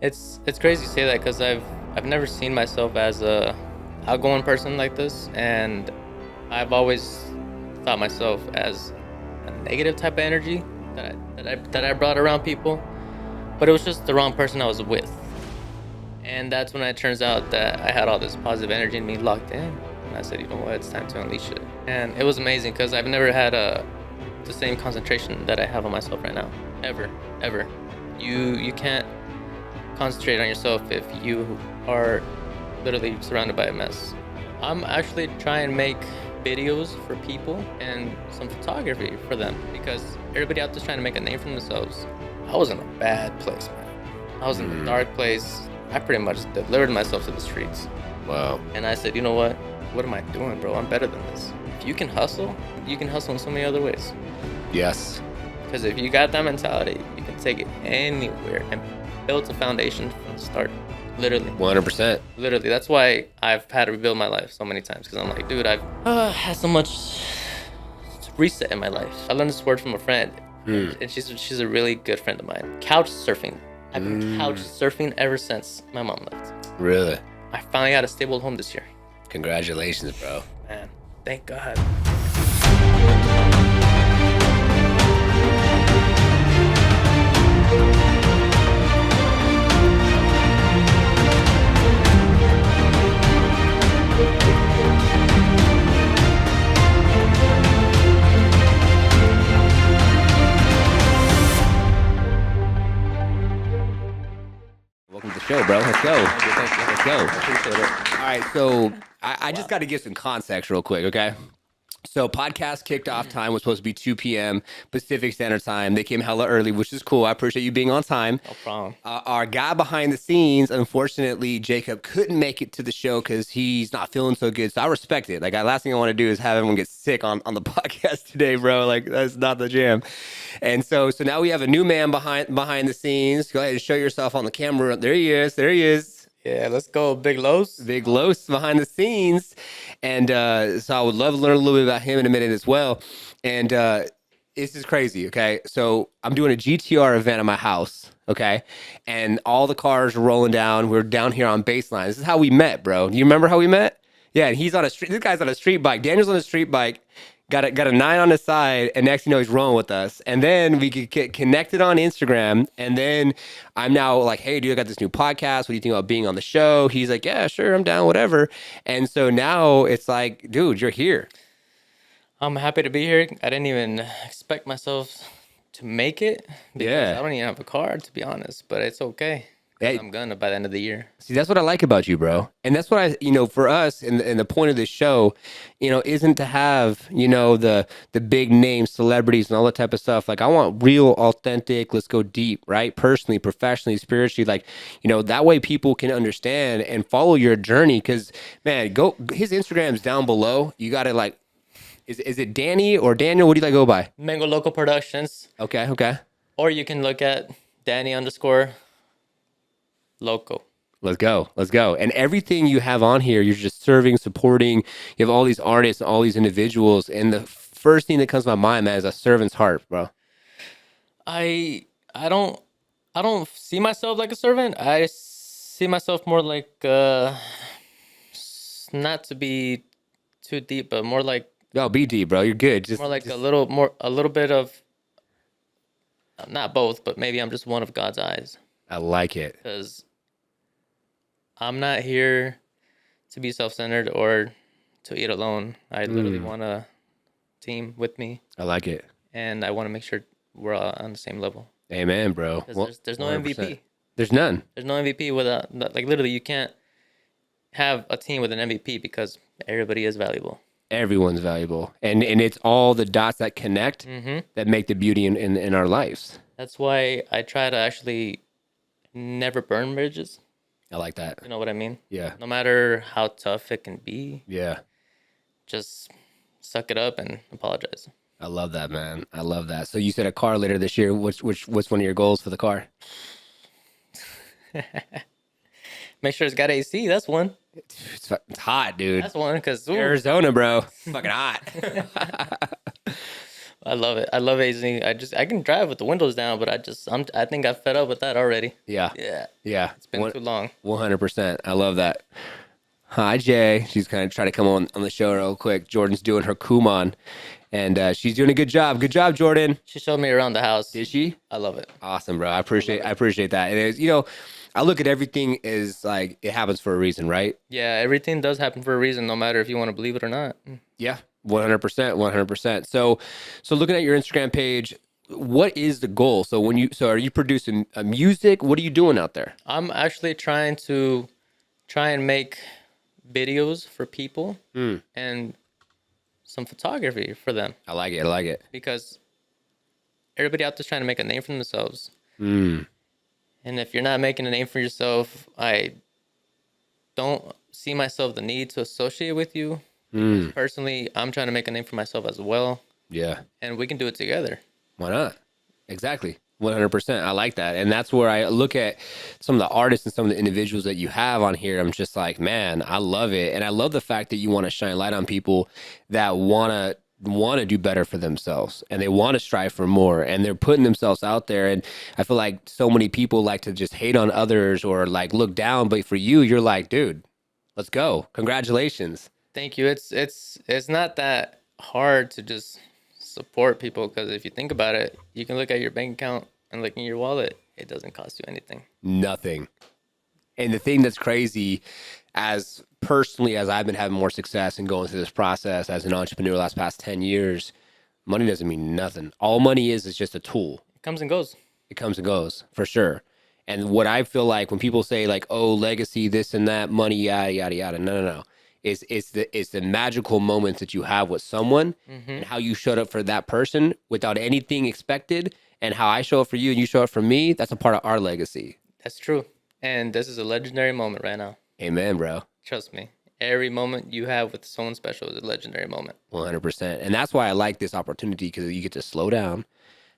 It's crazy to say that because I've never seen myself as a outgoing person like this, and I've always thought myself as a negative type of energy that I brought around people, but it was just the wrong person I was with, and that's when it turns out that I had all this positive energy in me locked in, and I said, you know what, it's time to unleash it, and it was amazing because I've never had the same concentration that I have on myself right now, ever. You can't concentrate on yourself if you are literally surrounded by a mess. I'm actually trying to make videos for people and some photography for them because everybody out there's trying to make a name for themselves. I was in a bad place, man. I was in a dark place. I pretty much delivered myself to the streets. Wow. And I said, you know what? What am I doing, bro? I'm better than this. If you can hustle in so many other ways. Yes. Because if you got that mentality, you can take it anywhere and build a foundation from the start. Literally. 100%. Literally. That's why I've had to rebuild my life so many times. Because I'm like, dude, I've had so much reset in my life. I learned this word from a friend. And she's a really good friend of mine. Couch surfing. I've been couch surfing ever since my mom left. Really? I finally got a stable home this year. Congratulations, bro. Man, thank God. Welcome to the show, bro. Let's go. Thank you. Let's go. I appreciate it. All right, so I just got to give some context real quick, okay? So podcast kickoff time was supposed to be 2 p.m. Pacific Standard Time. They came hella early, which is cool. I appreciate you being on time. No problem. Our guy behind the scenes, unfortunately, Jacob, couldn't make it to the show because he's not feeling so good. So I respect it. Like, last thing I want to do is have everyone get sick on the podcast today, bro. Like, that's not the jam. And so now we have a new man behind the scenes. Go ahead and show yourself on the camera. There he is. Yeah, let's go, Big Los. Big Los behind the scenes. And so I would love to learn a little bit about him in a minute as well. And this is crazy, okay? So I'm doing a GTR event at my house, okay? And all the cars are rolling down. We're down here on Baseline. This is how we met, bro. Do you remember how we met? Yeah, and he's on a street. This guy's on a street bike. Daniel's on a street bike. Got a 9 on his side, and next you know he's rolling with us. And then we could get connected on Instagram. And then I'm now like, hey, dude, I got this new podcast. What do you think about being on the show? He's like, yeah, sure, I'm down, whatever. And so now it's like, dude, you're here. I'm happy to be here. I didn't even expect myself to make it. Because I don't even have a car, to be honest. But it's okay. Hey, I'm gonna by the end of the year. See, that's what I like about you, bro. And that's what for us, and the point of this show, isn't to have, the big name celebrities and all that type of stuff. Like, I want real, authentic, let's go deep, right? Personally, professionally, spiritually, like, that way people can understand and follow your journey. Because, man, his Instagram's down below. You got to, like, is it Danny or Daniel? What do you go by? Mango Local Productions. Okay. Or you can look at Danny_Loco. Let's go. And everything you have on here, you're just serving, supporting. You have all these artists, all these individuals. And the first thing that comes to my mind, man, is a servant's heart, bro. I don't see myself like a servant. I see myself more like not to be too deep, but more like be deep, bro. You're good. A little bit of not both, but maybe I'm just one of God's eyes. I like it. Because I'm not here to be self-centered or to eat alone. I literally want a team with me. I like it. And I want to make sure we're all on the same level. Amen, bro. Well, there's no 100%. MVP. There's none. There's no MVP without, like, literally, you can't have a team with an MVP because everybody is valuable. Everyone's valuable. And it's all the dots that connect that make the beauty in our lives. That's why I try to actually never burn bridges. I like that. You know what I mean? Yeah. No matter how tough it can be. Yeah. Just suck it up and apologize. I love that, man. I love that. So you said a car later this year. What's one of your goals for the car? Make sure it's got AC. That's one. It's hot, dude. That's one because Arizona, bro. Fucking hot. I love it. I love hazing. I can drive with the windows down, but I think I fed up with that already. Yeah. Yeah, Yeah. it's been too long. 100%. I love that. Hi, Jay. She's kind of trying to come on the show real quick. Jordan's doing her Kumon, and she's doing a good job. Good job, Jordan. She showed me around the house. Did she? I love it. Awesome, bro. I appreciate that. And it's, I look at everything as like it happens for a reason, right? Yeah, everything does happen for a reason, no matter if you want to believe it or not. Yeah, 100%, 100%. So looking at your Instagram page, what is the goal? So are you producing music? What are you doing out there? I'm actually trying and make videos for people and some photography for them I like it. I like it. because everybody out there's trying to make a name for themselves. Mm. And if you're not making a name for yourself, I don't see myself the need to associate with you. Personally, I'm trying to make a name for myself as well, Yeah. and we can do it together. Why not? Exactly. 100%. I like that. And that's where I look at some of the artists and some of the individuals that you have on here. I'm just like, man, I love it. And I love the fact that you want to shine light on people that want to do better for themselves and they want to strive for more and they're putting themselves out there. And I feel like so many people like to just hate on others or like look down, but for you, you're like, dude, let's go. Congratulations. Thank you. It's not that hard to just support people because if you think about it, you can look at your bank account and look in your wallet. It doesn't cost you anything. Nothing. And the thing that's crazy, as personally as I've been having more success and going through this process as an entrepreneur the last past 10 years, money doesn't mean nothing. All money is just a tool. It comes and goes. It comes and goes for sure. And what I feel like when people say like, oh, legacy, this and that, money, yada, yada, yada. No. It's the magical moments that you have with someone and how you showed up for that person without anything expected and how I show up for you and you show up for me. That's a part of our legacy. That's true. And this is a legendary moment right now. Amen, bro. Trust me. Every moment you have with someone special is a legendary moment. 100%. And that's why I like this opportunity because you get to slow down,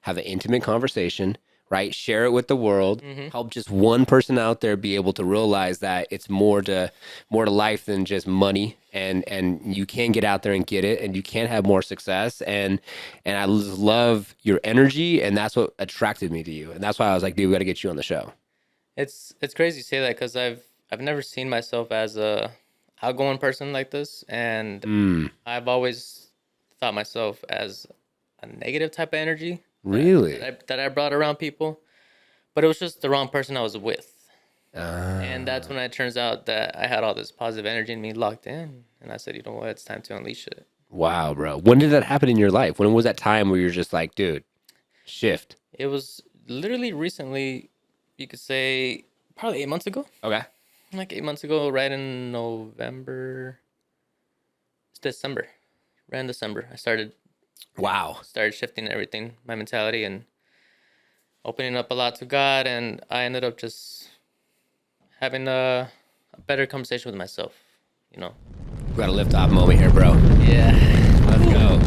have an intimate conversation, right? Share it with the world, help just one person out there be able to realize that it's more to life than just money and you can get out there and get it and you can have more success and I just love your energy and that's what attracted me to you. And that's why I was like, dude, we got to get you on the show. It's crazy you say that because I've never seen myself as a outgoing person like this, and I've always thought myself as a negative type of energy. Really? That I brought around people, but it was just the wrong person I was with, and that's when it turns out that I had all this positive energy in me locked in, and I said, you know what, it's time to unleash it. Wow, bro. When did that happen in your life? When was that time where you're just like, dude, shift? It was literally recently, you could say probably 8 months ago. Okay. Like 8 months ago, right in November. It's December. Right in December, I started Wow. shifting everything, my mentality, and opening up a lot to God. And I ended up just having a better conversation with myself. You know. We got a liftoff moment here, bro. Yeah. Let's go.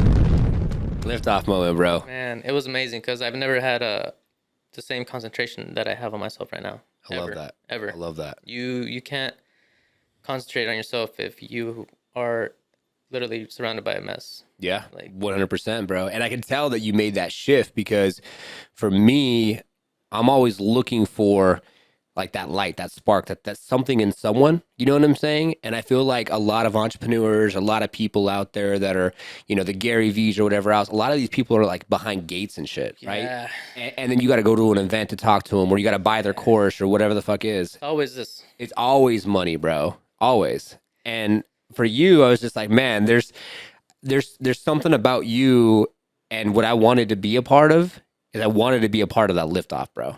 Liftoff moment, bro. Man, it was amazing because I've never had the same concentration that I have on myself right now. I love that. Ever. I love that. You can't concentrate on yourself if you are literally surrounded by a mess. Yeah, Like 100%, bro. And I can tell that you made that shift because for me, I'm always looking for like that light, that spark, that's something in someone. You know what I'm saying? And I feel like a lot of entrepreneurs, a lot of people out there that are, the Gary V's or whatever else, a lot of these people are like behind gates and shit, right? Yeah. And then you got to go to an event to talk to them or you got to buy their course or whatever the fuck is. It's always this. It's always money, bro. Always. And for you, I was just like, man, there's something about you and what I wanted to be a part of is I wanted to be a part of that liftoff, bro.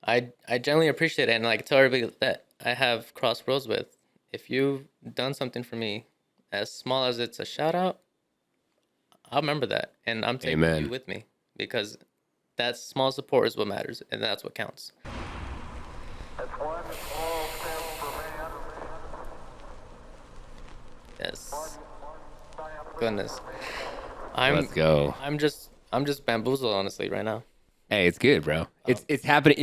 I genuinely appreciate it, and like tell everybody that I have crossed roads with. If you've done something for me, as small as it's a shout out, I'll remember that, and I'm taking Amen. you with me because that small support is what matters, and that's what counts. That's one small step for man. Yes. Goodness. I'm Let's go. I'm just bamboozled honestly right now. Hey, it's good, bro. It's happening.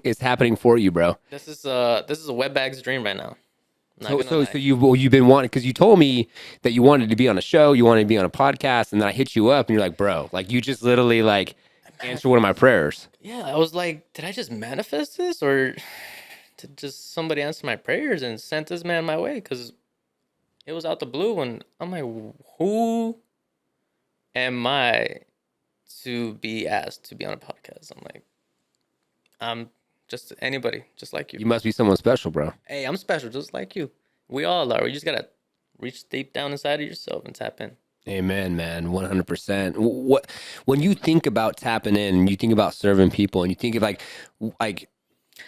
It's happening for you, bro. This is a wetbag's dream right now. Not So, gonna so, lie. so you've been wanting, because you told me that you wanted to be on a show, you wanted to be on a podcast, and then I hit you up, and you're like, bro, like you just literally like answered one of my prayers. Yeah, I was like, did I just manifest this, or did just somebody answer my prayers and sent this man my way? Because it was out the blue, and I'm like, who am I to be asked to be on a podcast? I'm like, I'm just anybody, just like you. You must be someone special, bro. Hey, I'm special, just like you. We all are. You just gotta reach deep down inside of yourself and tap in. Amen, man. 100%. What when you think about tapping in, you think about serving people, and you think of like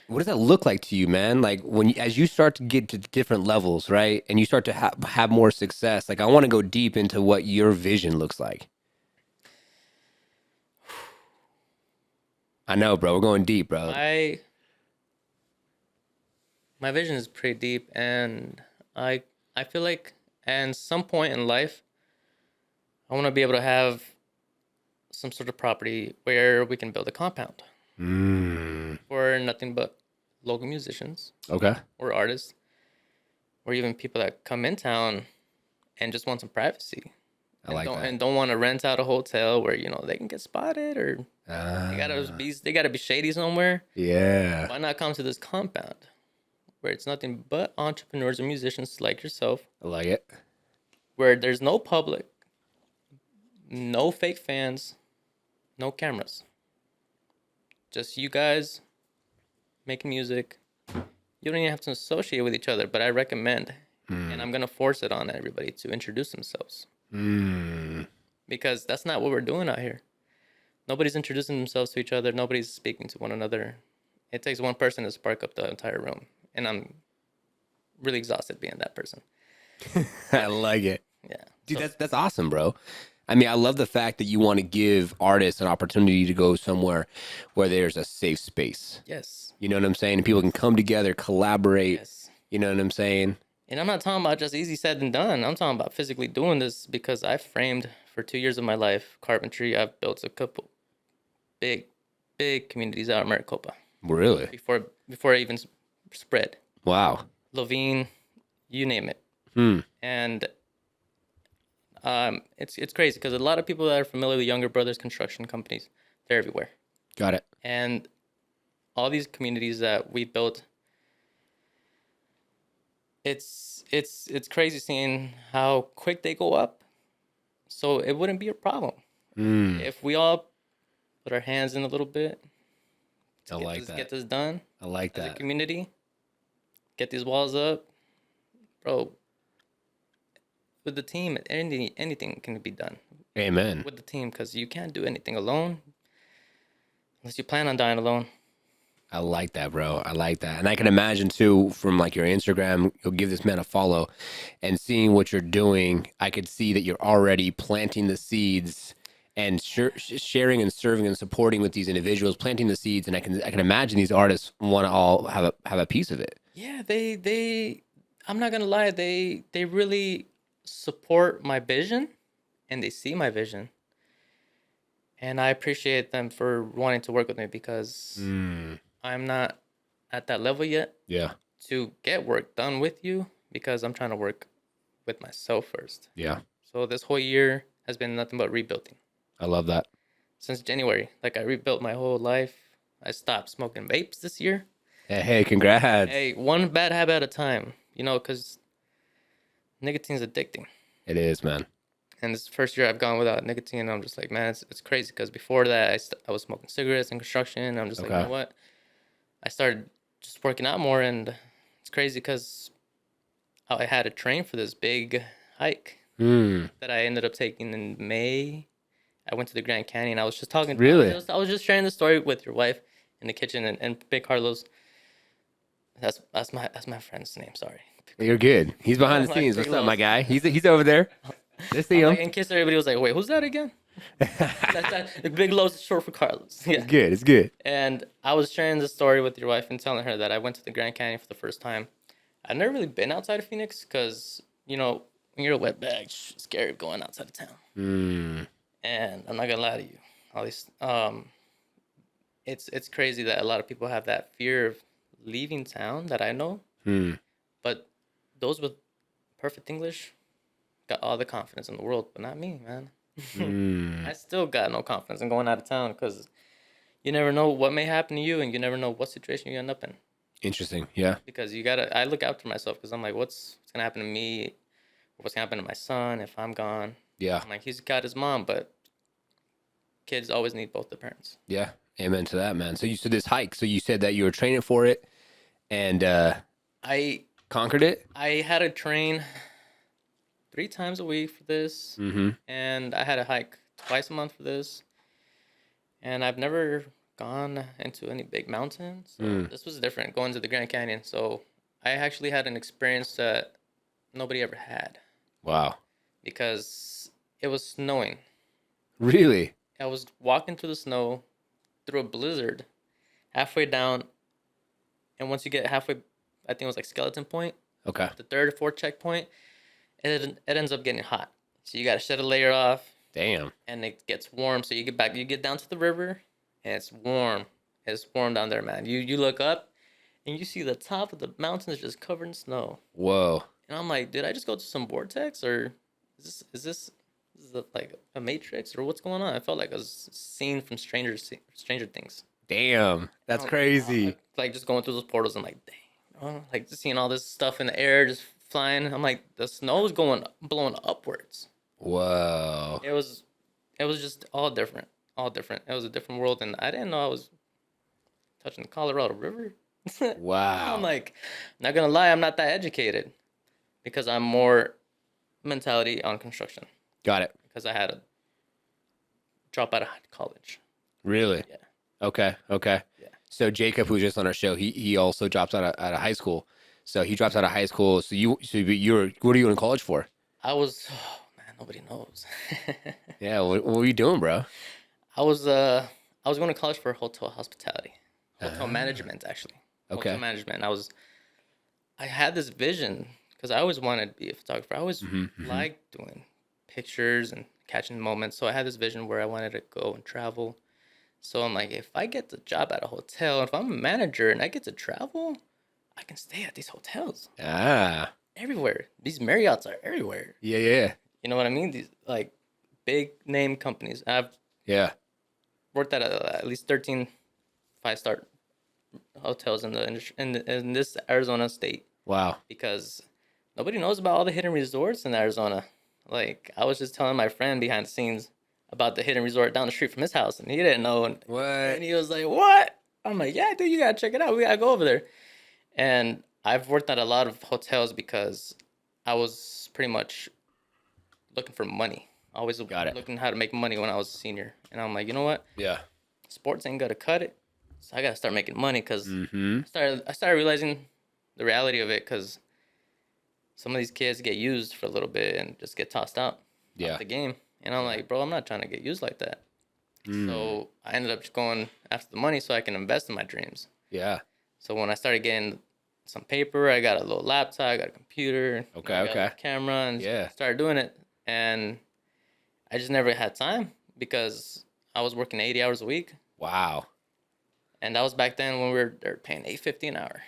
what does that look like to you, man? Like as you start to get to different levels, right? And you start to have more success. Like I want to go deep into what your vision looks like. I know, bro. We're going deep, bro. My vision is pretty deep, and I feel like at some point in life, I want to be able to have some sort of property where we can build a compound for nothing but local musicians Okay. or artists, or even people that come in town and just want some privacy. I like that. And don't want to rent out a hotel where they can get spotted, or they gotta be shady somewhere. Yeah. Why not come to this compound where it's nothing but entrepreneurs and musicians like yourself, I like it. where there's no public, no fake fans, no cameras, just you guys making music. You don't even have to associate with each other, but I recommend, and I'm gonna force it on everybody to introduce themselves, because that's not what we're doing out here. Nobody's introducing themselves to each other. Nobody's speaking to one another. It takes one person to spark up the entire room, and I'm really exhausted being that person. I like it. Yeah, Dude, that's awesome, bro. I mean, I love the fact that you want to give artists an opportunity to go somewhere where there's a safe space. yes, You know what I'm saying? And people can come together, collaborate. yes. You know what I'm saying? And I'm not talking about just easy said than done. I'm talking about physically doing this, because I framed for 2 years of my life carpentry. I've built a couple big communities out in Maricopa Really? before it even spread. Wow. Levine, you name it. And it's crazy because a lot of people that are familiar with Younger Brothers construction companies, they're everywhere. Got it. And all these communities that we built, it's crazy seeing how quick they go up. So it wouldn't be a problem if we all put our hands in a little bit I like that. get this done I like as a that. community. Get these walls up, bro. With the team, anything can be done Amen. with the team, because you can't do anything alone unless you plan on dying alone. I like that, bro. I like that. And I can imagine too, from like your Instagram, you'll give this man a follow, and seeing what you're doing, I could see that you're already planting the seeds and sharing and serving and supporting with these individuals, planting the seeds. And I can imagine these artists want to all have a piece of it. Yeah, they I'm not gonna lie, they really support my vision, and they see my vision. And I appreciate them for wanting to work with me, because I'm not at that level yet Yeah. to get work done with you, because I'm trying to work with myself first. Yeah. So this whole year has been nothing but rebuilding. I love that. Since January, like, I rebuilt my whole life. I stopped smoking vapes this year. Hey, congrats. Hey, one bad habit at a time, because nicotine's addicting. It is, man. And this first year I've gone without nicotine, and I'm just like, man, it's crazy, because before that I was smoking cigarettes in construction, and I'm just like, you know what? I started just working out more, and it's crazy because I had to train for this big hike that I ended up taking in May. I went to the Grand Canyon. I was just talking. Really? I was just sharing the story with your wife in the kitchen, and Big Carlos. That's my friend's name. Sorry. You're good. He's behind the Like scenes. What's Big up, my Los. guy? He's over there. Let's see him. Like, in case everybody was like, wait, who's that again? The Big Los is short for Carlos. Yeah. It's good. It's good. And I was sharing the story with your wife and telling her that I went to the Grand Canyon for the first time. I've never really been outside of Phoenix because, when you're a wetbag, it's scary going outside of town. And I'm not gonna lie to you, at least it's crazy that a lot of people have that fear of leaving town that I know. But those with perfect English got all the confidence in the world, but not me, man. I still got no confidence in going out of town because you never know what may happen to you, and you never know what situation you end up in. Interesting. Yeah. Because you gotta, I look out for myself because I'm like, what's gonna happen to me? What's gonna happen to my son if I'm gone? Yeah. I'm like, he's got his mom, but kids always need both the parents. Yeah. Amen to that, man. So you said this hike. So you said that you were training for it and I conquered it. I had to train 3 times a week for this, and I had to hike twice a month for this. And I've never gone into any big mountains, so this was different going to the Grand Canyon. So I actually had an experience that nobody ever had Wow. because it was snowing. Really? I was walking through the snow through a blizzard halfway down, and once you get halfway, I think it was like Skeleton Point, Okay. the third or fourth checkpoint, it ends up getting hot. So you got to shed a layer off, Damn. and it gets warm. So you get down to the river, and it's warm. It's warm down there, man. You look up, and you see the top of the mountains just covered in snow. Whoa. And I'm like, did I just go to some vortex, or is this like a Matrix, or what's going on? I felt like I was seen from Stranger Things. Damn. That's Oh, crazy. like just going through those portals. I'm like, dang, like just seeing all this stuff in the air, just flying. I'm like, the snow is blowing upwards. Whoa. It was just all different, all different. It was a different world, and I didn't know I was touching the Colorado River. Wow. I'm like, not gonna lie, I'm not that educated because I'm more mentality on construction Got it. because I had to drop out of college. Really? Yeah. Okay. Okay. Yeah. So Jacob, who's just on our show, he also drops out of high school. So he drops out of high school. So you're what are you in college for? I was, oh man, nobody knows. Yeah. What were you doing, bro? I was going to college for hotel hospitality, hotel management actually. Okay. Hotel management. I had this vision because I always wanted to be a photographer. I always liked doing pictures and catching moments. So I had this vision where I wanted to go and travel. So I'm like, if I get the job at a hotel, if I'm a manager and I get to travel, I can stay at these hotels Ah. everywhere. These Marriotts are everywhere. Yeah. Yeah. You know what I mean? These like big name companies. I've Yeah. worked at least 13 5-star hotels in this Arizona state Wow. because nobody knows about all the hidden resorts in Arizona. Like I was just telling my friend behind the scenes about the hidden resort down the street from his house, and he didn't know. And What? he was like, "What?" I'm like, "Yeah, dude, you gotta check it out. We gotta go over there." And I've worked at a lot of hotels because I was pretty much looking for money. Always Got it. looking how to make money when I was a senior. And I'm like, you know what? Yeah. Sports ain't gonna cut it. So I gotta start making money because Mm-hmm. I started realizing the reality of it because some of these kids get used for a little bit and just get tossed out Yeah. the game. And I'm like, bro, I'm not trying to get used like that. So I ended up just going after the money so I can invest in my dreams. Yeah. So when I started getting some paper, I got a little laptop, I got a computer, Okay, I got okay. a camera, and Yeah. started doing it. And I just never had time because I was working 80 hours a week. Wow. And that was back then when they were paying $8.50 an hour.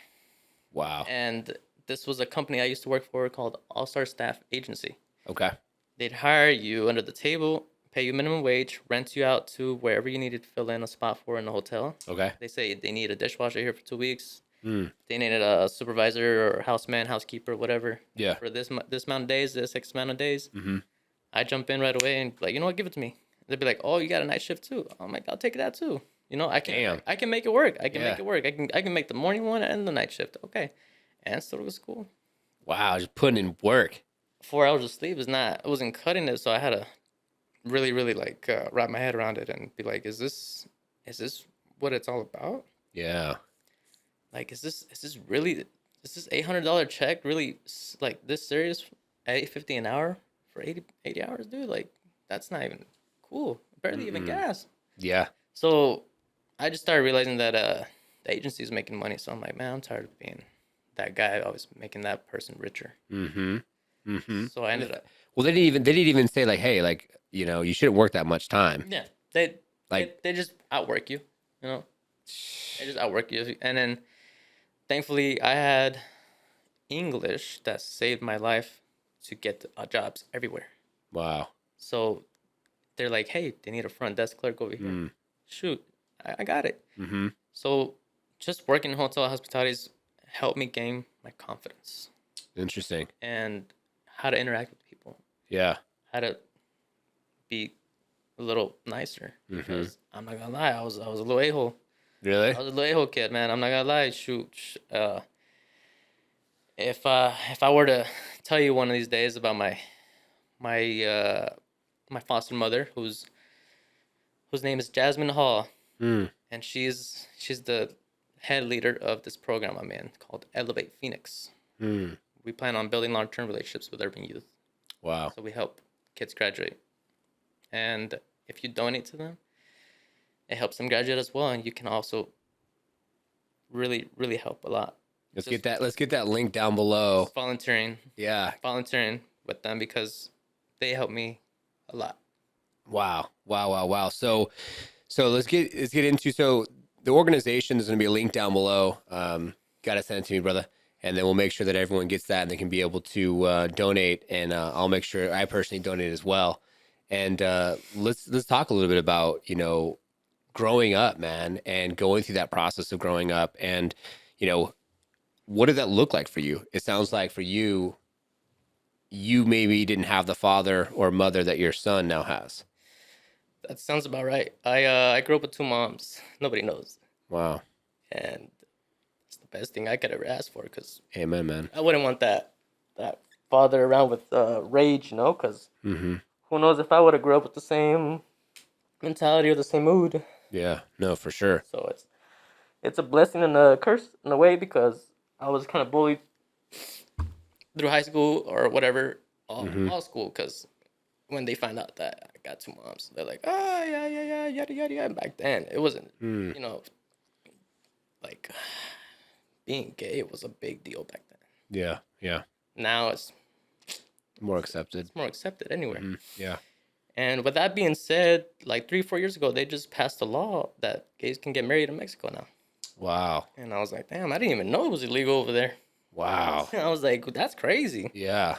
Wow. And this was a company I used to work for called All Star Staff Agency. Okay. They'd hire you under the table, pay you minimum wage, rent you out to wherever you needed to fill in a spot for in the hotel. Okay. They say they need a dishwasher here for 2 weeks. Mm. They needed a supervisor or houseman, housekeeper, whatever. Yeah. For this amount of days, this X amount of days. Mm-hmm. I jump in right away and be like, you know what, give it to me. They'd be like, oh, you got a night shift too. I'm like, I'll take that too. You know, I can Damn. I can make it work. I can Yeah. make it work. I can make the morning one and the night shift. Okay. And still was cool. Wow. Just putting in work. 4 hours of sleep it wasn't cutting it, so I had to really, really like wrap my head around it and be like, is this what it's all about? Yeah. Like, is this $800 check really like this serious at $8.50 an hour for 80 hours, dude? Like, that's not even cool. Barely even gas. Yeah. So I just started realizing that the agency is making money. So I'm like, man, I'm tired of being that guy always making that person richer. Mm-hmm. Mm-hmm. So I ended up, Well, they didn't even say like, hey, like, you know, you shouldn't work that much time. yeah, Like- they just outwork you, you know? They just outwork you. And then thankfully I had English that saved my life to get jobs everywhere. Wow. So they're like, hey, they need a front desk clerk over here. Shoot, I got it. Mm-hmm. So just working in hotel hospitalities helped me gain my confidence Interesting. and how to interact with people, Yeah. how to be a little nicer. Because I'm not gonna lie, I was a little a-hole. Really? I was a little a-hole kid, man. I'm not gonna lie. Shoot, if I were to tell you one of these days about my my foster mother, whose name is Jasmine Hall, Mm. and she's the head leader of this program I'm in called Elevate Phoenix. Mm. We plan on building long-term relationships with urban youth. Wow. So we help kids graduate, and if you donate to them, it helps them graduate as well, and you can also really help a lot. Let's Just- get that link down below. Just volunteering with them because they help me a lot. Wow. So let's get into the organization is going to be a link down below. Gotta send it to me, brother, and then we'll make sure that everyone gets that and they can be able to donate. And I'll make sure I personally donate as well. And let's talk a little bit about growing up, man, and going through that process of growing up, and what did that look like for you? It sounds like for you maybe didn't have the father or mother that your son now has. That sounds about right. I grew up with two moms. Nobody knows, Wow. and it's the best thing I could ever ask for because Amen, man. I wouldn't want that father around with rage, because Mm-hmm. who knows if I would have grew up with the same mentality or the same mood. Yeah, no, for sure. So it's a blessing and a curse in a way because I was kind of bullied through high school or whatever, all school, because when they find out that I got two moms, they're like, oh, yeah, yada, yada, yada. Back then, it wasn't, like, being gay was a big deal back then. Yeah. Now it's More accepted. more accepted anywhere. Yeah. And with that being said, like 3-4 years ago, they just passed a law that gays can get married in Mexico now. Wow. And I was like, damn, I didn't even know it was illegal over there. Wow. I was like, that's crazy. Yeah.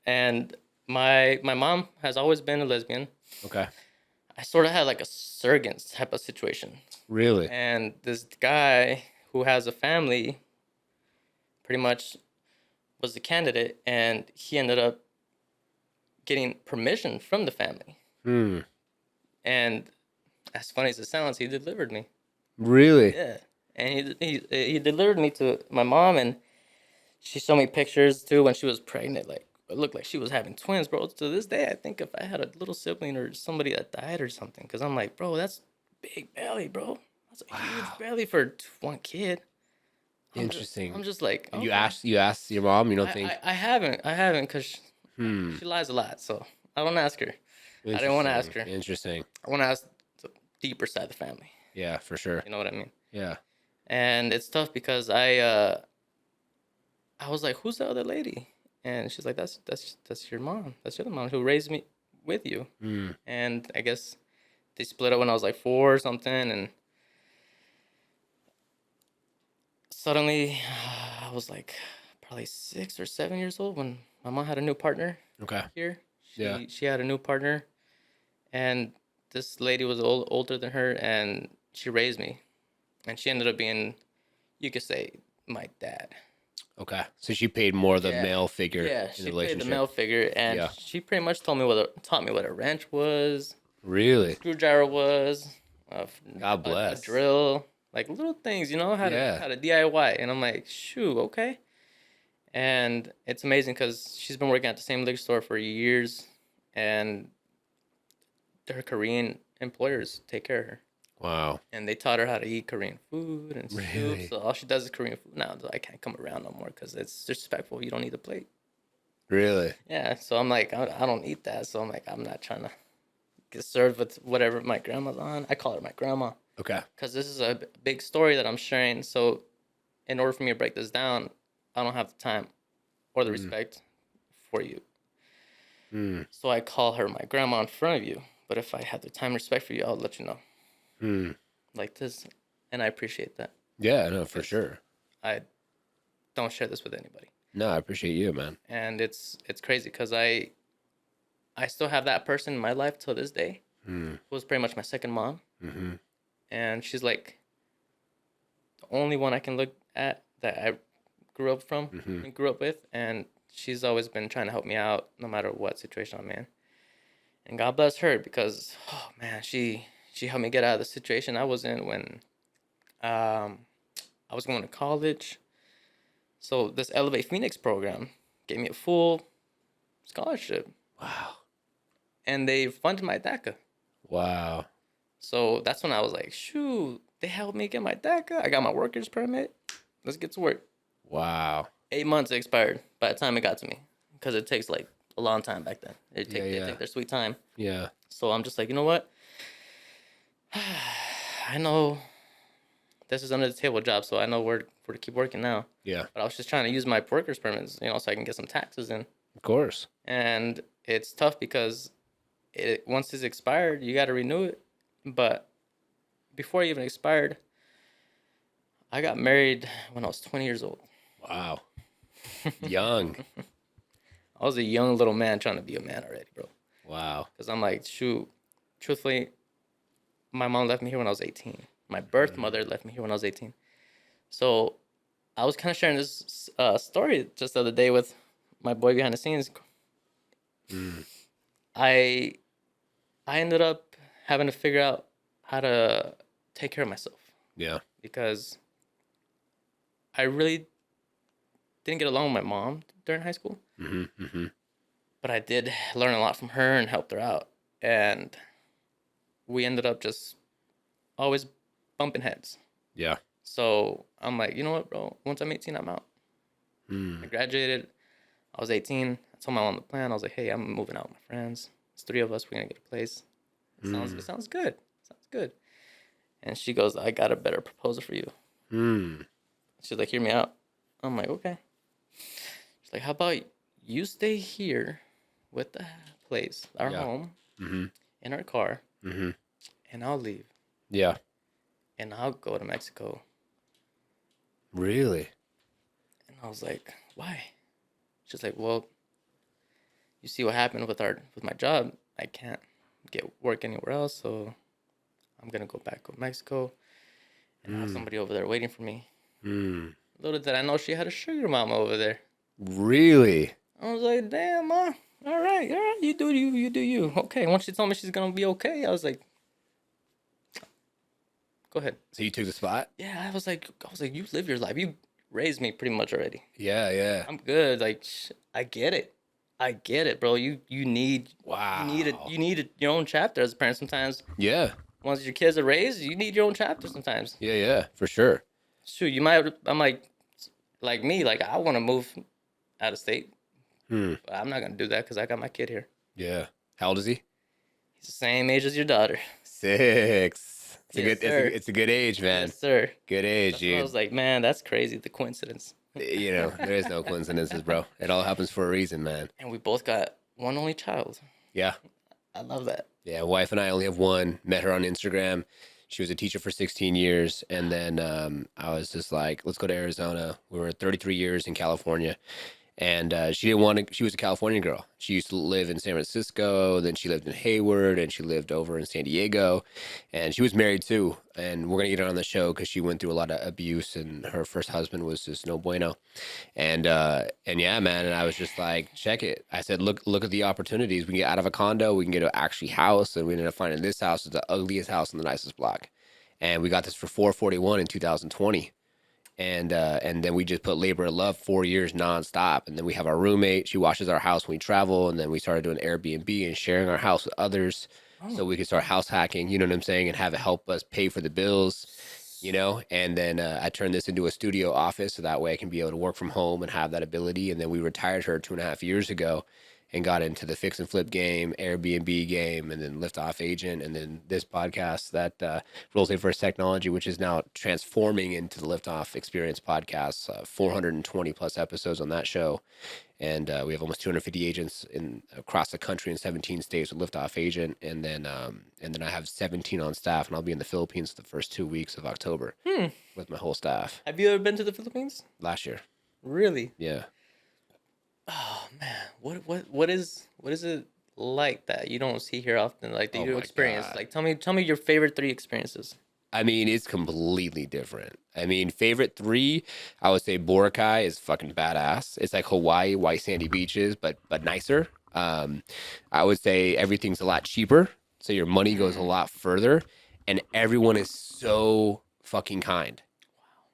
And my mom has always been a lesbian. Okay. I sort of had like a surrogate type of situation. Really? And this guy who has a family pretty much was the candidate, and he ended up getting permission from the family. Hmm. And as funny as it sounds, he delivered me. Really? Yeah. And he delivered me to my mom, and she showed me pictures too when she was pregnant. Like, it looked like she was having twins, bro. To this day, I think if I had a little sibling or somebody that died or something, because I'm like, bro, that's big belly, bro. That's a huge belly for one kid. Interesting. I'm just like, And okay. you asked your mom, you don't think? I haven't, because she lies a lot, so I don't ask her. I didn't want to ask her. Interesting. I want to ask the deeper side of the family. Yeah, for sure. You know what I mean? Yeah. And it's tough because I was like, who's the other lady? And she's like, that's your mom. That's your other mom who raised me with you. And I guess they split up when I was like 4 or something, and suddenly I was like probably 6 or 7 years old when my mom had a new partner Okay. here. Yeah. She had a new partner, and this lady was older than her, and she raised me, and she ended up being, you could say, my dad. Okay. So she paid more the Yeah. male figure Yeah, in she the played relationship. the male figure, and Yeah. she pretty much taught me what a wrench was, Really? screwdriver was, God bless. a drill, like little things, how to DIY. And I'm like, shoot, okay. And it's amazing because she's been working at the same liquor store for years, and her Korean employers take care of her. Wow. And they taught her how to eat Korean food and Really? soup. So all she does is Korean food now. I can't come around no more because it's disrespectful. You don't need a plate. Really? Yeah. So I'm like, I don't eat that. So I'm like, I'm not trying to get served with whatever my grandma's on. I call her my grandma Okay. because this is a big story that I'm sharing. So in order for me to break this down, I don't have the time or the respect for you. So I call her my grandma in front of you. But if I had the time and respect for you, I'll let you know. Like this. And I appreciate that. Yeah, no, for sure. I don't share this with anybody. No, I appreciate you, man. And it's crazy because I still have that person in my life till this day, who was pretty much my second mom, and she's like the only one I can look at that I grew up from and grew up with, and she's always been trying to help me out no matter what situation I'm in. And God bless her because, oh man, she helped me get out of the situation I was in when I was going to college. So this Elevate Phoenix program gave me a full scholarship. Wow. And they funded my DACA. Wow. So that's when I was like, shoot, they helped me get my DACA. I got my worker's permit. Let's get to work. Wow. 8 months expired by the time it got to me because it takes like a long time back then. They take their sweet time. Yeah. So I'm just like, you know what? I know this is under the table job, so I know where to keep working now. Yeah. But I was just trying to use my worker's permits, so I can get some taxes in. Of course. And it's tough because once it's expired, you got to renew it. But before it even expired, I got married when I was 20 years old. Wow. Young. I was a young little man trying to be a man already, bro. Wow. Because I'm like, shoot, truthfully, my mom left me here when I was 18. My birth mother left me here when I was 18. So I was kind of sharing this story just the other day with my boy behind the scenes. I ended up having to figure out how to take care of myself. Yeah. Because I really didn't get along with my mom during high school. But I did learn a lot from her and helped her out. And we ended up just always bumping heads. Yeah. So I'm like, you know what, bro? Once I'm 18, I'm out. I graduated. I was 18. I told my mom the plan. I was like, hey, I'm moving out with my friends. It's 3 of us. We're going to get a place. It sounds good. Sounds good. And she goes, I got a better proposal for you. She's like, hear me out. I'm like, okay. She's like, how about you stay here with the place, our home, in our car, and I'll leave. Yeah. And I'll go to Mexico. Really? And I was like, why? She's like, well, you see what happened with my job. I can't get work anywhere else, so I'm gonna go back to Mexico and have somebody over there waiting for me. Little did I know she had a sugar mama over there. Really? I was like, damn, ma. All right, you do you. Okay. Once she told me she's gonna be okay, I was like, go ahead. So you took the spot? Yeah, I was like, you live your life. You raised me pretty much already. Yeah, yeah. I'm good. Like, I get it, bro. You need Wow. you need your own chapter as a parent sometimes. Yeah. Once your kids are raised, you need your own chapter sometimes. Yeah, yeah, for sure. Shoot, I'm like me, like I want to move out of state. But I'm not gonna do that because I got my kid here. Yeah. How old is he? He's the same age as your daughter. 6. It's a good age, man. Yes, sir. Good age, I dude. was like, man, that's crazy. The coincidence. There is no coincidences, bro. It all happens for a reason, man. And we both got one only child. Yeah. I love that. Yeah, wife and I only have one. Met her on Instagram. She was a teacher for 16 years. And then I was just like, let's go to Arizona. We were 33 years in California. And she didn't want to, she was a California girl. She used to live in San Francisco. Then she lived in Hayward and she lived over in San Diego. And she was married too. And we're going to get her on the show because she went through a lot of abuse and her first husband was just no bueno. And yeah, man. And I was just like, check it. I said, look at the opportunities. We can get out of a condo. We can get an actually house. And we ended up finding this house is the ugliest house in the nicest block. And we got this for $441 in 2020. And then we just put labor of love 4 years nonstop. And then we have our roommate. She washes our house when we travel. And then we started doing Airbnb and sharing our house with others so we could start house hacking, you know what I'm saying? And have it help us pay for the bills, And then I turned this into a studio office so that way I can be able to work from home and have that ability. And then we retired her 2.5 years ago and got into the fix and flip game, Airbnb game, and then Liftoff agent, and then this podcast that Rolls in First Technology, which is now transforming into the Liftoff Experience podcast. 420 plus episodes on that show, and we have almost 250 agents across the country in 17 states with Liftoff agent, and then I have 17 on staff, and I'll be in the Philippines the first 2 weeks of October with my whole staff. Have you ever been to the Philippines? Last year. Really? Yeah. Oh man, what is it like that you don't see here often? Like that Oh you my experience? God. Like tell me your favorite three experiences. I mean, it's completely different. I mean, favorite three, I would say Boracay is fucking badass. It's like Hawaii, white sandy beaches, but nicer. I would say everything's a lot cheaper, so your money goes a lot further, and everyone is so fucking kind.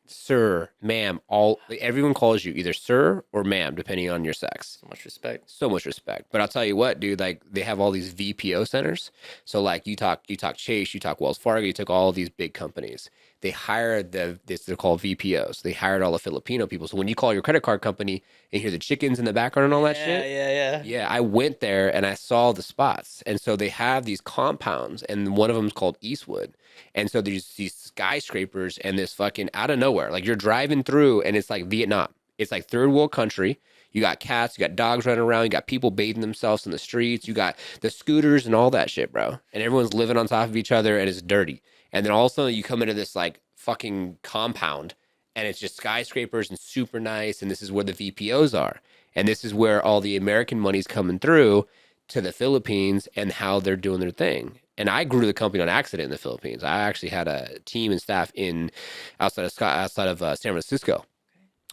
Sir, ma'am, all like, everyone calls you either sir or ma'am, depending on your sex. So much respect. So much respect. But I'll tell you what, dude, like they have all these VPO centers. So like you talk Chase, you talk Wells Fargo, you took all these big companies. They hired they're called VPOs. They hired all the Filipino people. So when you call your credit card company and hear the chickens in the background and all that Yeah, shit, yeah, yeah. yeah, I went there and I saw the spots. And so they have these compounds, and one of them is called Eastwood. And so there's these skyscrapers and this fucking out of nowhere. Like you're driving through and it's like Vietnam. It's like third world country. You got cats, you got dogs running around, you got people bathing themselves in the streets, you got the scooters and all that shit, bro. And everyone's living on top of each other and it's dirty. And then all of a sudden you come into this like fucking compound and it's just skyscrapers and super nice. And this is where the VPOs are. And this is where all the American money's coming through to the Philippines and how they're doing their thing. And I grew the company on accident in the Philippines. I actually had a team and staff in outside of San Francisco.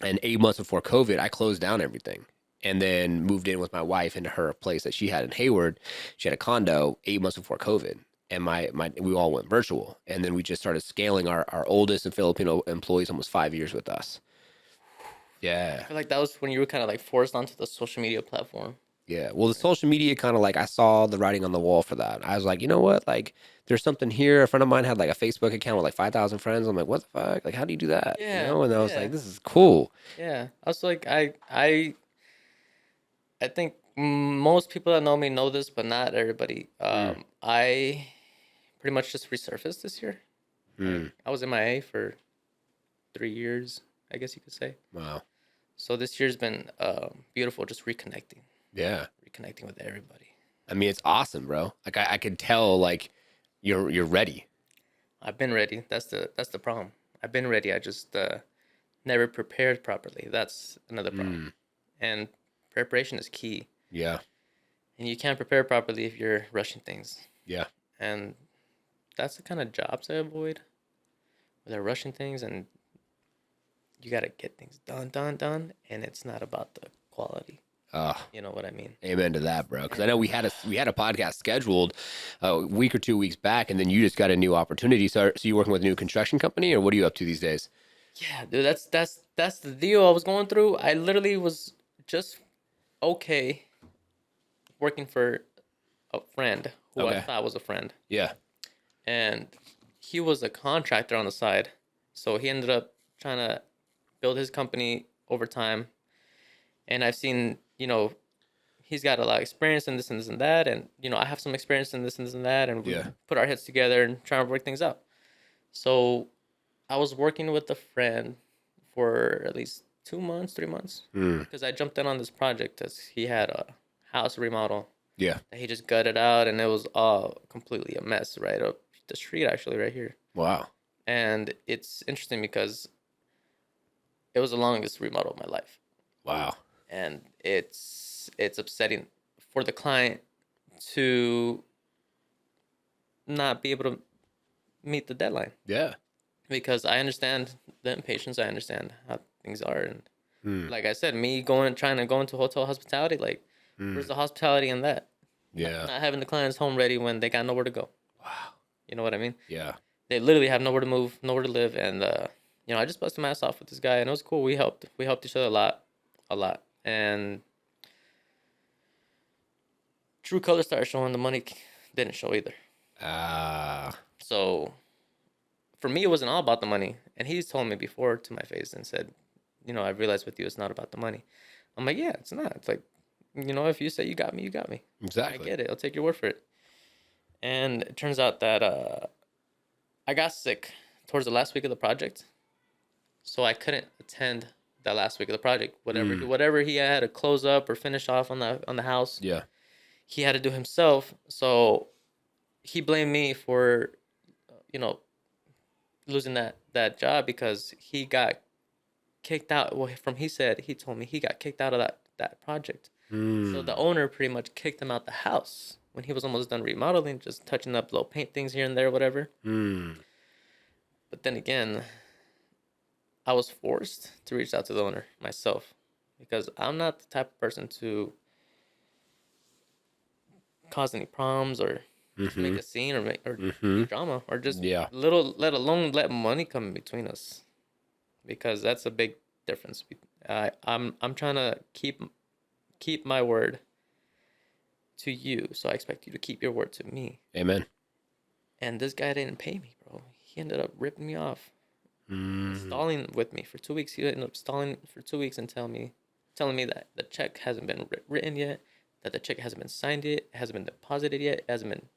And 8 months before COVID, I closed down everything and then moved in with my wife into her place that she had in Hayward. She had a condo 8 months before COVID. And we all went virtual. And then we just started scaling our oldest and Filipino employees almost 5 years with us. Yeah. I feel like that was when you were kind of like forced onto the social media platform. Yeah. Well, the social media kind of like I saw the writing on the wall for that. I was like, you know what? Like, there's something here. A friend of mine had like a Facebook account with like 5,000 friends. I'm like, what the fuck? Like, how do you do that? You Yeah, know? And I was yeah, like, this is cool. yeah. I was like, I think most people that know me know this, but not everybody. Mm, I pretty much just resurfaced this year. Like mm, I was MIA for 3 years, I guess you could say. wow. So this year's been beautiful, just Yeah. reconnecting with everybody. I mean, it's awesome, bro. Like, I could tell, like, you're ready. I've been ready. That's the problem. I've been ready. I just never prepared properly. That's another problem. Mm, And preparation is key. yeah. And you can't prepare properly if you're rushing things. Yeah. And that's the kind of jobs I avoid. Where they're rushing things and you gotta get things done, and it's not about the quality. Uh, You know what I mean? Amen to that, bro. Because I know we had a podcast scheduled a week or 2 weeks back, and then you just got a new opportunity. So you working with a new construction company, or what are you up to these days? Yeah, dude, that's the deal I was going through. I literally was just okay working for a friend who I Okay. thought was a friend, Yeah. and he was a contractor on the side. So he ended up trying to build his company over time. And I've seen, he's got a lot of experience in this and this and that. And, I have some experience in this and this and that. And we Yeah. put our heads together and try to work things out. So I was working with a friend for at least 2 months, 3 months, Mm, because I jumped in on this project as he had a house remodel yeah. that he just gutted out, and it was all completely a mess right up the street, actually, right here. Wow. And it's interesting because it was the longest remodel of my life, Wow. and it's upsetting for the client to not be able to meet the deadline, Yeah. because I understand the impatience. I understand how things are, and Mm, like I said, me trying to go into hotel hospitality, like where's mm, the hospitality in that? yeah. Not having the clients home ready when they got nowhere to go. Wow. You know what I mean? Yeah. They literally have nowhere to move, nowhere to live, and I just busted my ass off with this guy, and it was cool. We helped each other a lot, and true colors started showing. The money didn't show either. Ah. So for me, it wasn't all about the money, and he's told me before to my face and said, I realized with you, it's not about the money. I'm like, yeah, it's not. It's like, if you say you got me, you got me. I Exactly. get it. I'll take your word for it. And it turns out that I got sick towards the last week of the project, so I couldn't attend that last week of the project. Whatever he had to close up or finish off on the house, Yeah. he had to do himself. So he blamed me for, you know, losing that job because he got kicked out. Well, he told me he got kicked out of that project. So the Mm. owner pretty much kicked him out the house when he was almost done remodeling, just touching up little paint things here and there, whatever. Mm. But then again, I was forced to reach out to the owner myself because I'm not the type of person to cause any problems or just make Mm-hmm. a scene or Mm-hmm. make drama or just Yeah. let alone let money come in between us, because that's a big difference. I'm trying to keep my word to you, so I expect you to keep your word to me. Amen. And this guy didn't pay me, bro. He ended up ripping me off, Mm. stalling with me for 2 weeks. He ended up stalling for 2 weeks and telling me that the check hasn't been written yet, that the check hasn't been signed yet, it hasn't been deposited yet, it hasn't been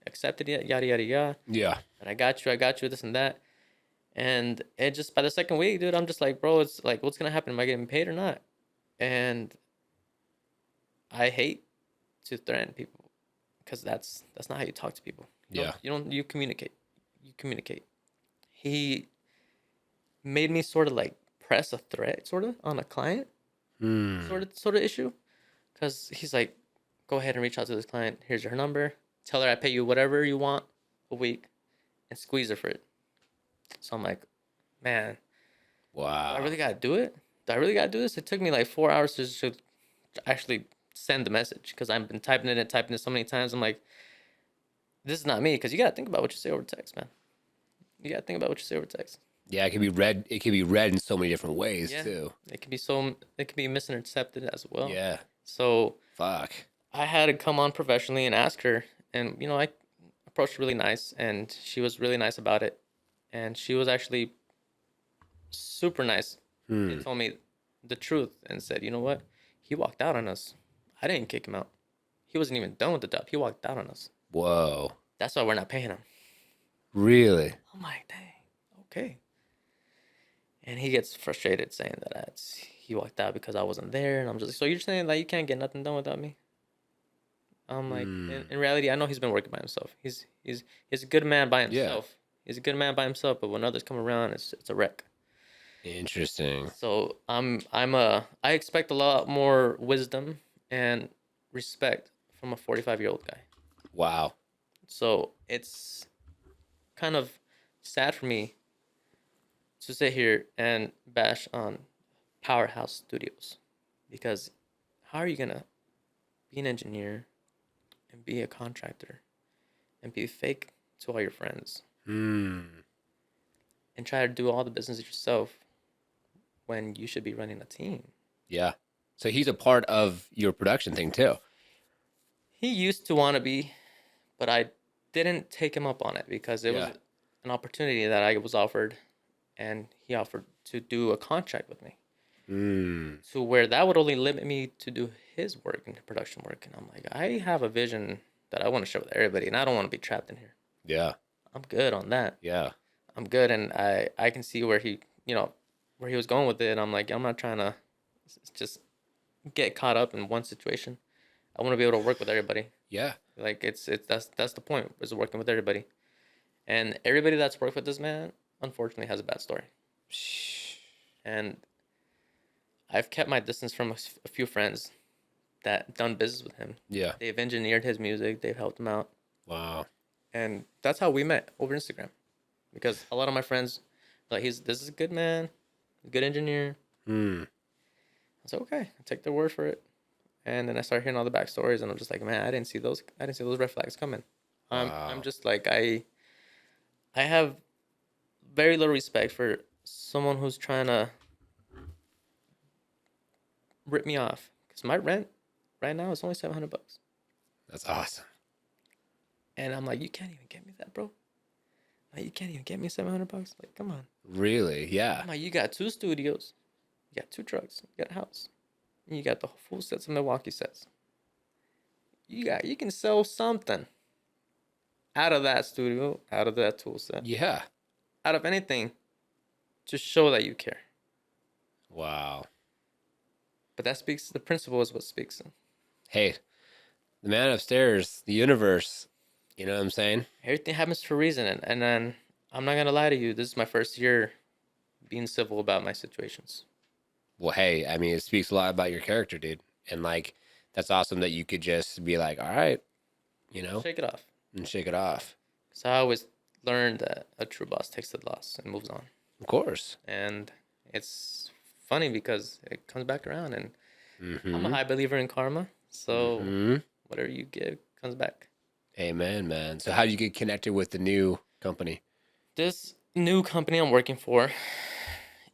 accepted yet, yada yada yada. Yeah. And I got you, this and that. And it just by the second week, dude, I'm just like, bro, it's like, what's gonna happen? Am I getting paid or not? And I hate to threaten people because that's not how you talk to people. Yeah. You communicate. You communicate. He made me sort of like press a threat sort of on a client Mm. sort of issue, because he's like, go ahead and reach out to this client. Here's her number. Tell her I pay you whatever you want a week, and squeeze her for it. So I'm like, man, do I Wow. really gotta do it? Do I really gotta do this? It took me like 4 hours to actually send the message because I've been typing it so many times. I'm like, this is not me, because you gotta think about what you say over text, man. You gotta think about what you say over text. Yeah, it can be read. It can be read in so many different ways Yeah, too. it can be misinterpreted as well. Yeah. So Fuck. I had to come on professionally and ask her, and I approached her really nice, and she was really nice about it, and she was actually super nice. She Hmm. told me the truth and said, you know what, he walked out on us. I didn't kick him out. He wasn't even done with the job. He walked out on us. Whoa. That's why we're not paying him. Really? I'm like, dang, okay. And he gets frustrated saying that he walked out because I wasn't there, and I'm just like, so you're saying that you can't get nothing done without me? I'm like, Hmm. in reality, I know he's been working by himself. He's a good man by Yeah. himself. He's a good man by himself, but when others come around, it's a wreck. Interesting. So I expect a lot more wisdom and respect from a 45-year-old guy. Wow. So it's kind of sad for me to sit here and bash on Powerhouse Studios, because how are you gonna be an engineer and be a contractor and be fake to all your friends Hmm. and try to do all the business yourself when you should be running a team? Yeah. So he's a part of your production thing too. He used to want to be, but I didn't take him up on it because it was Yeah. an opportunity that I was offered, and he offered to do a contract with me, Hmm. to where that would only limit me to do his work and production work. And I'm like, I have a vision that I want to share with everybody, and I don't want to be trapped in here. Yeah. I'm good on that. Yeah. I'm good, and I can see where where he was going with it. And I'm like, I'm not trying to just get caught up in one situation. I want to be able to work with everybody. Yeah. Like that's the point, is working with everybody. And everybody that's worked with this man, unfortunately, has a bad story. And I've kept my distance from a few friends that done business with him. Yeah. They've engineered his music. They've helped him out. Wow. And that's how we met, over Instagram. Because a lot of my friends, like, this is a good man, a good engineer. Hmm. I said, okay, I take their word for it. And then I started hearing all the backstories, and I'm just like, man, I didn't see those red flags coming. I'm Wow. just like, I have very little respect for someone who's trying to rip me off. Because my rent right now is only $700. That's awesome. And I'm like, you can't even get me that, bro. Like, you can't even get me $700. Like, come on. Really? Yeah. I'm like, you got 2 studios, you got 2 trucks, you got a house, and you got the full sets of Milwaukee sets. You can sell something out of that studio, out of that tool set, Yeah. out of anything, to show that you care. Wow. But that speaks. The principle is what speaks. Hey, the man upstairs, the universe. You know what I'm saying? Everything happens for a reason, and then I'm not gonna lie to you. This is my first year being civil about my situations. Well, hey, I mean, it speaks a lot about your character, dude. And like, that's awesome that you could just be like, all right, you know, Shake it off. and shake it off. Because I always learned that a true boss takes the loss and moves on. Of course. And it's funny because it comes back around, and I'm a Mm-hmm. high believer in karma. So Mm-hmm. whatever you give comes back. Amen, man. So how do you get connected with the new company? This new company I'm working for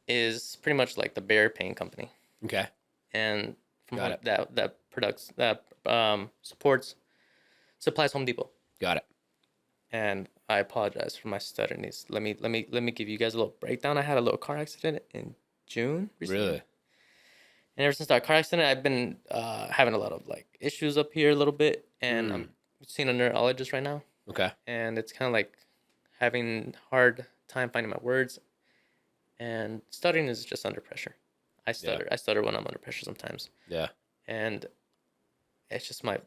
is pretty much like the bear paint company, Okay. and from Got it. that supports supplies Home Depot. Got it. And I apologize for my stuttering. Let me give you guys a little breakdown. I had a little car accident in June recently. Really? And ever since that car accident, I've been having a lot of like issues up here a little bit, and I'm seeing a neurologist right now, Okay. and it's kind of like having hard time finding my words, and stuttering is just under pressure. I stutter. I stutter when I'm under pressure sometimes, Yeah. and it's just my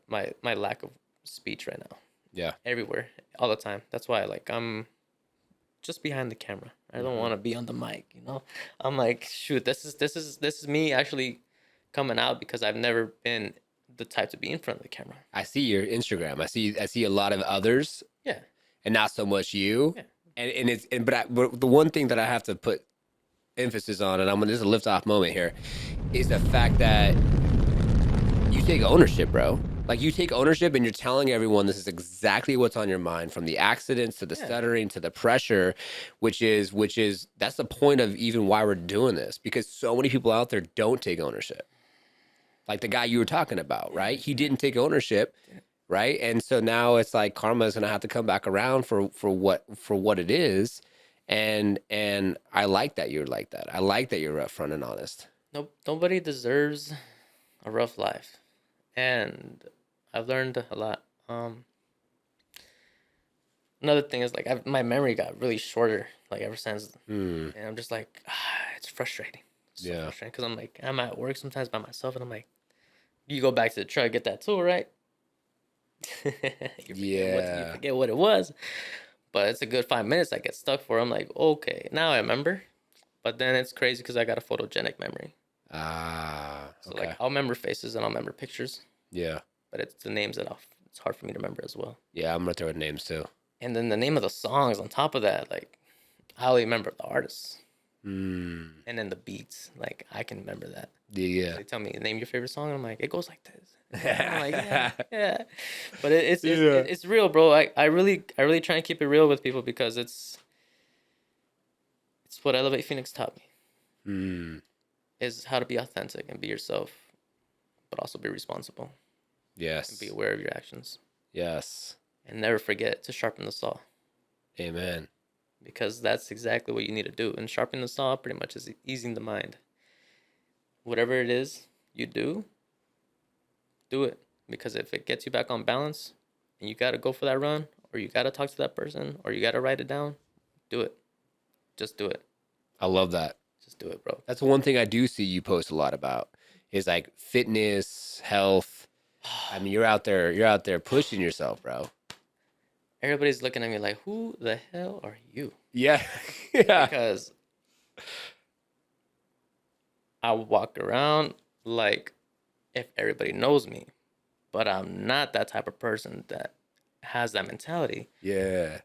lack of speech right now. Yeah. Everywhere, all the time. That's why I'm just behind the camera. I don't want to be on the mic, you know. I'm like, shoot, this is me actually coming out because I've never been the type to be in front of the camera. I see your Instagram. I see a lot of others Yeah. and not so much you. Yeah. But the one thing that I have to put emphasis on, and I'm gonna just a lift off moment here, is the fact that you take ownership, bro. Like you take ownership and you're telling everyone this is exactly what's on your mind, from the accidents to the Yeah. stuttering to the pressure, which is that's the point of even why we're doing this, because so many people out there don't take ownership. Like the guy you were talking about, right? He didn't take ownership, right? And so now it's like karma is gonna have to come back around for what it is. And I like that you're like that. I like that you're upfront and honest. Nope. Nobody deserves a rough life, and I've learned a lot. Another thing is like my memory got really shorter like ever since, and I'm just like, it's frustrating. It's so Yeah. frustrating because I'm like I'm at work sometimes by myself, and I'm like, you go back to the truck, get that tool right. You forget what it was, but it's a good 5 minutes I get stuck for. I'm like, okay, now I remember, but then it's crazy because I got a photogenic memory. So Okay. like I'll remember faces and I'll remember pictures, Yeah. but it's the names that it's hard for me to remember as well. Yeah, I'm gonna throw in names too. And then the name of the songs on top of that, like I only remember the artists. Mm. And then the beats, like I can remember that. Yeah. They tell me name your favorite song, and I'm like, it goes like this. And I'm like, yeah. But it's real, bro. I really try and keep it real with people because it's what Elevate Phoenix taught me. Is how to be authentic and be yourself, but also be responsible. Yes. And be aware of your actions. Yes. And never forget to sharpen the saw. Amen. Because that's exactly what you need to do. And sharpening the saw pretty much is easing the mind. Whatever it is you do it. Because if it gets you back on balance and you got to go for that run, or you got to talk to that person, or you got to write it down, do it. Just do it. I love that. Just do it, bro. That's one thing I do see you post a lot about is like fitness, health. I mean, you're out there pushing yourself, bro. Everybody's looking at me like, who the hell are you? Yeah. Yeah. Because I walk around like if everybody knows me, but I'm not that type of person that has that mentality. Yeah.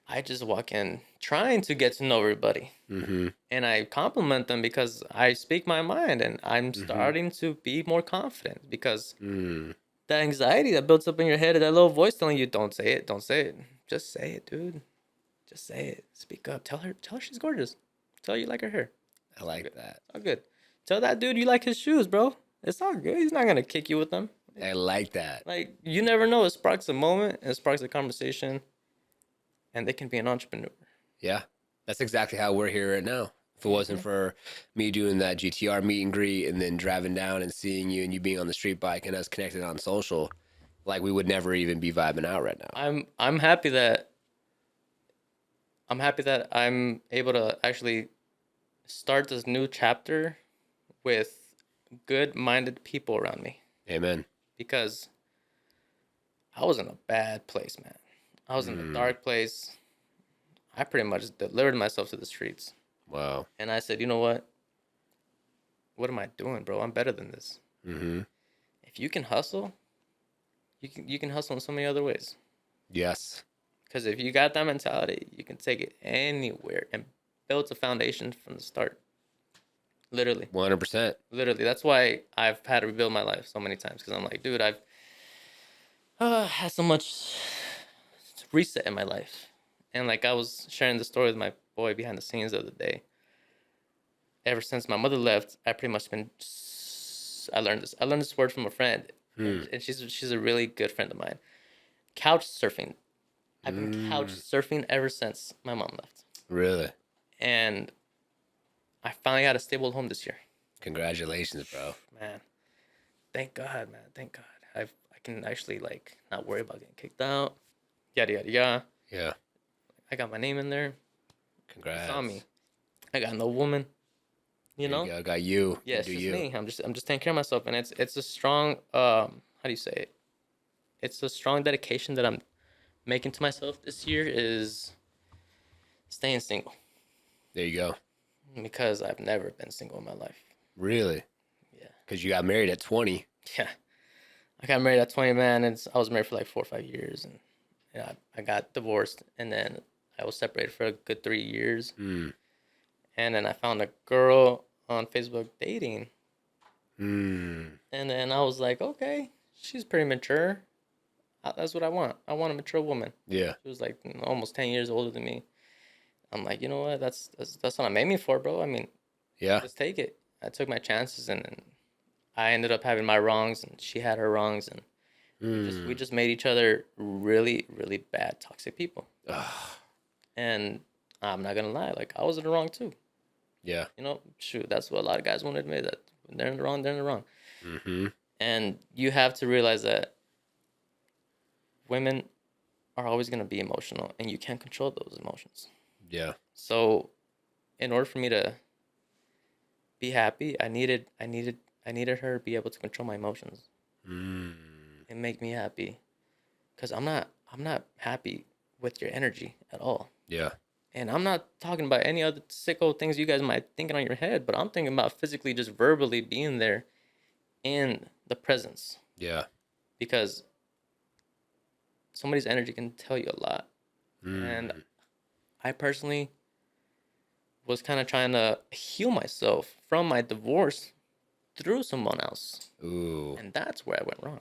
I just walk in trying to get to know everybody. Mm-hmm. And I compliment them because I speak my mind, and I'm starting to be more confident because that anxiety that builds up in your head, that little voice telling you, don't say it, don't say it. Just say it, dude. Just say it. Speak up. Tell her she's gorgeous. Tell her you like her hair. I like that. All good. Tell that dude you like his shoes, bro. It's all good. He's not going to kick you with them. I like that. Like, you never know. It sparks a moment. It sparks a conversation. And they can be an entrepreneur. Yeah. That's exactly how we're here right now. If it wasn't for me doing that GTR meet and greet and then driving down and seeing you and you being on the street bike and us connected on social, like we would never even be vibing out right now. I'm happy that I'm able to actually start this new chapter with good-minded people around me. Amen. Because I was in a bad place, man. I was in a dark place. I pretty much delivered myself to the streets. Wow. And I said, you know what? what am I doing, bro? I'm better than this. Mm-hmm. If you can hustle, you can hustle in so many other ways. Yes. Because if you got that mentality, you can take it anywhere and build a foundation from the start. Literally. 100%. Literally. That's why I've had to rebuild my life so many times. Because I'm like, dude, I've had so much reset in my life. And like I was sharing the story with my boy behind the scenes the other day. Ever since my mother left, I pretty much been. I learned this. I learned this word from a friend, and she's a really good friend of mine. Couch surfing. I've been couch surfing ever since my mom left, Really? and I finally got a stable home this year. Congratulations, bro. Man, thank God, man, thank God. I can actually like not worry about getting kicked out. Yada yada yada. Yeah. I got my name in there. Congrats. It's on me. I got no woman. You There know. you go. Got you. Yeah, You it's do just you. me. I'm just taking care of myself, and it's a strong how do you say it? It's a strong dedication that I'm making to myself this year is staying single There you go. because I've never been single in my life. Really? Yeah, Because you got married at 20. yeah. I got married at 20, man. I was married for like 4 or 5 years, and I got divorced, and then I was separated for a good 3 years, Mm. and then I found a girl on Facebook dating, Mm. and then I was like, okay, she's pretty mature. That's what I want. I want a mature woman. Yeah. She was like almost 10 years older than me. I'm like, you know what? That's what I'm aiming for, bro. I mean, Yeah. let's take it. I took my chances, and I ended up having my wrongs, and she had her wrongs, and we just made each other really, really bad, toxic people. And I'm not gonna lie, like I was in the wrong too. Yeah. You know, shoot, that's what a lot of guys won't admit, that when they're in the wrong, they're in the wrong. Mm-hmm. And you have to realize that women are always gonna be emotional, and you can't control those emotions. Yeah. So, in order for me to be happy, I needed her to be able to control my emotions Mm. and make me happy. Cause I'm not happy with your energy at all. Yeah. And I'm not talking about any other sicko things you guys might thinking on your head, but I'm thinking about physically just verbally being there in the presence. Yeah. Because somebody's energy can tell you a lot. And I personally was kind of trying to heal myself from my divorce through someone else. Ooh. And that's where I went wrong.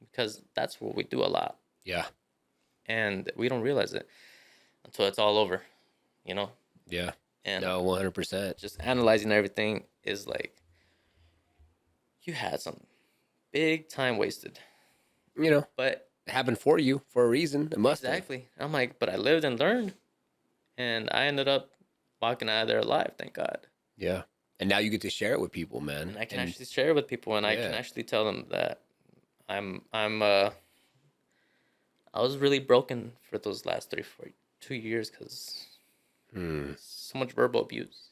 Because that's what we do a lot. Yeah. And we don't realize it until it's all over, you know? Yeah. And No, 100%. just analyzing everything is like, you had some big time wasted. You know, But it happened for you for a reason. It must have. exactly. I'm like, but I lived and learned. And I ended up walking out of there alive, thank God. Yeah. And now you get to share it with people, man. And I can actually share it with people, and I can Yeah. actually tell them that I was really broken for those last 2 years because so much verbal abuse.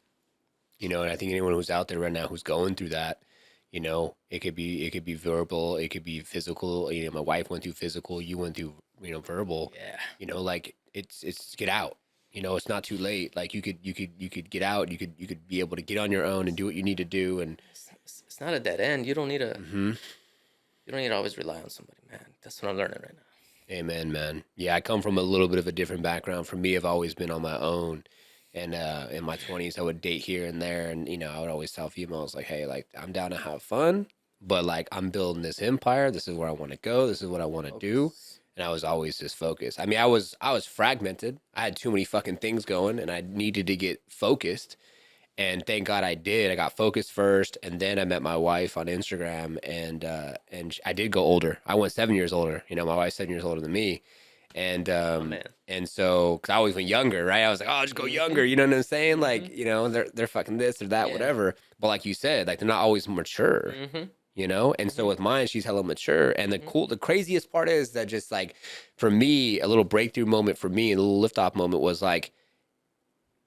You know, and I think anyone who's out there right now who's going through that, you know, it could be verbal, it could be physical. You know, my wife went through physical, you went through, you know, verbal. Yeah. You know, like it's get out. You know, it's not too late. Like you could get out. You could be able to get on your own and do what you need to do. And It's not a dead end. You don't need to. You don't need to always rely on somebody, man. That's what I'm learning right now. amen, man. Yeah, I come from a little bit of a different background. For me, I've always been on my own. And in my 20s, I would date here and there. And, you know, I would always tell females, like, hey, like, I'm down to have fun, but, like, I'm building this empire. This is where I want to go. This is what I want to do. And I was always just focused. I mean, I was fragmented. I had too many fucking things going, and I needed to get focused. And thank God I did. I got focused first, and then I met my wife on Instagram, and I did go older. I went 7 years older. You know, my wife's 7 years older than me, and man. and so because I always went younger, right? I was like, oh, I'll just go younger. You know what I'm saying? Like, you know, they're fucking this or that, Yeah. whatever. But like you said, like they're not always mature. You know, and so with mine, she's hella mature. And the craziest part is that just like for me, a little breakthrough moment for me, a little liftoff moment was like,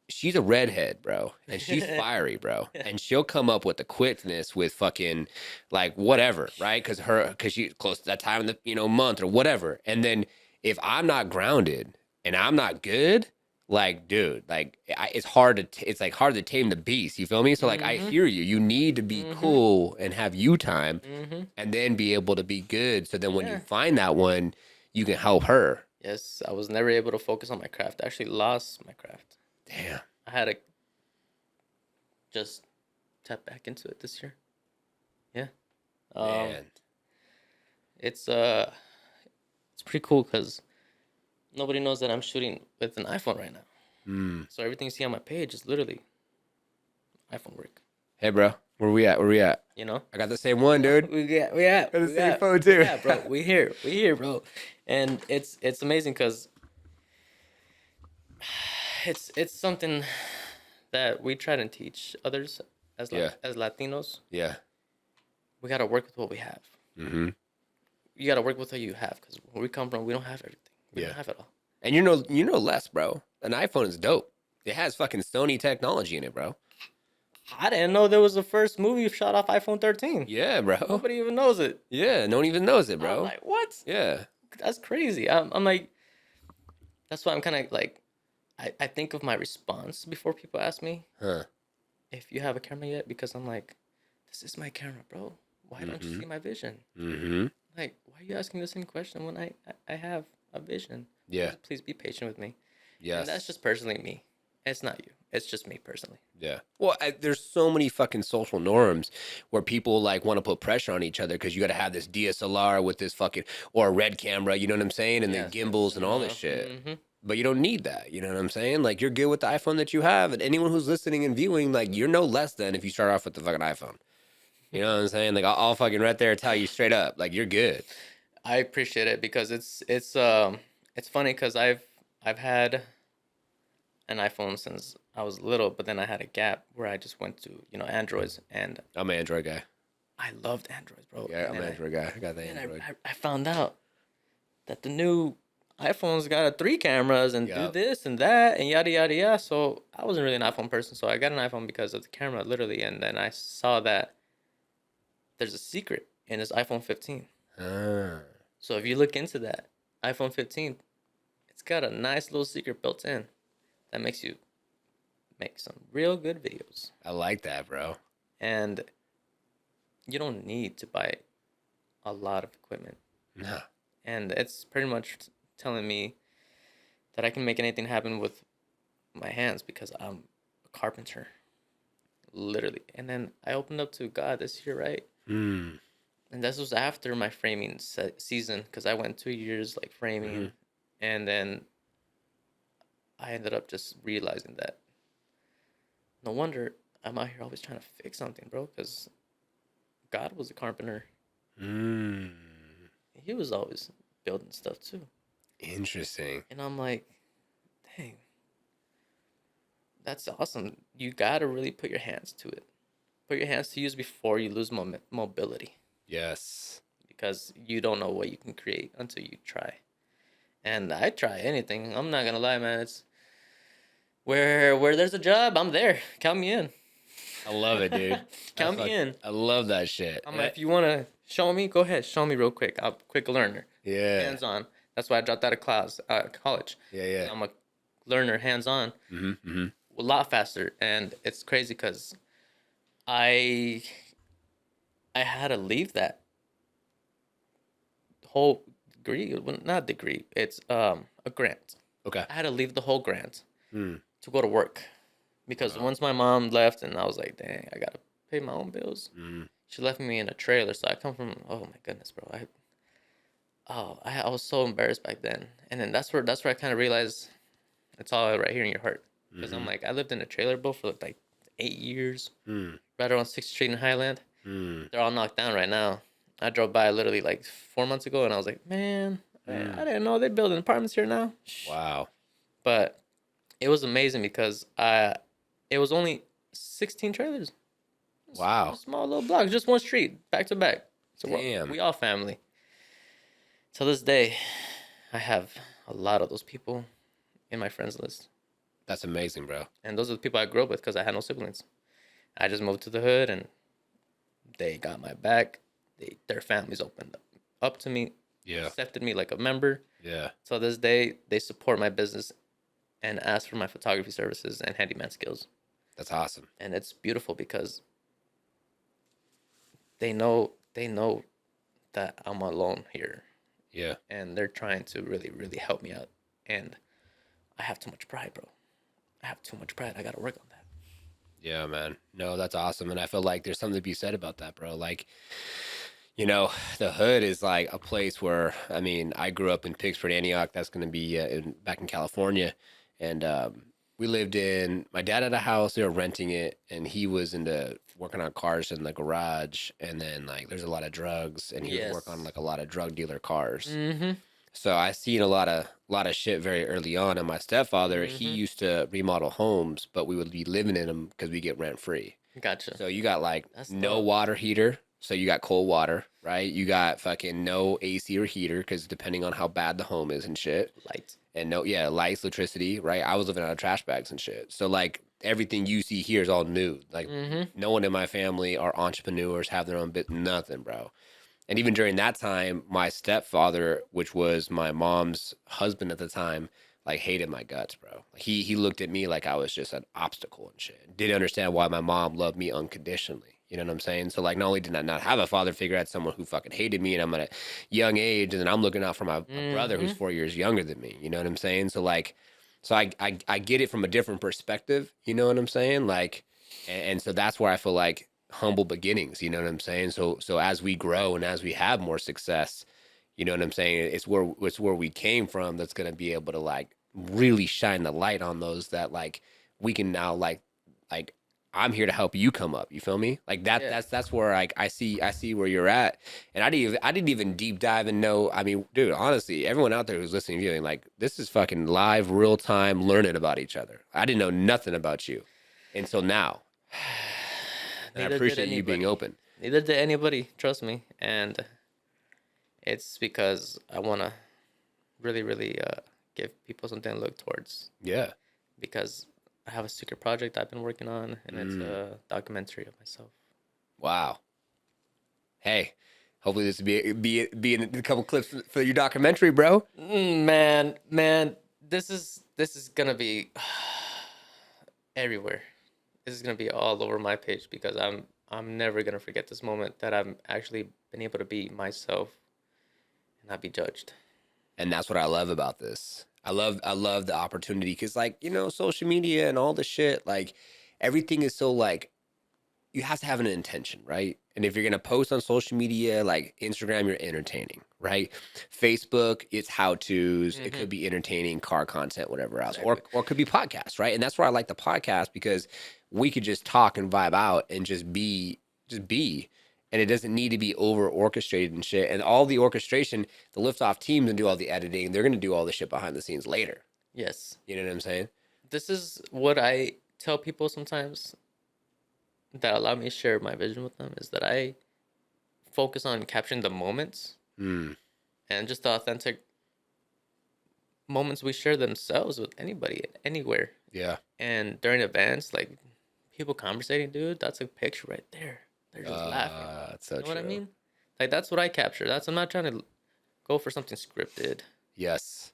she's a redhead, bro, and she's fiery, bro, and she'll come up with the quickness with fucking like whatever, right? Because she close to that time in the month or whatever. And then if I'm not grounded and I'm not good, like, dude, like it's hard to it's like hard to tame the beast. You feel me? So like I hear you. You need to be cool and have you time, and then be able to be good. So then when you Yeah. find that one, you can help her. Yes, I was never able to focus on my craft. I actually lost my craft. Damn. I had to just tap back into it this year. Yeah. Man. It's pretty cool because nobody knows that I'm shooting with an iPhone right now. So everything you see on my page is literally iPhone work. Hey, bro, where we at? Where we at? You know? I got the same one, dude. We Got the same got, phone too. Yeah, bro. We here, bro. And it's amazing because it's something that we try to teach others as as Latinos. Yeah. We gotta work with what we have. Mm-hmm. You gotta work with what you have because where we come from, we don't have everything. We don't have it all. And you know less, bro. An iPhone is dope. It has fucking Sony technology in it, bro. I didn't know there was the first movie shot off iPhone 13. Yeah, bro. Nobody even knows it. Yeah, no one even knows it, bro. I'm like, what? Yeah. That's crazy. I'm like, that's why I'm kind of like, I think of my response before people ask me Huh. if you have a camera yet, because I'm like, this is my camera, bro. Why don't you see my vision? Mm-hmm. Like, why are you asking the same question when I have a vision? Yeah. Please be patient with me. Yes. And that's just personally me. It's not you. It's just me personally. Yeah. Well, there's so many fucking social norms where people like want to put pressure on each other because you got to have this DSLR with this fucking or a red camera, you know what I'm saying, and Yes. the gimbals and all this shit. Mm-hmm. But you don't need that, you know what I'm saying? Like you're good with the iPhone that you have, and anyone who's listening and viewing, like you're no less than if you start off with the fucking iPhone. You know what I'm saying? Like I'll fucking right there tell you straight up, like you're good. I appreciate it because it's funny because I've had an iPhone since I was little, but then I had a gap where I just went to Androids, and I'm an Android guy. I loved Androids, bro. Yeah, I'm And an Android guy. I got the and Android. I found out that the new iPhones got 3 cameras and do Yup. this and that and yada yada yada. So I wasn't really an iPhone person, so I got an iPhone because of the camera, literally. And then I saw that there's a secret in this iPhone 15. Ah. So if you look into that iPhone 15, it's got a nice little secret built in that makes you make some real good videos. I like that, bro. And you don't need to buy a lot of equipment. No. And it's pretty much telling me that I can make anything happen with my hands because I'm a carpenter. Literally. And then I opened up to God this year, right? Mm. And this was after my framing season because I went 2 years like framing. And then I ended up just realizing that no wonder I'm out here always trying to fix something, bro, because God was a carpenter. Mm. He was always building stuff too. Interesting. And I'm like, dang, that's awesome. You got to really put your hands to it. Put your hands to use before you lose mobility. Yes. Because you don't know what you can create until you try. And I try anything. I'm not going to lie, man. It's where there's a job, I'm there. Count me in. I love it, dude. Count me in. I love that shit. I'm like, if you want to show me, go ahead. Show me real quick. I'm a quick learner. Yeah. Hands on. That's why I dropped out of college. Yeah. I'm a learner, hands on. A lot faster. And it's crazy because I had to leave that whole degree. Well, not degree. It's a grant. Okay. I had to leave the whole grant to go to work because once my mom left, and I was like, dang, I gotta pay my own bills. She left me in a trailer, so I come from. Oh my goodness, bro! I was so embarrassed back then, and then that's where I kind of realized it's all right here in your heart, because I'm like, I lived in a trailer, bro, for like 8 years, right around 6th Street in Highland. They're all knocked down right now. I drove by literally like 4 months ago, and I was like, man, I didn't know they're building apartments here now. Wow. But it was amazing because it was only 16 trailers. Wow. Small little block, just one street, back to back. So Damn. we all family. To this day, I have a lot of those people in my friends list. That's amazing, bro. And those are the people I grew up with because I had no siblings. I just moved to the hood and they got my back. Their families opened up to me, Yeah. accepted me like a member. Yeah. So this day, they support my business and ask for my photography services and handyman skills. That's awesome. And it's beautiful because they know that I'm alone here, Yeah. and they're trying to really really help me out. And I have too much pride, bro. I have too much pride. I got to work on that. Yeah, man. No, that's awesome. And I feel like there's something to be said about that, bro. Like, you know, the hood is like a place where, I mean, I grew up in Pittsburgh, Antioch. That's going to be back in California. And we lived in, my dad had a house, they were renting it, and he was into working on cars in the garage. And then, like, there's a lot of drugs, and he would work on, Yes. like, a lot of drug dealer cars. Mm-hmm. So I seen a lot of shit very early on. And my stepfather, he Mm-hmm. used to remodel homes, but we would be living in them because we get rent free. Gotcha. So you got like That's no dope. water heater. So you got cold water, right? You got fucking no AC or heater because depending on how bad the home is and shit. Light. And no, yeah, lights, electricity, right? I was living out of trash bags and shit. So like everything you see here is all new. Like Mm-hmm. no one in my family are entrepreneurs, have their own bit, nothing, bro. And even during that time, my stepfather, which was my mom's husband at the time, like hated my guts, bro. Like, he looked at me like I was just an obstacle and shit. Didn't understand why my mom loved me unconditionally. You know what I'm saying? So like, not only did I not have a father figure, I had someone who fucking hated me, and I'm at a young age, and then I'm looking out for my brother who's Mm-hmm. 4 years younger than me. You know what I'm saying? So like, so I get it from a different perspective. You know what I'm saying? Like, and so that's where I feel like humble beginnings. You know what I'm saying? So as we grow and as we have more success, you know what I'm saying? It's where we came from that's gonna be able to like really shine the light on those that like we can now like I'm here to help you come up. You feel me? Like that Yeah. that's where like I see where you're at. And I didn't even deep dive and know. I mean, dude, honestly, everyone out there who's listening, viewing, like this is fucking live, real time learning about each other. I didn't know nothing about you until now. And I Neither did appreciate you being anybody. open. Neither did anybody. Trust me. And it's because I want to really, really give people something to look towards. Yeah. Because I have a secret project I've been working on, and it's Mm. a documentary of myself. Wow. Hey, hopefully this will be in a couple clips for your documentary, bro. Man, this is gonna be everywhere. This is gonna be all over my page because I'm never gonna forget this moment that I've actually been able to be myself and not be judged. And that's what I love about this. I love the opportunity because like, you know, social media and all the shit, like everything is so like you have to have an intention, right? And if you're gonna post on social media, like Instagram, you're entertaining, right? Facebook, it's how tos. It Mm-hmm. could be entertaining, car content, whatever else, Exactly. or it could be podcasts, right? And that's where I like the podcast because we could just talk and vibe out and just be, and it doesn't need to be over orchestrated and shit. And all the orchestration, the Liftoff team's gonna do all the editing. They're gonna do all the shit behind the scenes later. Yes. You know what I'm saying? This is what I tell people sometimes that allow me to share my vision with them is that I focus on capturing the moments Hmm. and just the authentic moments we share themselves with anybody anywhere. Yeah. And during events, like people conversating, dude, that's a picture right there. They're just laughing. That's so You know what I true. mean? Like that's what I capture. I'm not trying to go for something scripted. Yes.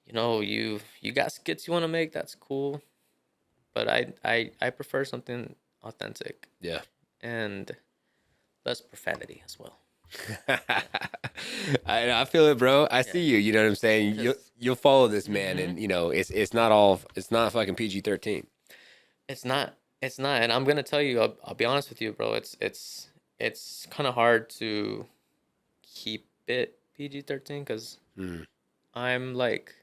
You know, you got skits you want to make, that's cool. But I prefer something authentic Yeah. and less profanity as well. I feel it, bro. I see you. You know what I'm saying? You'll follow this man, and you know it's not fucking PG-13. It's not, and I'm gonna tell you. I'll be honest with you, bro. It's kind of hard to keep it PG-13 because Mm. I'm like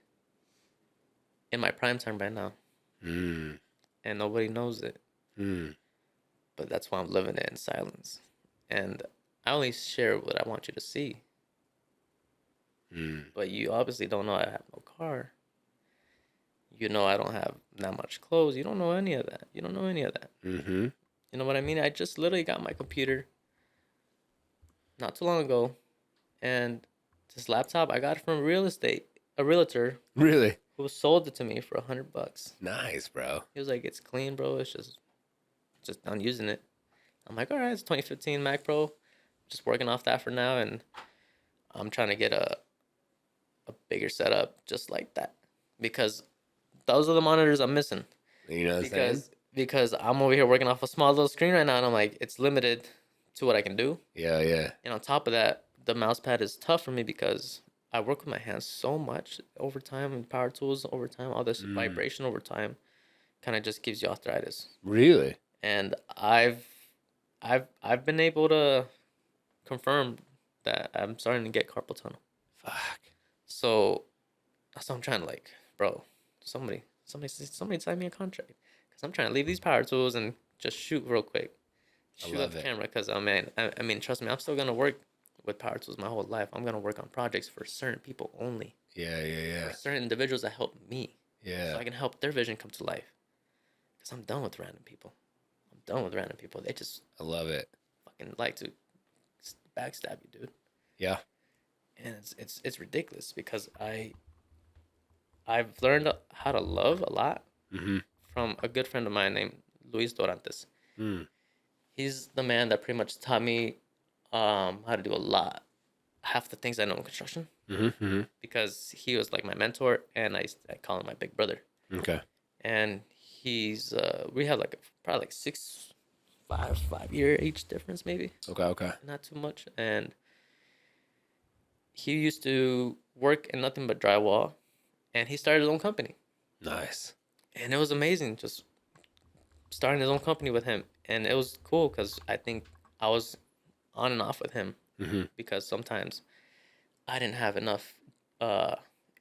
in my prime time right now, Mm. and nobody knows it. Mm. But that's why I'm living it in silence, and I only share what I want you to see. Mm. But you obviously don't know I have no car. You know I don't have that much clothes. You don't know any of that. You don't know any of that. Mm-hmm. You know what I mean? I just literally got my computer not too long ago, and this laptop I got it from a realtor Really who sold it to me for $100. nice, bro. He was like, "It's clean, bro. It's just done using it." I'm like, "All right, it's 2015 Mac Pro. Just working off that for now, and I'm trying to get a bigger setup just like that because those are the monitors I'm missing. You know what I'm saying? Because I'm over here working off a small little screen right now, and I'm like, it's limited to what I can do. Yeah, yeah. And on top of that, the mouse pad is tough for me because I work with my hands so much over time, and power tools over time, all this vibration over time, kind of just gives you arthritis. Really? And I've been able to confirm that I'm starting to get carpal tunnel. Fuck. So that's what I'm trying to like, bro. Somebody sign me a contract because I'm trying to leave these power tools and just shoot real quick. Shoot love at the it. camera because I mean, trust me, I'm still gonna work with power tools my whole life. I'm gonna work on projects for certain people only, Yeah, yeah, for certain individuals that help me, yeah. so I can help their vision come to life. Because I'm done with random people. I'm done with random people. They just I love it. fucking like to backstab you, dude. Yeah. And it's ridiculous because I've learned how to love a lot from a good friend of mine named Luis Dorantes. Mm. He's the man that pretty much taught me how to do a lot, half the things I know in construction, because he was like my mentor, and I call him my big brother. Okay. And he's we have like probably like 5 year age difference, maybe Okay, okay. not too much. And he used to work in nothing but drywall, and he started his own company, Nice. and it was amazing just starting his own company with him. And it was cool because I think I was on and off with him because sometimes I didn't have enough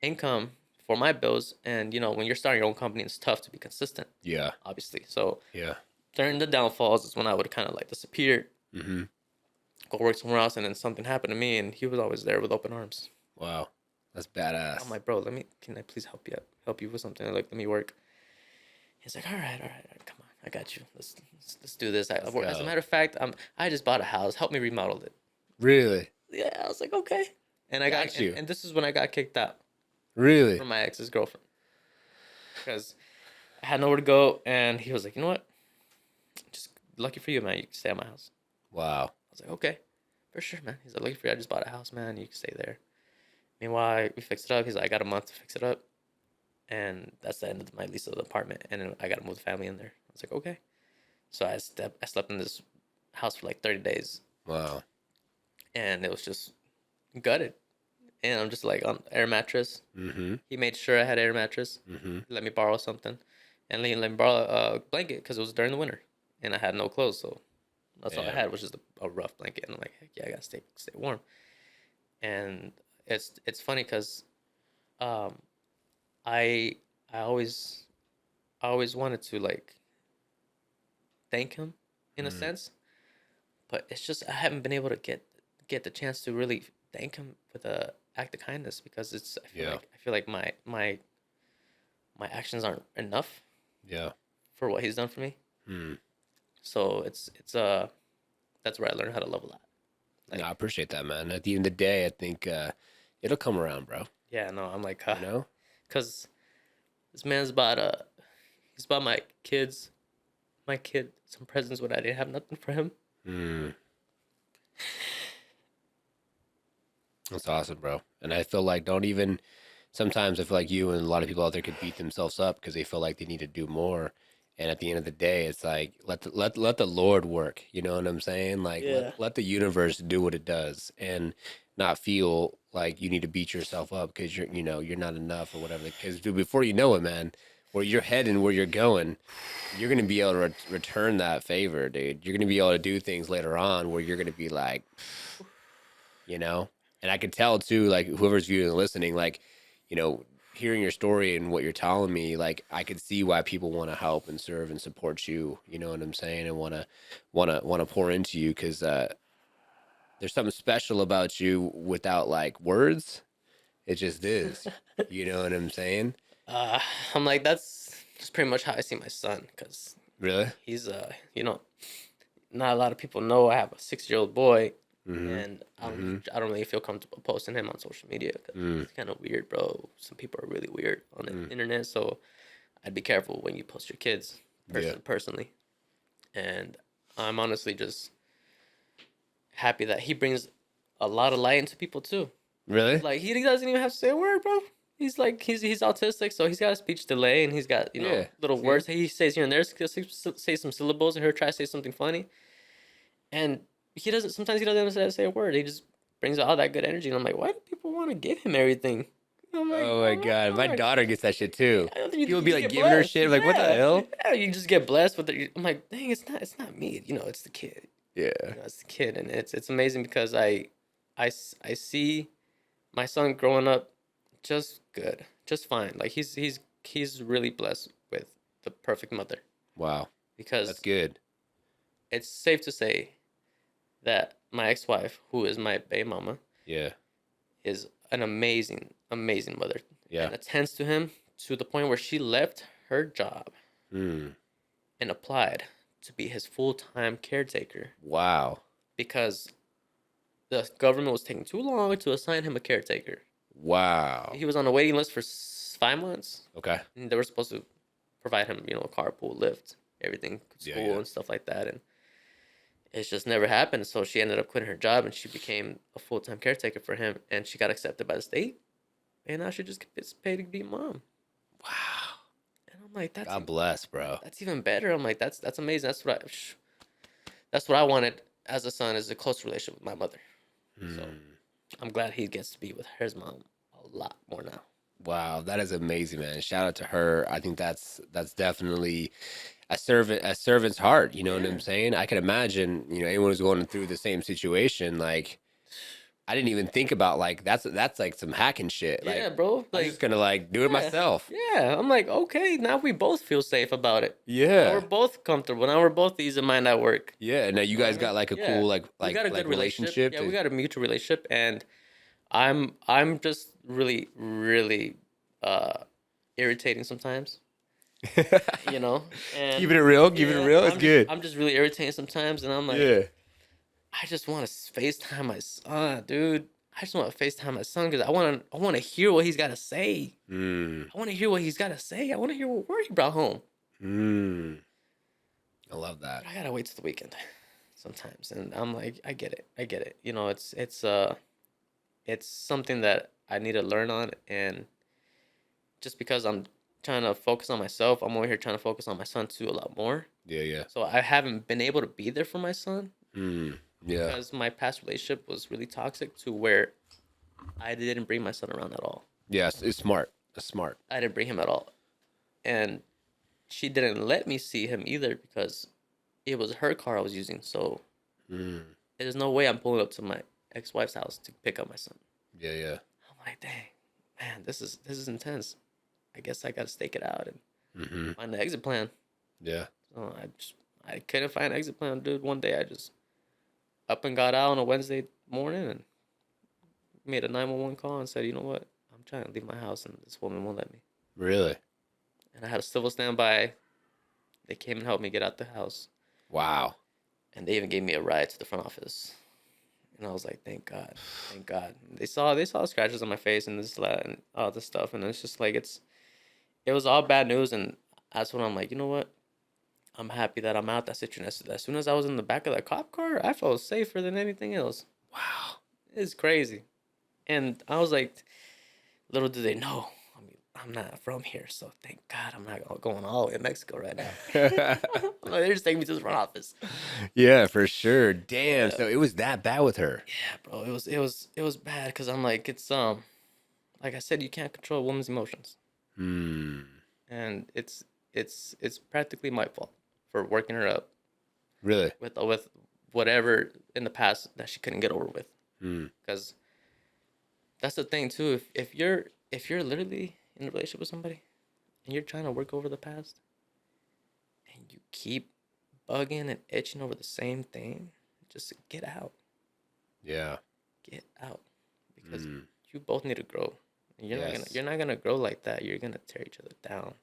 income for my bills, and you know, when you're starting your own company, it's tough to be consistent, Yeah. obviously. So Yeah. during the downfalls is when I would kind of like disappear, go work somewhere else, and then something happened to me, and he was always there with open arms. Wow. That's badass. I'm like, bro, can I please help you with something? Like, let me work. He's like, all right, come on, I got you. Let's do this. As go. a matter of fact, I just bought a house. Help me remodel it. Really? Yeah, I was like, okay. And I Got you. and this is when I got kicked out Really? from my ex's girlfriend because I had nowhere to go, and he was like, you know what? Just lucky for you, man. You can stay at my house. Wow. I was like, okay, for sure, man. He's like, lucky for you. I just bought a house, man. You can stay there. Meanwhile, we fixed it up. He's like, I got a month to fix it up, and that's the end of my lease of the apartment. And then I got to move the family in there. I was like, okay. So I slept in this house for like 30 days, Wow. and it was just gutted. And I'm just like on air mattress. Mm-hmm. He made sure I had air mattress. Let me borrow something, and let me borrow a blanket because it was during the winter, and I had no clothes, so that's all I Damn. had was just a rough blanket. And I'm like, heck yeah, I gotta stay warm. And it's funny because, I always wanted to like thank him in a sense, but it's just I haven't been able to get the chance to really thank him with a act of kindness because I feel like my actions aren't enough Yeah. for what he's done for me. So it's that's where I learned how to love a lot. No, I appreciate that, man. At the end of the day, I think it'll come around, bro. Yeah, no, I'm like, You know? because this man's he's bought my kid some presents when I didn't have nothing for him. That's awesome, bro. And I feel like sometimes I feel like you and a lot of people out there could beat themselves up because they feel like they need to do more. And at the end of the day, it's like let the Lord work. You know what I'm saying? Like let the universe do what it does, and not feel like you need to beat yourself up because you're not enough or whatever. Because dude, before you know it, man, where you're heading, where you're going, you're gonna be able to return that favor, dude. You're gonna be able to do things later on where you're gonna be like, you know. And I could tell too, like whoever's viewing and listening, like, hearing your story and what you're telling me, like I could see why people want to help and serve and support you. You know what I'm saying? And want to pour into you because there's something special about you without like words. It just is. You know what I'm saying? I'm like, that's just pretty much how I see my son because Really? he's not a lot of people know I have a 6-year-old boy. And I don't really feel comfortable posting him on social media because it's kind of weird, bro. Some people are really weird on the internet, so I'd be careful when you post your kids personally. And I'm honestly just happy that he brings a lot of light into people too. Really? Like he doesn't even have to say a word, bro. He's like he's autistic, so he's got a speech delay, and he's got Yeah. little See? words that he says here and there. Say some syllables, and her try to say something funny, and he doesn't. Sometimes he doesn't understand how to say a word. He just brings out all that good energy, and I'm like, why do people want to give him everything? I'm like, Oh my god, my daughter gets that shit too. You People be like get giving her blessed. shit, like what the Yeah. hell? Yeah, you just get blessed with it. I'm like, dang, it's not me. It's the kid. Yeah. It's the kid, and it's amazing because I see my son growing up just good, just fine. Like he's really blessed with the perfect mother Wow, because that's good. it's safe to say that my ex-wife, who is my baby mama, Yeah. is an amazing, amazing mother Yeah. and attends to him to the point where she left her job Mm. and applied to be his full-time caretaker Wow. because the government was taking too long to assign him a caretaker. Wow. He was on a waiting list for 5 months. Okay. And they were supposed to provide him, a carpool, lift, everything, Yeah, school yeah. and stuff like that. And it's just never happened. So she ended up quitting her job and she became a full-time caretaker for him. And she got accepted by the state. And now she just gets paid to be a mom. Wow. And I'm like, God bless, bro. that's even better. I'm like, that's amazing. That's what I wanted as a son, is a close relationship with my mother. So I'm glad he gets to be with his mom a lot more now. Wow, that is amazing, man. Shout out to her. I think that's definitely a servant's heart. You know what I'm saying? I can imagine, anyone who's going through the same situation, like I didn't even think about like that's like some hacking shit. Yeah, Like bro. I'm just gonna like do it myself. Yeah, I'm like, okay, now we both feel safe about it. Now Yeah. we're both comfortable. Now we're both easy in mind at work. Yeah. Now you guys got like a cool we got a good relationship. Yeah, we got a mutual relationship, and I'm just really, really irritating sometimes. And Keeping it real, keeping it real. It's good. I'm just really irritating sometimes, and I'm like, Yeah. I just want to FaceTime my son, dude. I just want to FaceTime my son because I want to hear what he's got to say. I want to hear what he's got to say. I want to hear what word he brought home. I love that. But I gotta wait till the weekend sometimes, and I'm like, I get it. It's something that I need to learn on, and just because I'm trying to focus on myself, I'm over here trying to focus on my son too a lot more. Yeah, yeah. So I haven't been able to be there for my son. Yeah. Because my past relationship was really toxic to where I didn't bring my son around at all. Yes, it's smart. It's smart. I didn't bring him at all. And she didn't let me see him either because it was her car I was using. So there's no way I'm pulling up to my ex-wife's house to pick up my son. Yeah, yeah. I'm like, dang, man, this is intense. I guess I gotta stake it out and find the exit plan. Yeah. So I couldn't find an exit plan, dude. One day I just up and got out on a Wednesday morning and made a 911 call and said, you know what? I'm trying to leave my house and this woman won't let me. Really? And I had a civil standby. They came and helped me get out the house. Wow. And they even gave me a ride to the front office. And I was like, thank God. Thank God. They saw scratches on my face and this and all this stuff. And it's just like it was all bad news, and that's when I'm like, you know what? I'm happy that I'm out that situation. As soon as I was in the back of that cop car, I felt safer than anything else. Wow. It's crazy. And I was like, little do they know, I mean, I'm not from here, so thank God I'm not going all the way to Mexico right now. They're just taking me to the front office. Yeah, for sure. Damn. So it was that bad with her. Yeah, bro. It was bad because I'm like, it's like I said, you can't control a woman's emotions. And it's practically my fault for working her up Really? with whatever in the past that she couldn't get over with. Because that's the thing too. If you're literally in a relationship with somebody and you're trying to work over the past and you keep bugging and itching over the same thing, just get out. Yeah. Get out, because you both need to grow. Yes. You're not gonna grow like that. You're gonna tear each other down.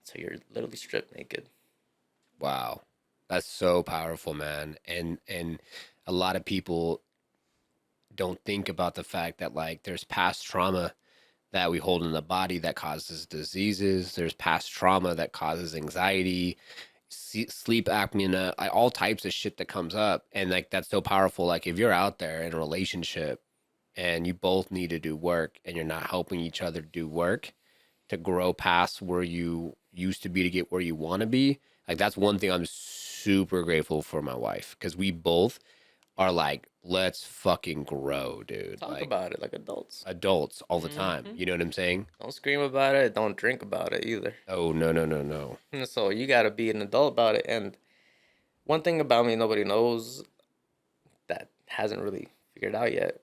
So you're literally stripped naked. Wow. That's so powerful, man. And a lot of people don't think about the fact that like there's past trauma that we hold in the body that causes diseases. There's past trauma that causes anxiety, sleep apnea, all types of shit that comes up. And like that's so powerful. Like if you're out there in a relationship and you both need to do work, and you're not helping each other do work to grow past where you used to be to get where you want to be. Like that's one thing I'm super grateful for my wife, because we both are like, let's fucking grow, dude. Talk Like about it like adults. adults all the time. Mhm. You know what I'm saying? Don't scream about it. Don't drink about it either. Oh, no, no, no, no. So you gotta be an adult about it. And one thing about me nobody knows that hasn't really figured out yet,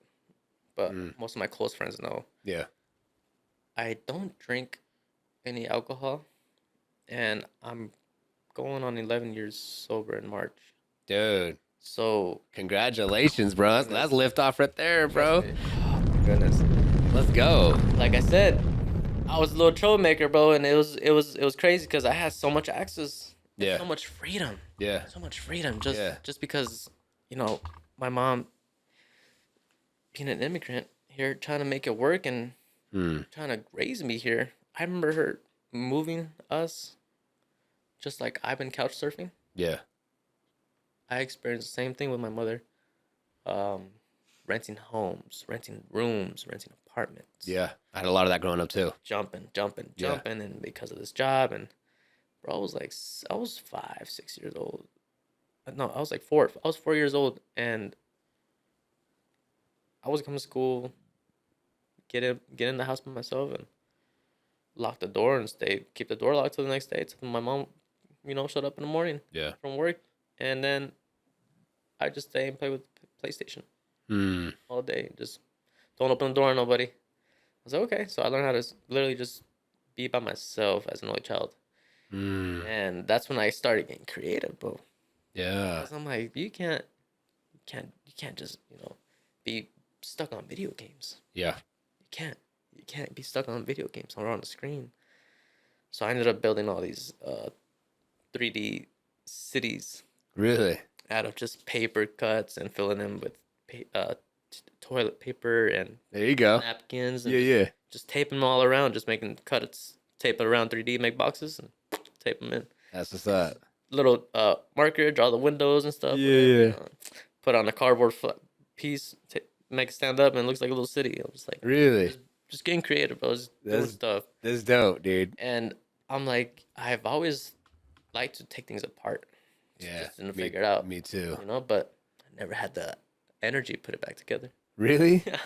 but Mm. most of my close friends know. Yeah. I don't drink any alcohol, and I'm going on 11 years sober in March. Dude, So congratulations, bro. That's Goodness. liftoff right there, trust bro. me. Oh my goodness. Let's go. Like I said, I was a little troublemaker, bro, and it was crazy because I had so much access, and Yeah. so much freedom, Yeah. so much freedom. Just Yeah. just because my mom being an immigrant here, trying to make it work and Hmm. trying to raise me here. I remember her moving us, just like I've been couch surfing. Yeah. I experienced the same thing with my mother. Um, renting homes, renting rooms, renting apartments. Yeah. I had a lot of that growing up too. Jumping, Yeah. and because of this job, and bro, I was 5, 6 years old. No, I was like 4. I was 4 years old, and I was coming to school, get in the house by myself, and lock the door and keep the door locked till the next day. Till my mom, showed up in the morning Yeah. from work, and then I just stay and play with PlayStation Hmm. all day. Just don't open the door to nobody. I was like, okay. So I learned how to literally just be by myself as an only child. Hmm. And that's when I started getting creative, bro. Yeah. Because I'm like, you can't just, be stuck on video games. Yeah. You can't be stuck on video games or on the screen. So I ended up building all these 3D cities Really? out of just paper cuts and filling them with toilet paper and There you go. napkins and Yeah. Yeah. just taping them all around, just making cuts, tape it around 3D, make boxes and tape them in. That's what's up. Little marker, draw the windows and stuff. Yeah, with it, yeah. put on a cardboard piece, make it stand up, and it looks like a little city. I'm just like, Really? just getting creative, bro. Just doing That's- stuff. That's dope, dude. And I'm like, I've always liked to take things apart. Yeah. Just didn't figure it out. Me too. But I never had the energy to put it back together. Really? Yeah.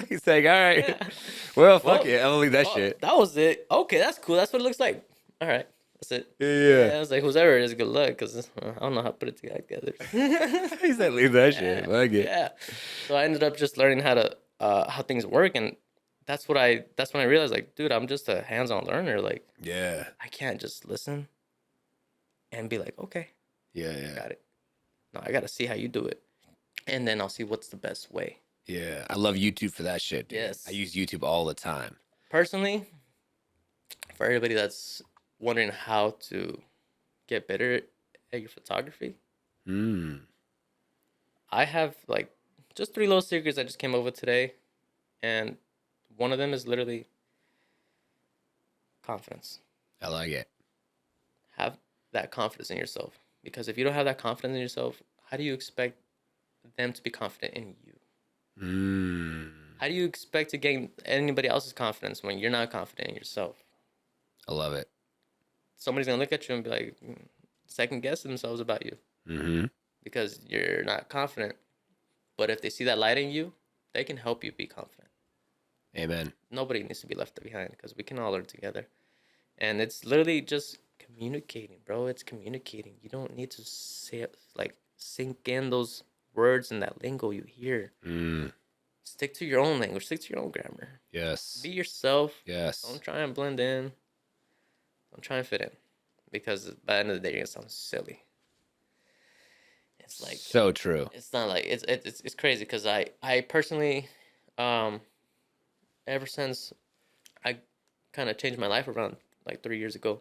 He's saying, all right. Yeah. Well, fuck Well, it. I'll leave that Oh, shit. that was it. Okay, that's cool. That's what it looks like. All right, that's it. Yeah. I was like, whoever it is, good luck, because I don't know how to put it together. He said, leave that shit. Fuck it. Yeah. So I ended up just learning how things work, and that's when I realized, like, dude, I'm just a hands-on learner. Like, Yeah. I can't just listen and be like, okay, Yeah. got it. No, I gotta see how you do it, and then I'll see what's the best way. Yeah. I love YouTube for that shit, dude. Yes. I use YouTube all the time. Personally, for everybody that's wondering how to get better at your photography, Hmm. I have like just 3 little secrets I just came up with today, and one of them is literally confidence. I like it. Have that confidence in yourself, because if you don't have that confidence in yourself, how do you expect them to be confident in you? Hmm. How do you expect to gain anybody else's confidence when you're not confident in yourself? I love it. Somebody's gonna look at you and be like, second guess themselves about you Mm-hmm. because you're not confident. But if they see that light in you, they can help you be confident. Amen. Nobody needs to be left behind, because we can all learn together. And it's literally just communicating, bro. It's communicating. You don't need to say like sink in those words and that lingo you hear. Mm. Stick to your own language. Stick to your own grammar. Yes. Be yourself. Yes. Don't try and blend in. Don't try and fit in, because by the end of the day, you're gonna sound silly. It's like So true. it's not like it's crazy, because I personally, ever since I kind of changed my life around like 3 years ago,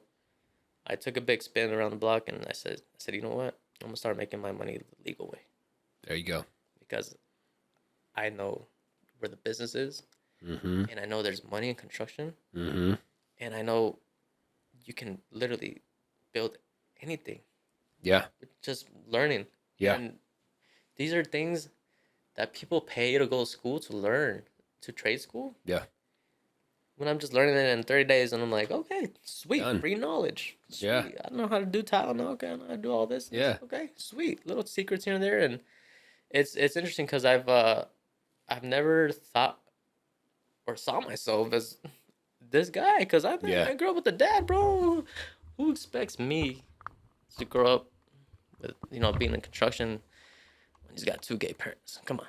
I took a big spin around the block, and I said, you know what? I'm gonna start making my money the legal way, There you go. because I know where the business is, Mm-hmm. and I know there's money in construction, Mm-hmm. and I know you can literally build anything Yeah. with just learning. Yeah. And these are things that people pay to go to school to learn, to trade school. Yeah. When I'm just learning it in 30 days, and I'm like, okay, sweet, Done. free knowledge. Sweet. Yeah. I don't know how to do Tylenol. Okay, I know how to do all this. Yeah. Okay, sweet. Little secrets here and there, and it's interesting because I've never thought or saw myself as this guy because I think Yeah. I grew up with a dad, bro. Who expects me to grow up with being in construction when he's got two gay parents? Come on.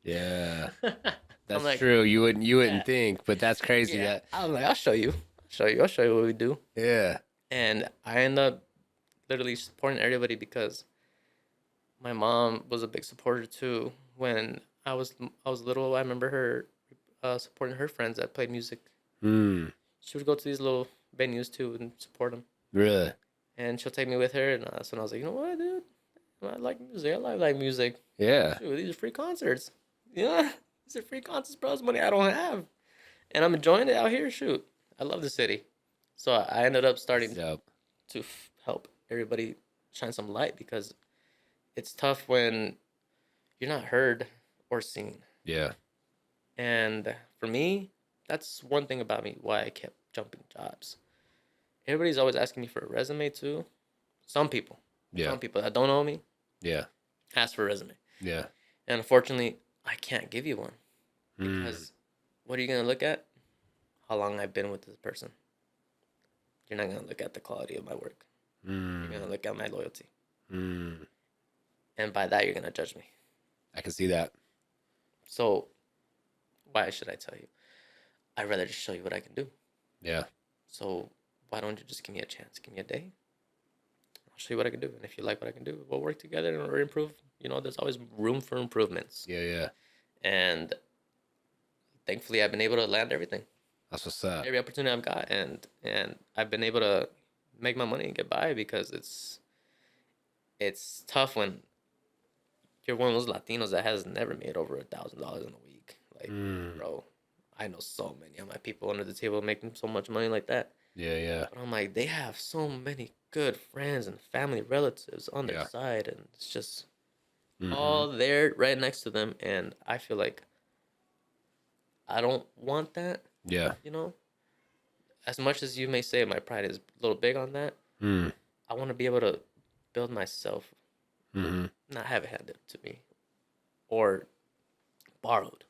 Yeah. I'm That's like, true. You wouldn't yeah. think, but that's crazy. Yeah. That I'm like, I'll show you. I'll show you what we do. yeah. And I end up literally supporting everybody because my mom was a big supporter too. When I was little, I remember her supporting her friends that played music. Hmm. She would go to these little venues too and support them. Really? And she'll take me with her. And that's when I was like, you know what, dude? I like music. I like music. Yeah. Shoot, these are free concerts. Yeah, these are free concerts, bro. It's money I don't have. And I'm enjoying it out here. Shoot, I love the city. So I ended up starting So, to help everybody shine some light because it's tough when you're not heard or seen. yeah. And for me, that's one thing about me why I kept jumping jobs. Everybody's always asking me for a resume too. Some people, Yeah. some people that don't know me Yeah. ask for a resume. Yeah. And unfortunately, I can't give you one Mm. because what are you going to look at? How long I've been with this person. You're not going to look at the quality of my work. You're going to look at my loyalty. Mm. And by that, you're going to judge me. I can see that. So why should I tell you? I'd rather just show you what I can do. Yeah. So why don't you just give me a chance? Give me a day. I'll show you what I can do. And if you like what I can do, we'll work together and improve. There's always room for improvements. Yeah. Yeah. And thankfully, I've been able to land everything. That's what's up. Every opportunity I've got. And I've been able to make my money and get by because it's tough when you're one of those Latinos that has never made over $1,000 in a week. Like, bro, I know so many of my people under the table making so much money like that. Yeah. Yeah. But I'm like, they have so many good friends and family relatives on their Yeah. side, and it's just Mhm. all there right next to them. And I feel like I don't want that, Yeah. As much as you may say my pride is a little big on that, Mm. I want to be able to build myself, Mm-hmm. not have it handed to me or borrowed.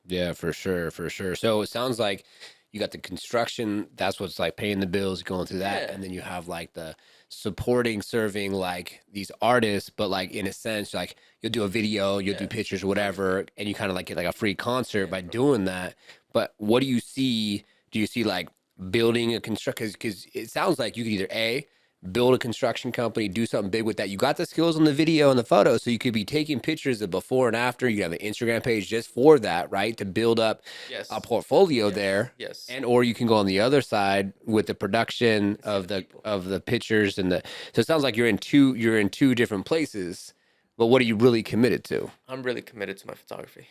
Yeah, for sure, for sure. So it sounds like you got the construction, that's what's like paying the bills, going through that. Yeah. And then you have like the supporting, serving like these artists, but like in a sense, like you'll do a video, you'll do Yeah. pictures or whatever, and you kind of like get like a free concert by doing that. But what do you see? Do you see like building a construction? Because it sounds like you could either A, build a construction company, do something big with that. You got the skills on the video and the photo, so you could be taking pictures of before and after. You have an Instagram page just for that, right? To build up Yes. a portfolio Yes. there. Yes. And or you can go on the other side with the production see of the the people. of the pictures and the. So it sounds like you're in two different places. But what are you really committed to? I'm really committed to my photography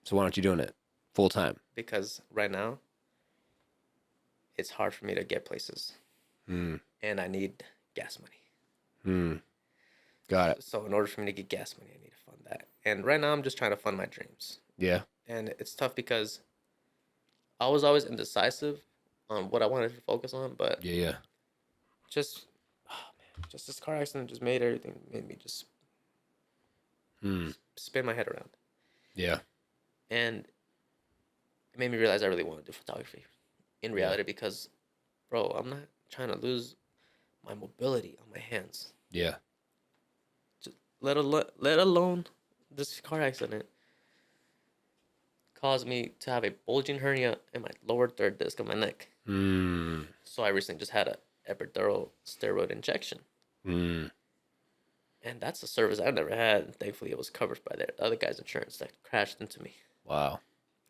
So why aren't you doing it full time? because right now it's hard for me to get places, Mm. and I need gas money. Mm. Got it. So in order for me to get gas money, I need to fund that. And right now, I'm just trying to fund my dreams. Yeah. And it's tough because I was always indecisive on what I wanted to focus on, but Yeah. Yeah. just this car accident just made me just Mm. spin my head around. Yeah. And it made me realize I really want to do photography in reality because, bro, I'm not trying to lose my mobility on my hands. Yeah. Let alone this car accident caused me to have a bulging hernia in my lower third disc of my neck. Mm. So I recently just had a epidural steroid injection. Mm. And that's a service I've never had. And thankfully, it was covered by the other guy's insurance that crashed into me Wow.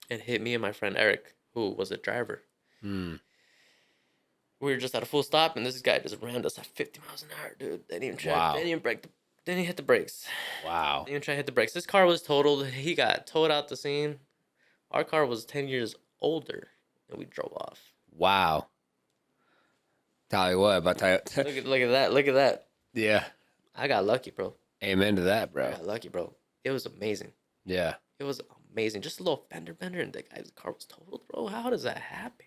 and hit me and my friend Eric, who was a driver. Mm. We were just at a full stop, and this guy just rammed us at 50 miles an hour, dude. Didn't even try. Wow. Didn't even break. Didn't even hit the brakes. Wow. Didn't even try to hit the brakes. This car was totaled. He got towed out the scene. Our car was 10 years older, and we drove off. Wow. Tell you what, about Look at that. Look at that. yeah. I got lucky, bro. Amen to that, I bro. got lucky, bro. It was amazing. Yeah. It was amazing. Just a little fender bender, and the guy's car was totaled, bro. How does that happen?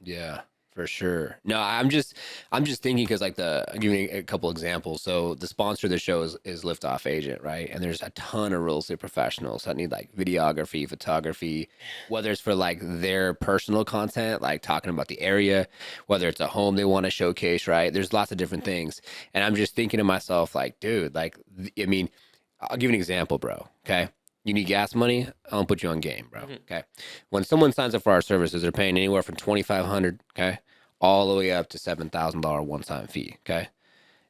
Yeah, for sure. No, I'm just thinking because like I'm giving a couple examples. So the sponsor of the show is Liftoff Agent, right? And there's a ton of real estate professionals that need like videography, photography, whether it's for like their personal content, like talking about the area, whether it's a home they want to showcase, right? There's lots of different things. And I'm just thinking to myself, like, dude, like, I mean, I'll give you an example, bro. Okay. You need gas money? I'll put you on game, bro. Mhm. Okay. When someone signs up for our services, they're paying anywhere from 2,500, okay, all the way up to $7,000 one-time fee. Okay.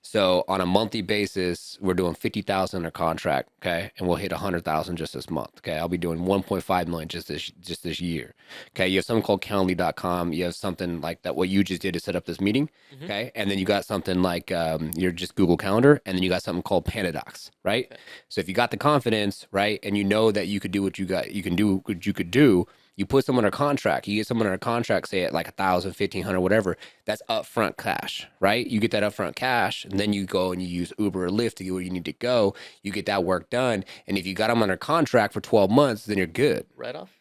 So on a monthly basis, we're doing 50,000 under contract, okay, and we'll hit 100,000 just this month, okay. I'll be doing 1.5 million just this year, okay. You have something called Calendly.com. You have something like that. What you just did to set up this meeting, Mhm. okay, and then you got something like your just Google Calendar, and then you got something called Pandadocs, right? Okay. So if you got the confidence, right, and you know that you could do what you can do what you could do. You put someone under contract. You get someone under contract, say at like 1,000, 1,500, whatever. That's upfront cash, right? You get that upfront cash, and then you go and you use Uber or Lyft to get where you need to go. You get that work done, and if you got them under contract for 12 months, then you're good. Right off.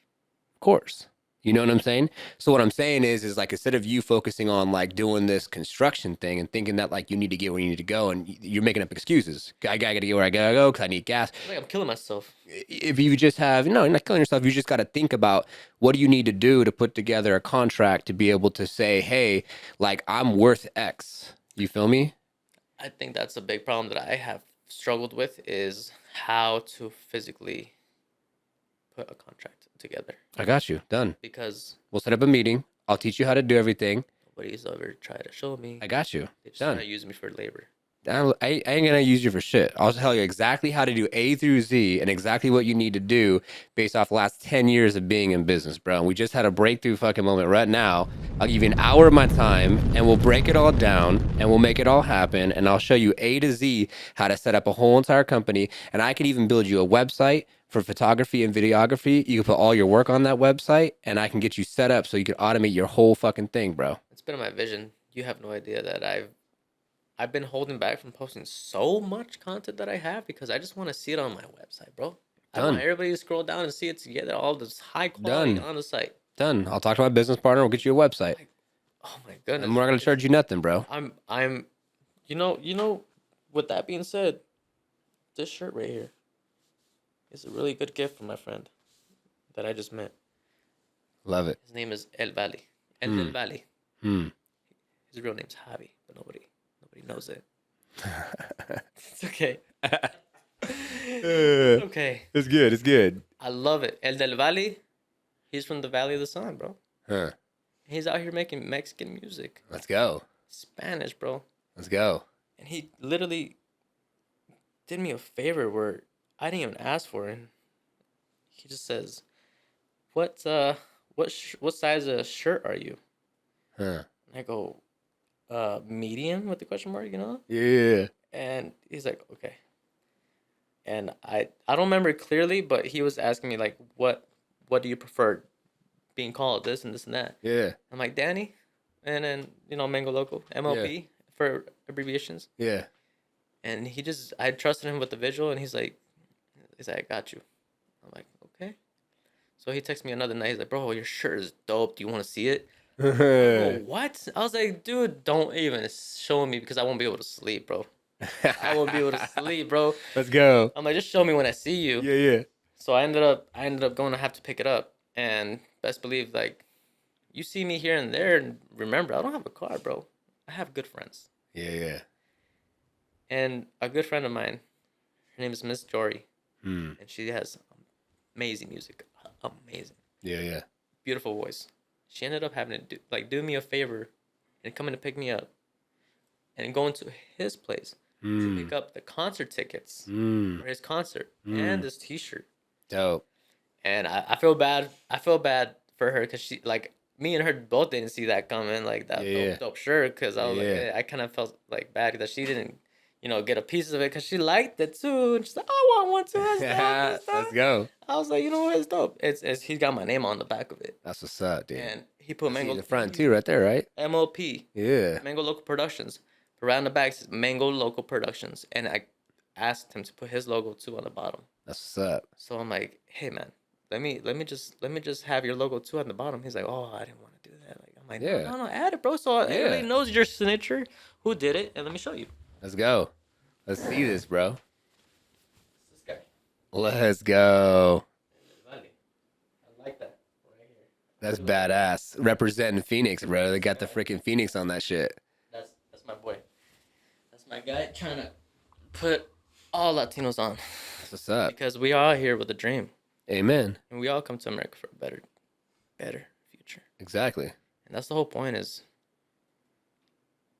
Of course. You know what I'm saying? So what I'm saying is like instead of you focusing on like doing this construction thing and thinking that like you need to get where you need to go and you're making up excuses. I gotta get where I gotta go because I need gas. It's like I'm killing myself. If you just have, no, you're not killing yourself. You just got to think about what do you need to do to put together a contract to be able to say, hey, like I'm worth X. You feel me? I think that's a big problem that I have struggled with is how to physically put a contract together I got you. Done. because We'll set up a meeting. I'll teach you how to do everything. nobody's ever tried to show me. I got you. They just Done. try to use me for labor. I ain't gonna use you for shit. I'll tell you exactly how to do A through Z and exactly what you need to do based off the last 10 years of being in business, bro. And we just had a breakthrough fucking moment right now. I'll give you an hour of my time and we'll break it all down and we'll make it all happen. And I'll show you A to Z how to set up a whole entire company. And I can even build you a website for photography and videography. You can put all your work on that website and I can get you set up so you can automate your whole fucking thing, bro. It's been in my vision. You have no idea that I've been holding back from posting so much content that I have because I just want to see it on my website, bro. I want Done. everybody to scroll down and see it together, all this high quality Done. on the site. Done. I'll talk to my business partner. We'll get you a website. Oh my goodness. And we're not gonna charge you nothing, bro. I'm you know, with that being said, this shirt right here is a really good gift from my friend that I just met. Love it. His name is El Valley. El Del Valley. Hmm. His real name's Javi, but nobody knows it. It's okay. It's okay. It's good. It's good. I love it. El Del Valley, he's from the Valley of the Sun, bro. Huh. He's out here making Mexican music. Let's go. Spanish, bro. Let's go. And he literally did me a favor where I didn't even ask for it. He just says, what size of shirt are you? Huh. And I go, medium with the question mark, you know? Yeah. And he's like, okay. And I don't remember it clearly, but he was asking me like, what do you prefer, being called this and this and that? Yeah. I'm like, Danny, and then Mango Loco, MLP for abbreviations. Yeah. And I trusted him with the visual, and he's like, I got you. I'm like, okay. So he texted me another night. He's like, bro, your shirt is dope. Do you want to see it? Oh, what? I was like, dude, don't even show me because I won't be able to sleep, bro. I won't be able to sleep, bro. Let's go. I'm like, just show me when I see you. Yeah. So I ended up going to have to pick it up, and best believe, like, you see me here and there, and remember, I don't have a car, bro. I have good friends, Yeah. and a good friend of mine, her name is Miss Jory, Hmm. and she has amazing music, amazing, Yeah. beautiful voice. She ended up having to do me a favor, and coming to pick me up, and going to his place to pick up the concert tickets for his concert and this T-shirt. Dope. And I feel bad. I feel bad for her because she, like, me and her both didn't see that coming, like that Yeah. dope shirt. Because I was Yeah. like, I kind of felt like bad that she didn't, get a piece of it because she liked it too. And she's like, I want one too. That's dope. That's dope. Let's go. I was like, you know what? It's dope. It's he's got my name on the back of it, That's what's up, dude. and he put See Mango in the front too, right there, right? MLP, Yeah. Mango Local Productions. Around the back says Mango Local Productions, and I asked him to put his logo too on the bottom. That's what's up. So I'm like, hey man, let me just have your logo too on the bottom. He's like, oh, I didn't want to do that. Like I'm like, Yeah. no, add it, bro. So everybody Yeah. knows your signature, who did it, and let me show you. Let's go. Let's see this, bro. It's this guy. Let's go. Vale. I like that right here. That's badass. Representing Phoenix, bro. They got the freaking Phoenix on that shit. That's my boy. That's my guy trying to put all Latinos on That's what's up. because we are here with a dream, Amen. and we all come to America for a better future. Exactly. And that's the whole point, is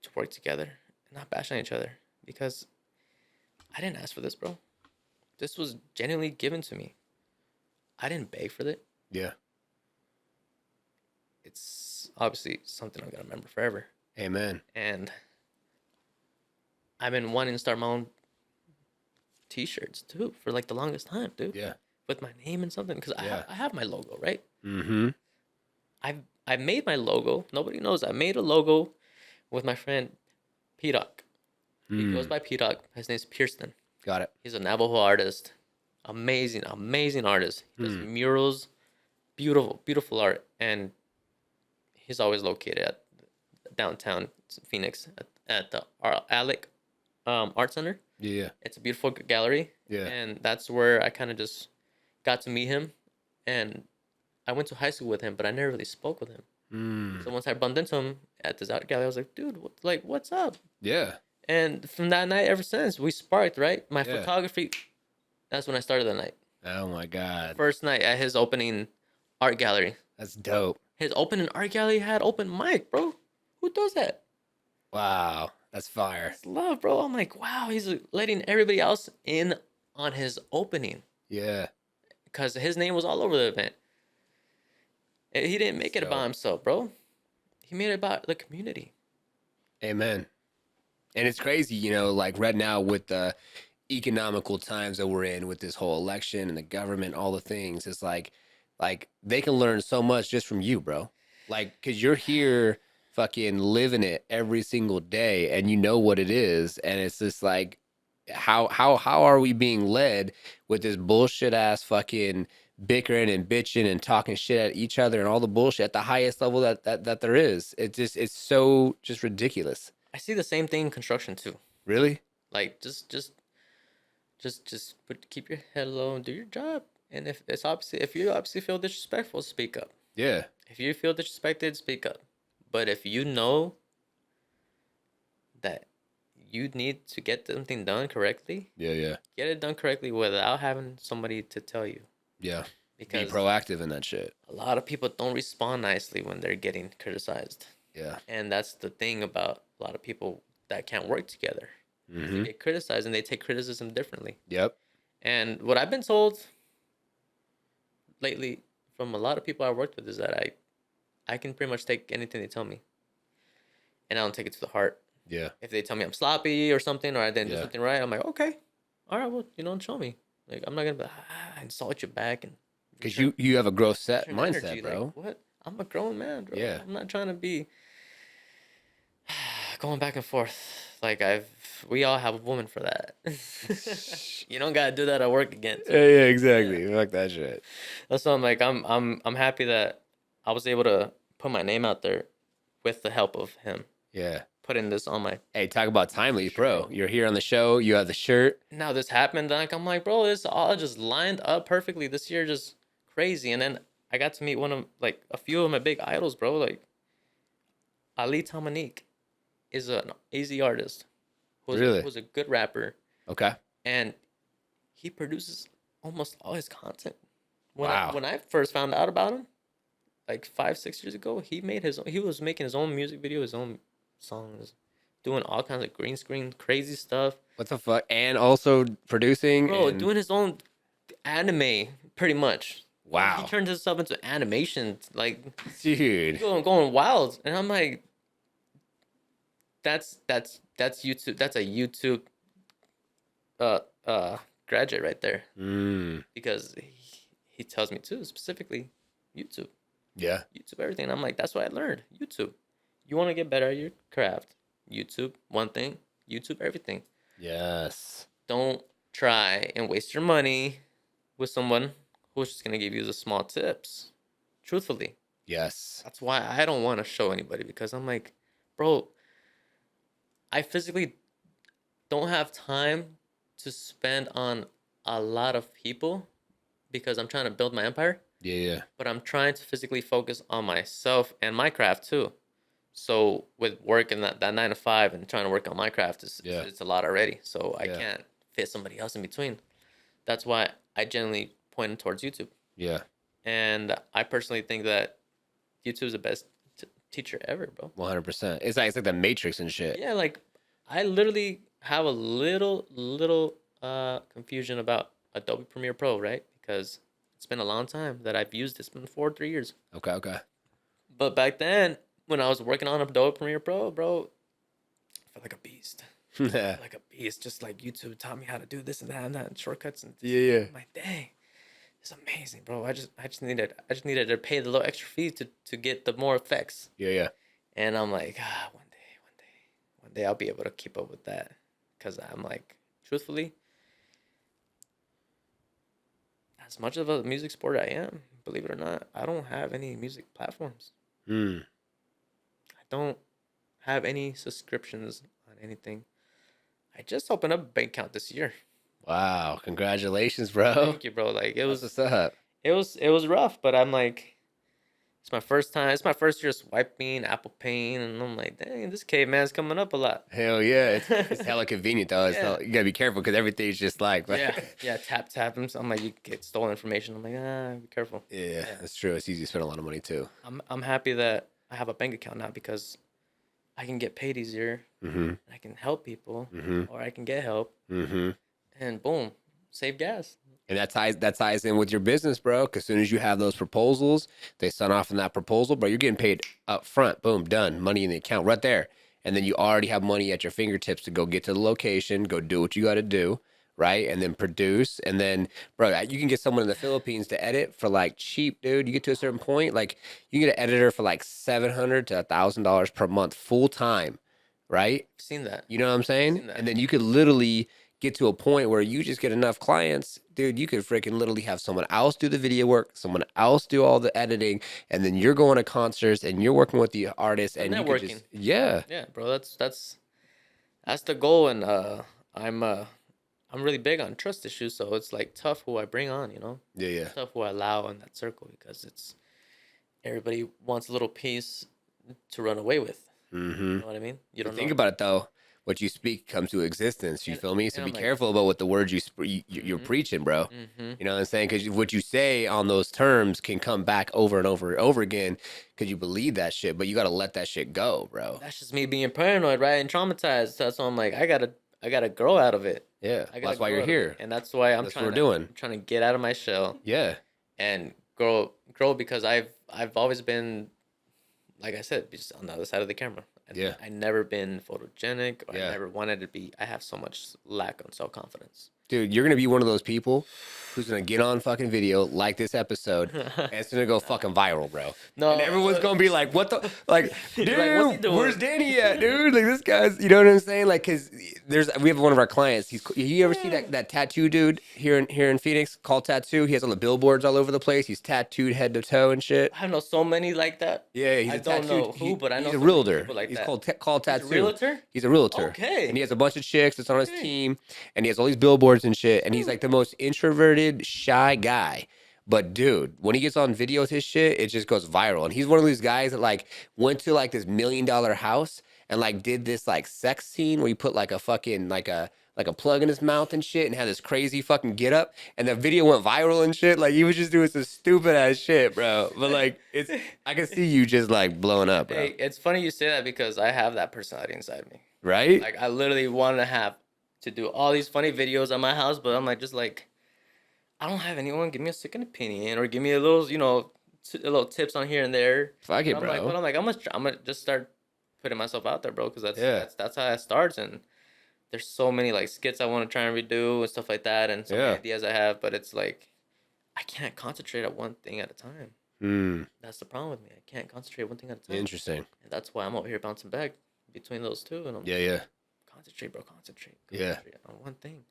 to work together and not bash on each other, because I didn't ask for this, bro. This was genuinely given to me. I didn't beg for it. Yeah. It's obviously something I'm gonna remember forever. Amen. And I've been wanting to start my own T-shirts too for like the longest time, dude. Yeah. With my name and something, because Yeah. I have my logo, right? Mm-hmm. I made my logo. Nobody knows. I made a logo with my friend P-Doc. He goes by P-Doc. His name's Pearson. Got it. He's a Navajo artist. Amazing artist. He does murals, beautiful art, and he's always located at downtown Phoenix at the Alec Art Center. Yeah. It's a beautiful gallery. Yeah. And that's where I kind of just got to meet him, and I went to high school with him, but I never really spoke with him. Mm. So once I bumped into him at this art gallery, I was like, dude, what's up? Yeah. And from that night, ever since, we sparked, right? My Yeah. photography, that's when I started the night. Oh my God. First night at his opening art gallery. That's dope. His opening art gallery had open mic, bro. Who does that? Wow. That's fire. It's love, bro. I'm like, wow, he's letting everybody else in on his opening, Yeah. because his name was all over the event. He didn't make it about himself, bro. He made it about the community. Amen. And it's crazy, you know, like right now with the economical times that we're in with this whole election and the government, all the things, it's like they can learn so much just from you, bro. Like, cause you're here fucking living it every single day and you know what it is. And it's just like, how are we being led with this bullshit ass fucking bickering and bitching and talking shit at each other and all the bullshit at the highest level that there is? It's so just ridiculous. I see the same thing in construction too. Really? Like just keep your head low and do your job. And if you obviously feel disrespectful, speak up. Yeah. If you feel disrespected, speak up. But if you know that you need to get something done correctly, Yeah. get it done correctly without having somebody to tell you. Yeah. Be Because proactive in that shit. a lot of people don't respond nicely when they're getting criticized. Yeah. And that's the thing about a lot of people that can't work together. Mm-hmm. They get criticized and they take criticism differently. Yep. And what I've been told lately from a lot of people I worked with is that I can pretty much take anything they tell me, and I don't take it to the heart. Yeah. If they tell me I'm sloppy or something, or I didn't do Yeah. something right, I'm like, okay, all right, well, show me. Like, I'm not gonna insult you back and Because you have a growth return mindset, energy. bro. Like, what? I'm a grown man, bro. Yeah. I'm not trying to be going back and forth. Like we all have a woman for that. You don't gotta do that at work again. Yeah, exactly. Fuck that shit. That's why I'm like, I'm happy that I was able to put my name out there with the help of him. Yeah. Putting this on my. Hey, talk about timely, bro. You're here on the show. You have the shirt. Now this happened. Like I'm like, bro, this all just lined up perfectly. This year just crazy. And then I got to meet a few of my big idols, bro. Like Ali Tamanique is an easy artist. Really? Who's a good rapper. Okay. And he produces almost all his content. Wow. When I first found out about him, like 5-6 years ago, he was making his own music video, his own songs, doing all kinds of green screen crazy stuff. What the fuck? And also producing. Bro, doing his own anime, pretty much. Wow. He turned himself into animation, like Dude. going wild. And I'm like, that's YouTube. That's a YouTube graduate right there. Because he tells me too, specifically YouTube. Yeah. YouTube everything. And I'm like, that's what I learned. YouTube. You want to get better at your craft. YouTube, one thing. YouTube, everything. Yes. Don't try and waste your money with someone who's just gonna give you the small tips, truthfully. Yes. That's why I don't want to show anybody, because I'm like, bro, I physically don't have time to spend on a lot of people because I'm trying to build my empire, Yeah, yeah. but I'm trying to physically focus on myself and my craft too. So with working that 9 to 5 and trying to work on my craft, Yeah. it's a lot already. So I Yeah. can't fit somebody else in between. That's why I generally pointed towards YouTube. Yeah. And I personally think that YouTube is the best teacher ever, bro. 100%. It's like the Matrix and shit. Yeah, like I literally have a little confusion about Adobe Premiere Pro, right? Because it's been a long time that I've used this. It's been 4 3 years. Okay, okay. But back then, when I was working on Adobe Premiere Pro, bro, I felt like a beast. Yeah, Like a beast. Just like YouTube taught me how to do this and that and shortcuts and yeah. I'm like, dang, it's amazing, bro. I just needed to pay the little extra fee to get the more effects. Yeah, yeah. And I'm like, one day I'll be able to keep up with that. Cause I'm like, truthfully, as much of a music sport I am, believe it or not, I don't have any music platforms. Mm. I don't have any subscriptions on anything. I just opened up a bank account this year. Wow. Congratulations, bro. Thank you, bro. Like it What's was up? it was rough, but I'm like, it's my first time. It's my first year swiping Apple Pay, and I'm like, dang, this caveman's coming up a lot. Hell yeah. It's hella convenient, though. It's Yeah. not, you gotta be careful because everything's just like. Yeah, tap him. So I'm like, you get stolen information. I'm like, be careful. Yeah, that's true. It's easy to spend a lot of money, too. I'm happy that I have a bank account now because I can get paid easier. Mm-hmm. I can help people, Mm-hmm. or I can get help, Mm-hmm. and boom, save gas. And that ties in with your business, bro. Because as soon as you have those proposals, they sign off on that proposal, bro. You're getting paid up front. Boom, done. Money in the account right there. And then you already have money at your fingertips to go get to the location, go do what you got to do, right? And then produce. And then, bro, you can get someone in the Philippines to edit for like cheap, dude. You get to a certain point, like you can get an editor for like $700 to $1,000 per month, full time, right? I've seen that. You know what I'm saying? Seen that. And then you could literally get to a point where you just get enough clients, dude. You could freaking literally have someone else do the video work, someone else do all the editing, and then you're going to concerts and you're working with the artists and you could Networking. just, yeah, Yeah, bro, that's the goal, and I'm really big on trust issues, so it's like tough who I bring on, you know, yeah, yeah. tough who I allow in that circle because it's everybody wants a little piece to run away with. Mm-hmm. You know what I mean? You don't Think know. about it though. What you speak comes to existence. You And- feel me? So and be I'm like- careful about what the words you're Mhm. preaching, bro. Mm-hmm. You know what I'm saying? Because what you say on those terms can come back over and over and over again because you believe that shit. But you got to let that shit go, bro. That's just me being paranoid, right, and traumatized. That's why I'm like, I gotta grow out of it. Yeah, I gotta that's why grow you're out of it. here. And that's why I'm That's what trying we're to doing. I'm trying to get out of my shell Yeah, and grow because I've always been, like I said, just on the other side of the camera. Yeah. I never been photogenic. Or Yeah. I never wanted to be. I have so much lack on self confidence. dude, you're gonna be one of those people who's gonna get on fucking video like this episode, and it's gonna go fucking viral, bro. No, And everyone's gonna be like, "What the like, dude? Like, what's he doing? Where's Danny at, dude? Like this guy's, you know what I'm saying? Like, cause we have one of our clients. You ever see that tattoo dude here in Phoenix called Tattoo? He has all the billboards all over the place. He's tattooed head to toe and shit. I know so many like that. Yeah, he's I a don't tattooed, know who, but I know he's so a many realtor. people like he's that. called Tattoo. He's a realtor. He's a realtor. Okay. And he has a bunch of chicks that's on his Okay. team, and he has all these billboards and shit. And he's like the most introverted, shy guy. But dude, when he gets on video with his shit, it just goes viral. And he's one of these guys that like went to like this $1 million house and like did this like sex scene where he put like a fucking like a plug in his mouth and shit and had this crazy fucking get up and the video went viral and shit. Like he was just doing some stupid ass shit, bro. But like I can see you just like blowing up, bro. Hey, it's funny you say that because I have that personality inside me. Right? Like I literally want to do all these funny videos at my house, but I'm like just like I don't have anyone give me a second opinion or give me a little, a little tips on here and there. Fuck it, I'm like, bro. but I'm gonna just start putting myself out there, bro, because Yeah. that's how it starts. And there's so many like skits I want to try and redo and stuff like that, and so many Yeah. ideas I have, but it's like I can't concentrate on one thing at a time. Hmm. That's the problem with me. I can't concentrate one thing at a time. Interesting. And that's why I'm over here bouncing back between those two, and I'm Yeah, yeah. concentrate, bro, concentrate Yeah. on one thing.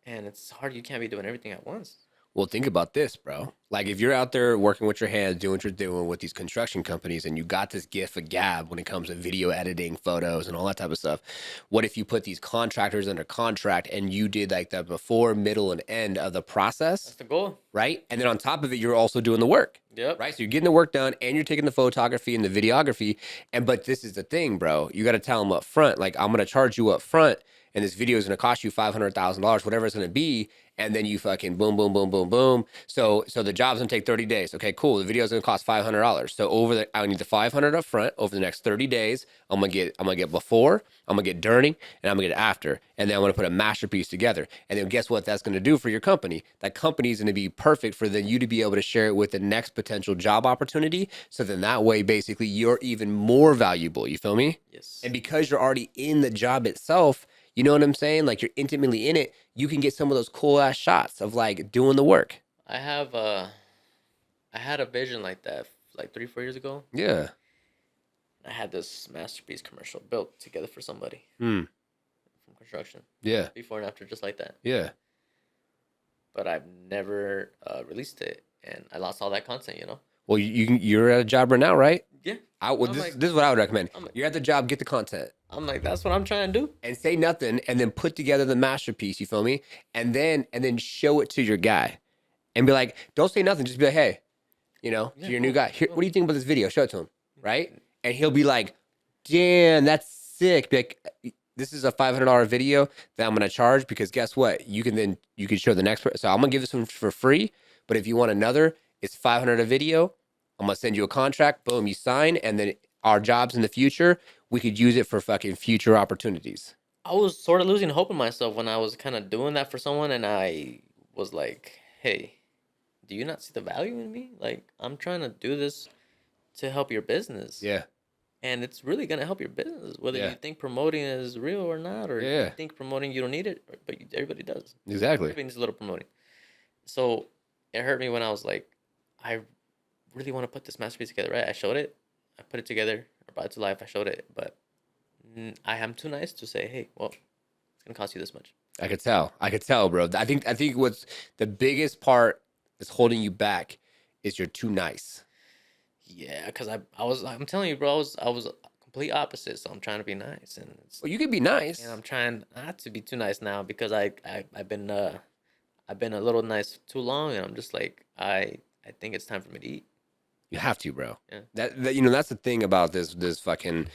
And it's hard. You can't be doing everything at once. Well, think about this, bro. Like, if you're out there working with your hands, doing what you're doing with these construction companies, and you got this gift of gab when it comes to video editing, photos, and all that type of stuff, what if you put these contractors under contract and you did like the before, middle, and end of the That's process, the goal. right? And then on top of it, you're also doing the work. Yep. Right. So you're getting the work done and you're taking the photography and the videography. But this is the thing, bro. You got to tell them up front, like, I'm going to charge you up front and this video is going to cost you $500,000, whatever it's going to be. And then you fucking boom, boom, boom, boom, boom. So the job's going to take 30 days. Okay, cool. The video's going to cost $500. So I need the 500 up front over the next 30 days. I'm going to get before, I'm going to get during, and I'm going to get after. And then I'm going to put a masterpiece together. And then guess what that's going to do for your company? That company is going to be perfect for then you to be able to share it with the next potential job opportunity. So then that way, basically, you're even more valuable. You feel me? Yes. And because you're already in the job itself, you know what I'm saying? Like, you're intimately in it. You can get some of those cool ass shots of like doing the work. I had a vision like that like 3-4 years ago. Yeah. I had this masterpiece commercial built together for somebody Hmm. from construction, Yeah. before and after, just like that. Yeah. But I've never released it, and I lost all that content. You know. Well, you're at a job right now, right? Yeah. This is what I would recommend. I'm like- You're at the job, get the content. I'm like, that's what I'm trying to do. And say nothing, and then put together the masterpiece. You feel me? And then show it to your guy, and be like, don't say nothing. Just be like, hey, to your new guy. Here, what do you think about this video? Show it to him, right? And he'll be like, damn, that's sick. Be like, this is a $500 video that I'm gonna charge because guess what? You can show the next person. So I'm gonna give this one for free. But if you want another, it's $500 a video. I'm gonna send you a contract. Boom, you sign, and then our jobs in the future, we could use it for fucking future opportunities. I was sort of losing hope in myself when I was kind of doing that for someone, and I was like, hey, do you not see the value in me? Like, I'm trying to do this to help your business. Yeah. And it's really going to help your business, whether Yeah. you think promoting is real or not, or Yeah. you think promoting you don't need it, but everybody does. Exactly. Everybody needs a little promoting. So it hurt me when I was like, I really want to put this masterpiece together, right? I showed it, I put it together, I brought it to life, I showed it, but I am too nice to say, hey, well, it's going to cost you this much. I could tell, bro. I think what's the biggest part that's holding you back is you're too nice. Yeah, because I'm telling you, bro, I was a complete opposite, so I'm trying to be nice, and Well, you could be nice. and I'm trying not to be too nice now because I've been a little nice too long, and I'm just like I think it's time for me to eat. You have to, bro. Yeah. That that's the thing about this fucking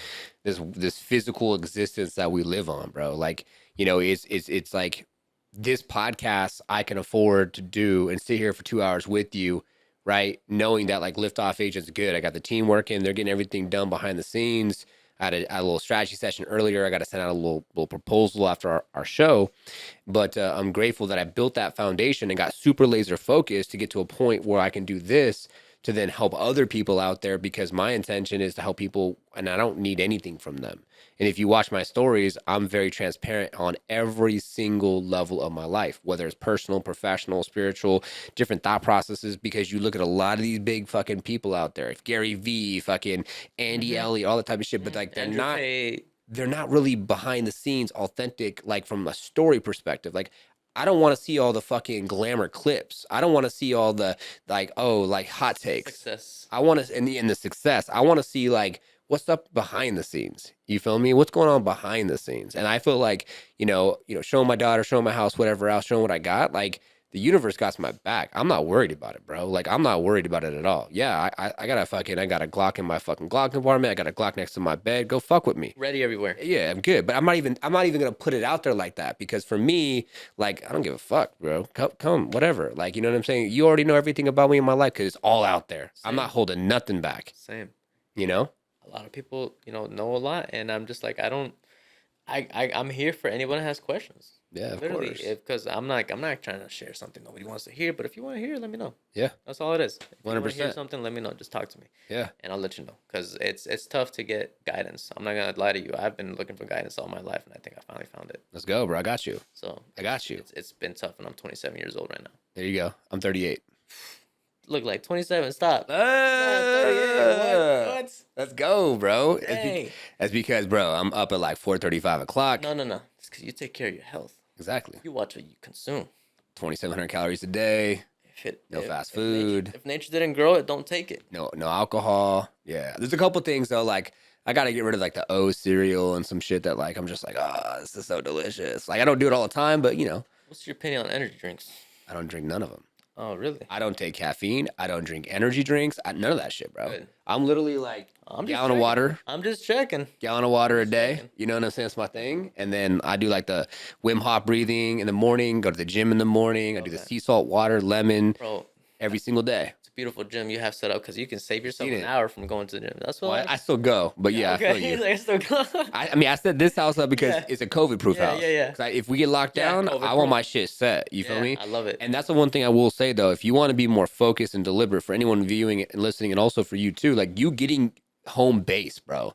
this physical existence that we live on, bro. Like, it's like this podcast I can afford to do and sit here for 2 hours with you, right? Knowing that like Liftoff Agent's good. I got the team working, they're getting everything done behind the scenes. I had a little strategy session earlier. I got to send out a little proposal after our show. But I'm grateful that I built that foundation and got super laser focused to get to a point where I can do this to then help other people out there, because my intention is to help people and I don't need anything from them. And if you watch my stories, I'm very transparent on every single level of my life, whether it's personal, professional, spiritual, different thought processes, because you look at a lot of these big fucking people out there, Gary Vee, fucking Andy Elliott, all that type of shit, but like Andrew Tate. they're not really behind the scenes authentic, like from a story perspective. Like, I don't want to see all the fucking glamour clips. I don't want to see all the like hot takes. Success. I want to in the success. I want to see like what's up behind the scenes. You feel me? What's going on behind the scenes? And I feel like, showing my daughter, showing my house, whatever else, showing what I got, like the universe got my back. I'm not worried about it, bro. Like, I'm not worried about it at all. Yeah, I got a Glock in my fucking Glock compartment. I got a Glock next to my bed. Go fuck with me. Ready everywhere. Yeah, I'm good. But I'm not even gonna put it out there like that, because for me, like, I don't give a fuck, bro. Come, whatever. Like, you know what I'm saying? You already know everything about me in my life because it's all out there. I'm not holding nothing back. Same. You know? A lot of people, know a lot, and I'm just like, I'm here for anyone that has questions. Yeah, of Literally, course. because I'm not trying to share something nobody wants to hear. But if you want to hear, let me know. Yeah, That's all it is. If you want to hear 100%. something, let me know. Just talk to me, yeah. and I'll let you know. Because it's tough to get guidance. I'm not gonna lie to you. I've been looking for guidance all my life, and I think I finally found it. Let's go, bro. I got you. So I got you. It's been tough, and I'm 27 years old right now. There you go. I'm 38. Look like 27. Stop. 38. What? Let's go, bro. Hey. That's because, bro, I'm up at like 4:35 o'clock. No. It's because you take care of your health. Exactly. You watch what you consume. 2,700 calories a day. No fast food. If nature didn't grow it, don't take it. No alcohol. Yeah. There's a couple things though, like I gotta get rid of like the O cereal and some shit that like I'm just like, oh, this is so delicious. Like I don't do it all the time, but you know, What's your opinion on energy drinks? I don't drink none of them. Oh, really? I don't take caffeine. I don't drink energy drinks. None of that shit, bro. Good. I'm literally like I'm just gallon of checking. water. I'm just checking. Gallon of water a day. checking. You know what I'm saying? It's my thing. And then I do like the Wim Hof breathing in the morning, go to the gym in the morning. I do the sea salt water, lemon Bro, every single day. it's a beautiful gym you have set up because you can save yourself Seen an it. hour from going to the gym. That's what Well, I still go, but yeah, I feel okay. you. I still go. I mean, I set this house up because Yeah. it's a COVID-proof Yeah, house. yeah, yeah. 'Cause if we get locked Yeah, down, I COVID-proof. want my shit set. You feel Yeah, me? I love it. And that's the one thing I will say though. If you want to be more focused and deliberate for anyone viewing it and listening, and also for you too, like you getting home base, bro,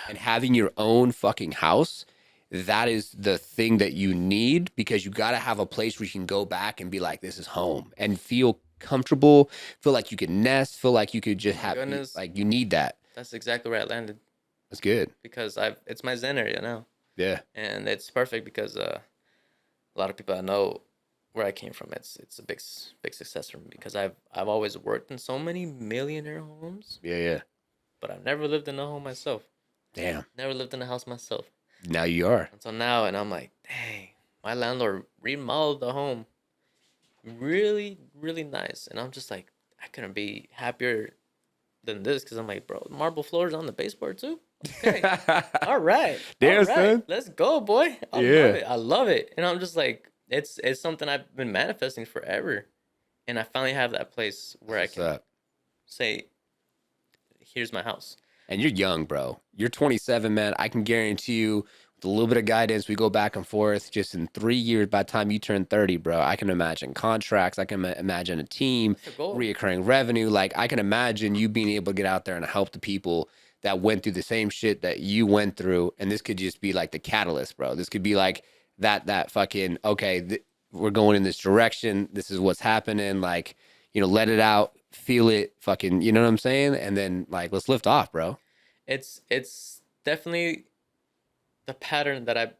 and having your own fucking house, that is the thing that you need because you got to have a place where you can go back and be like, this is home and feel comfortable, feel like you can nest, feel like you could just have, goodness. like you need that. That's exactly where I landed That's good. because it's my zen area now, Yeah. and it's perfect because a lot of people I know where I came from. It's a big success for me because I've always worked in so many millionaire homes, Yeah. but I've never lived in a home myself. Damn. Never lived in a house myself Now you are. until now, and I'm like, dang, my landlord remodeled the home, really, really nice, and I'm just like, I couldn't be happier than this because I'm like, bro, marble floors on the baseboard too. Okay, all right, Damn, all right, son. let's go, boy. I Yeah. love it. I love it, and I'm just like, it's something I've been manifesting forever, and I finally have that place where What's I can up? say, here's my house. And you're young, bro. You're 27, man. I can guarantee you, with a little bit of guidance, we go back and forth. Just in 3 years, by the time you turn 30, bro, I can imagine contracts. I can imagine a team, That's the goal. reoccurring revenue. Like I can imagine you being able to get out there and help the people that went through the same shit that you went through. And this could just be like the catalyst, bro. This could be like that fucking okay. We're going in this direction. This is what's happening. Like, you know, let it out, feel it, fucking, you know what I'm saying? And then like, let's lift off, bro. It's definitely the pattern that I've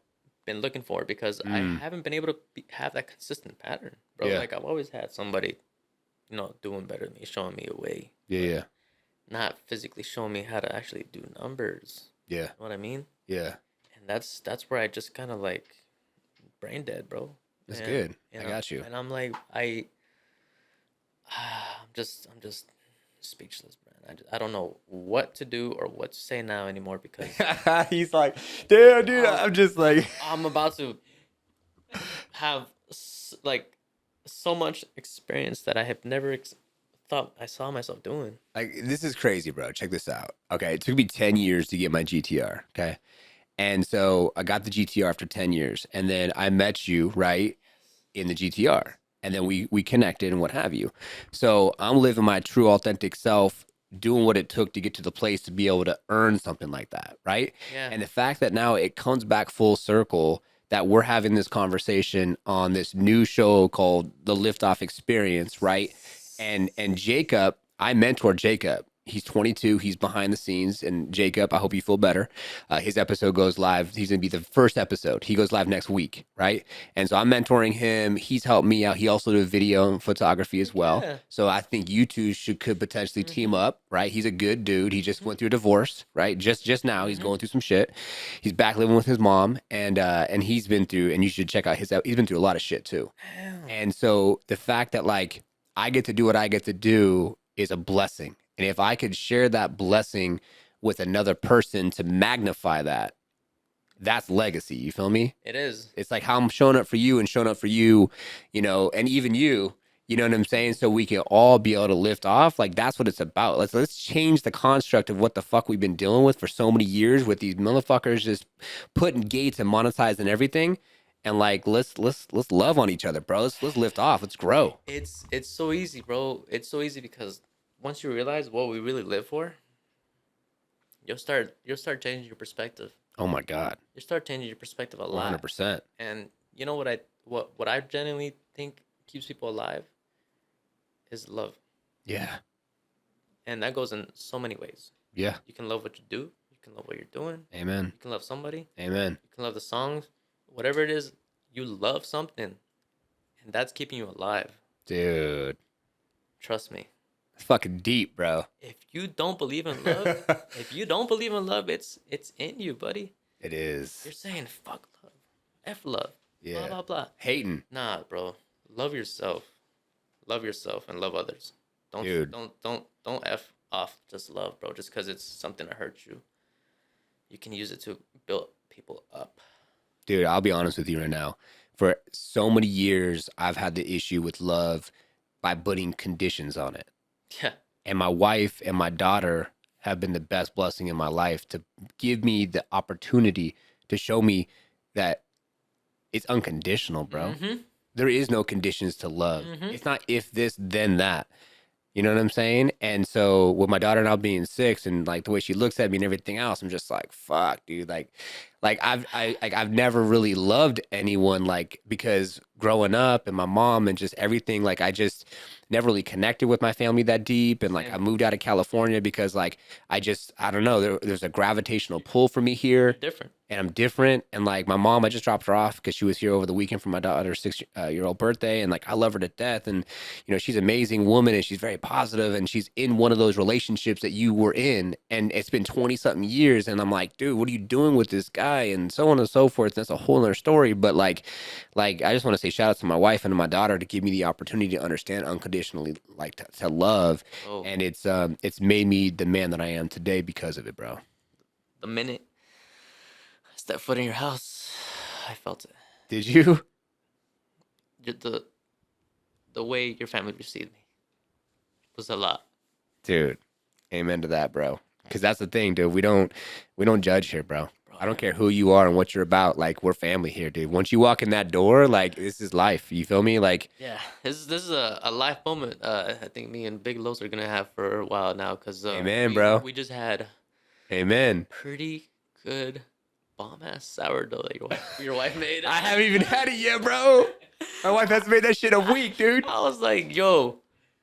been looking for because I haven't been able to have that consistent pattern, bro. Yeah. Like I've always had somebody, doing better than me, showing me a way, Yeah. not physically showing me how to actually do numbers. Yeah. You know what I mean? Yeah. And that's where I just kind of like brain dead, bro. That's And, good. I got you. And I'm like, I'm just speechless, man. I don't know what to do or what to say now anymore because He's like, damn, dude, I'm just like, I'm about to have like so much experience that I have never thought I saw myself doing. like, this is crazy, bro. Check this out. Okay. It took me 10 years to get my GTR. Okay. And so I got the GTR after 10 years. And then I met you, right, in the GTR. And then we connected and what have you. So I'm living my true, authentic self, doing what it took to get to the place to be able to earn something like that, right? Yeah. And the fact that now it comes back full circle that we're having this conversation on this new show called The Liftoff Experience, right? And Jacob, I mentor Jacob. He's 22. He's behind the scenes. And Jacob, I hope you feel better. His episode goes live. He's going to be the first episode. He goes live next week, right? And so I'm mentoring him. He's helped me out. He also did video and photography as well. Yeah. So I think you two could potentially team up, right? He's a good dude. He just went through a divorce, right? Just now, he's going through some shit. He's back living with his mom, and he's been through. And you should check out he's been through a lot of shit too. Damn. And so the fact that like I get to do what I get to do is a blessing. And if I could share that blessing with another person to magnify that, that's legacy. You feel me? It is. It's like how I'm showing up for you and showing up for you, and even you know what I'm saying? So we can all be able to lift off. Like that's what it's about. Let's change the construct of what the fuck we've been dealing with for so many years with these motherfuckers just putting gates and monetizing everything. And like let's love on each other, bro. Let's lift off. Let's grow. It's so easy, bro. It's so easy because once you realize what we really live for, you'll start changing your perspective. Oh my God. You start changing your perspective a lot. 100%. And you know what I genuinely think keeps people alive is love. Yeah. And that goes in so many ways. Yeah. You can love what you do. You can love what you're doing. Amen. You can love somebody. Amen. You can love the songs. Whatever it is, you love something. And that's keeping you alive. Dude. Trust me. It's fucking deep, bro. If you don't believe in love, it's in you, buddy. It You're is. saying fuck love, f love, Yeah. blah blah blah. Hating. Nah, bro. Love yourself and love others. Dude. Don't f off just love, bro. Just because it's something that hurts you, you can use it to build people up. Dude, I'll be honest with you right now. For so many years, I've had the issue with love by putting conditions on it. Yeah. And my wife and my daughter have been the best blessing in my life to give me the opportunity to show me that it's unconditional, bro. Mm-hmm. There is no conditions to love. It's not if this, then that. You know what I'm saying? And so with my daughter now being 6 and like the way she looks at me and everything else, I'm just like, fuck, dude. Like I've never really loved anyone like because growing up and my mom and just everything, like I just never really connected with my family that deep. And like Same. I moved out of California because like I don't know, there's a gravitational pull for me here. Different. And I'm different. And like my mom, I just dropped her off because she was here over the weekend for my daughter's 6-year-old birthday. And like I love her to death. And you know, she's an amazing woman and she's very positive and she's in one of those relationships that you were in. And it's been 20 something years. And I'm like, dude, what are you doing with this guy? And so on and so forth. That's a whole other story. But like I just want to say shout out to my wife and to my daughter to give me the opportunity to understand unconditionally, like to love. Oh. And it's made me the man that I am today because of it, bro. The minute I stepped foot in your house, I felt it. Did you? The way your family received me was a lot. Dude, amen to that, bro. Because that's the thing, dude. We don't judge here, bro. I don't care who you are and what you're about. Like, we're family here, dude. Once you walk in that door, like, this is life. You feel me? Like, Yeah, this is a life moment. I think me and Big Los are gonna have for a while now because Amen, bro. We just had amen. pretty good bomb ass sourdough that your wife made. I haven't even had it yet, bro. My wife hasn't made that shit a week, dude. I was like, yo,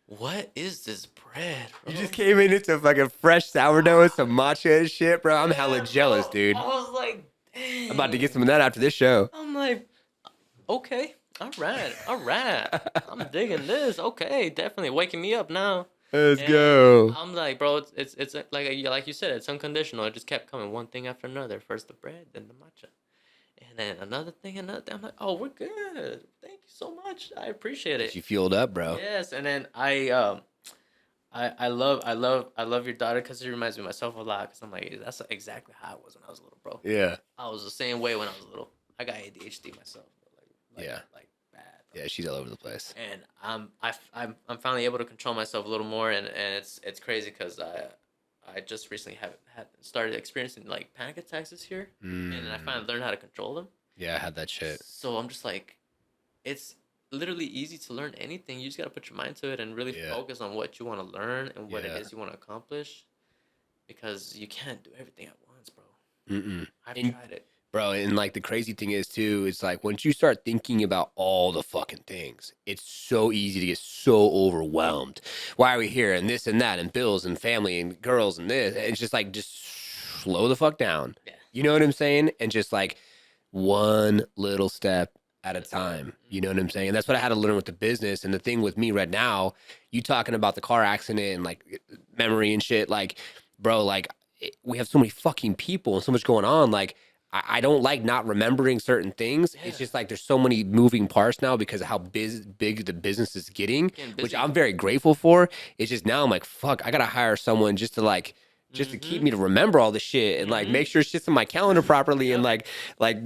what is this bread, bro? You just came in into fucking fresh sourdough and some matcha and shit, bro. I'm hella jealous, Bro, dude. I was like, dang. I'm about to get some of that after this show. I'm like, okay, all right. I'm digging this. Okay, definitely waking me up now. Let's And go. I'm like, bro, it's like you said, it's unconditional. It just kept coming one thing after another. First the bread, then the matcha, and then another thing. I'm like, oh, we're good. Thank you so much. I appreciate it. You fueled up, bro. Yes, and then I love your daughter because she reminds me of myself a lot. Because I'm like, that's exactly how I was when I was little, bro. Yeah. I was the same way when I was little. I got ADHD myself, bro. Yeah. like bad. Bro. Yeah, she's all over the place. And I'm finally able to control myself a little more, and it's crazy because I just recently had started experiencing like panic attacks this year, and then I finally learned how to control them. Yeah, I had that shit. So I'm just like, it's literally easy to learn anything. You just gotta put your mind to it and really focus on what you want to learn and what it is you want to accomplish, because you can't do everything at once, bro. I've tried it. Bro, and like the crazy thing is too, it's like once you start thinking about all the fucking things, it's so easy to get so overwhelmed. Why are we here? And this and that, and bills and family and girls and this. And it's just like, just slow the fuck down. Yeah. You know what I'm saying? And just like one little step at a time. You know what I'm saying? And that's what I had to learn with the business. And the thing with me right now, you talking about the car accident and like memory and shit, like, bro, like we have so many fucking people and so much going on. Like, I don't like not remembering certain things. Yeah. It's just like there's so many moving parts now because of how big the business is getting, which I'm very grateful for. It's just now I'm like, fuck, I gotta hire someone just to like, just to keep me to remember all the shit and like make sure shit's in my calendar properly and like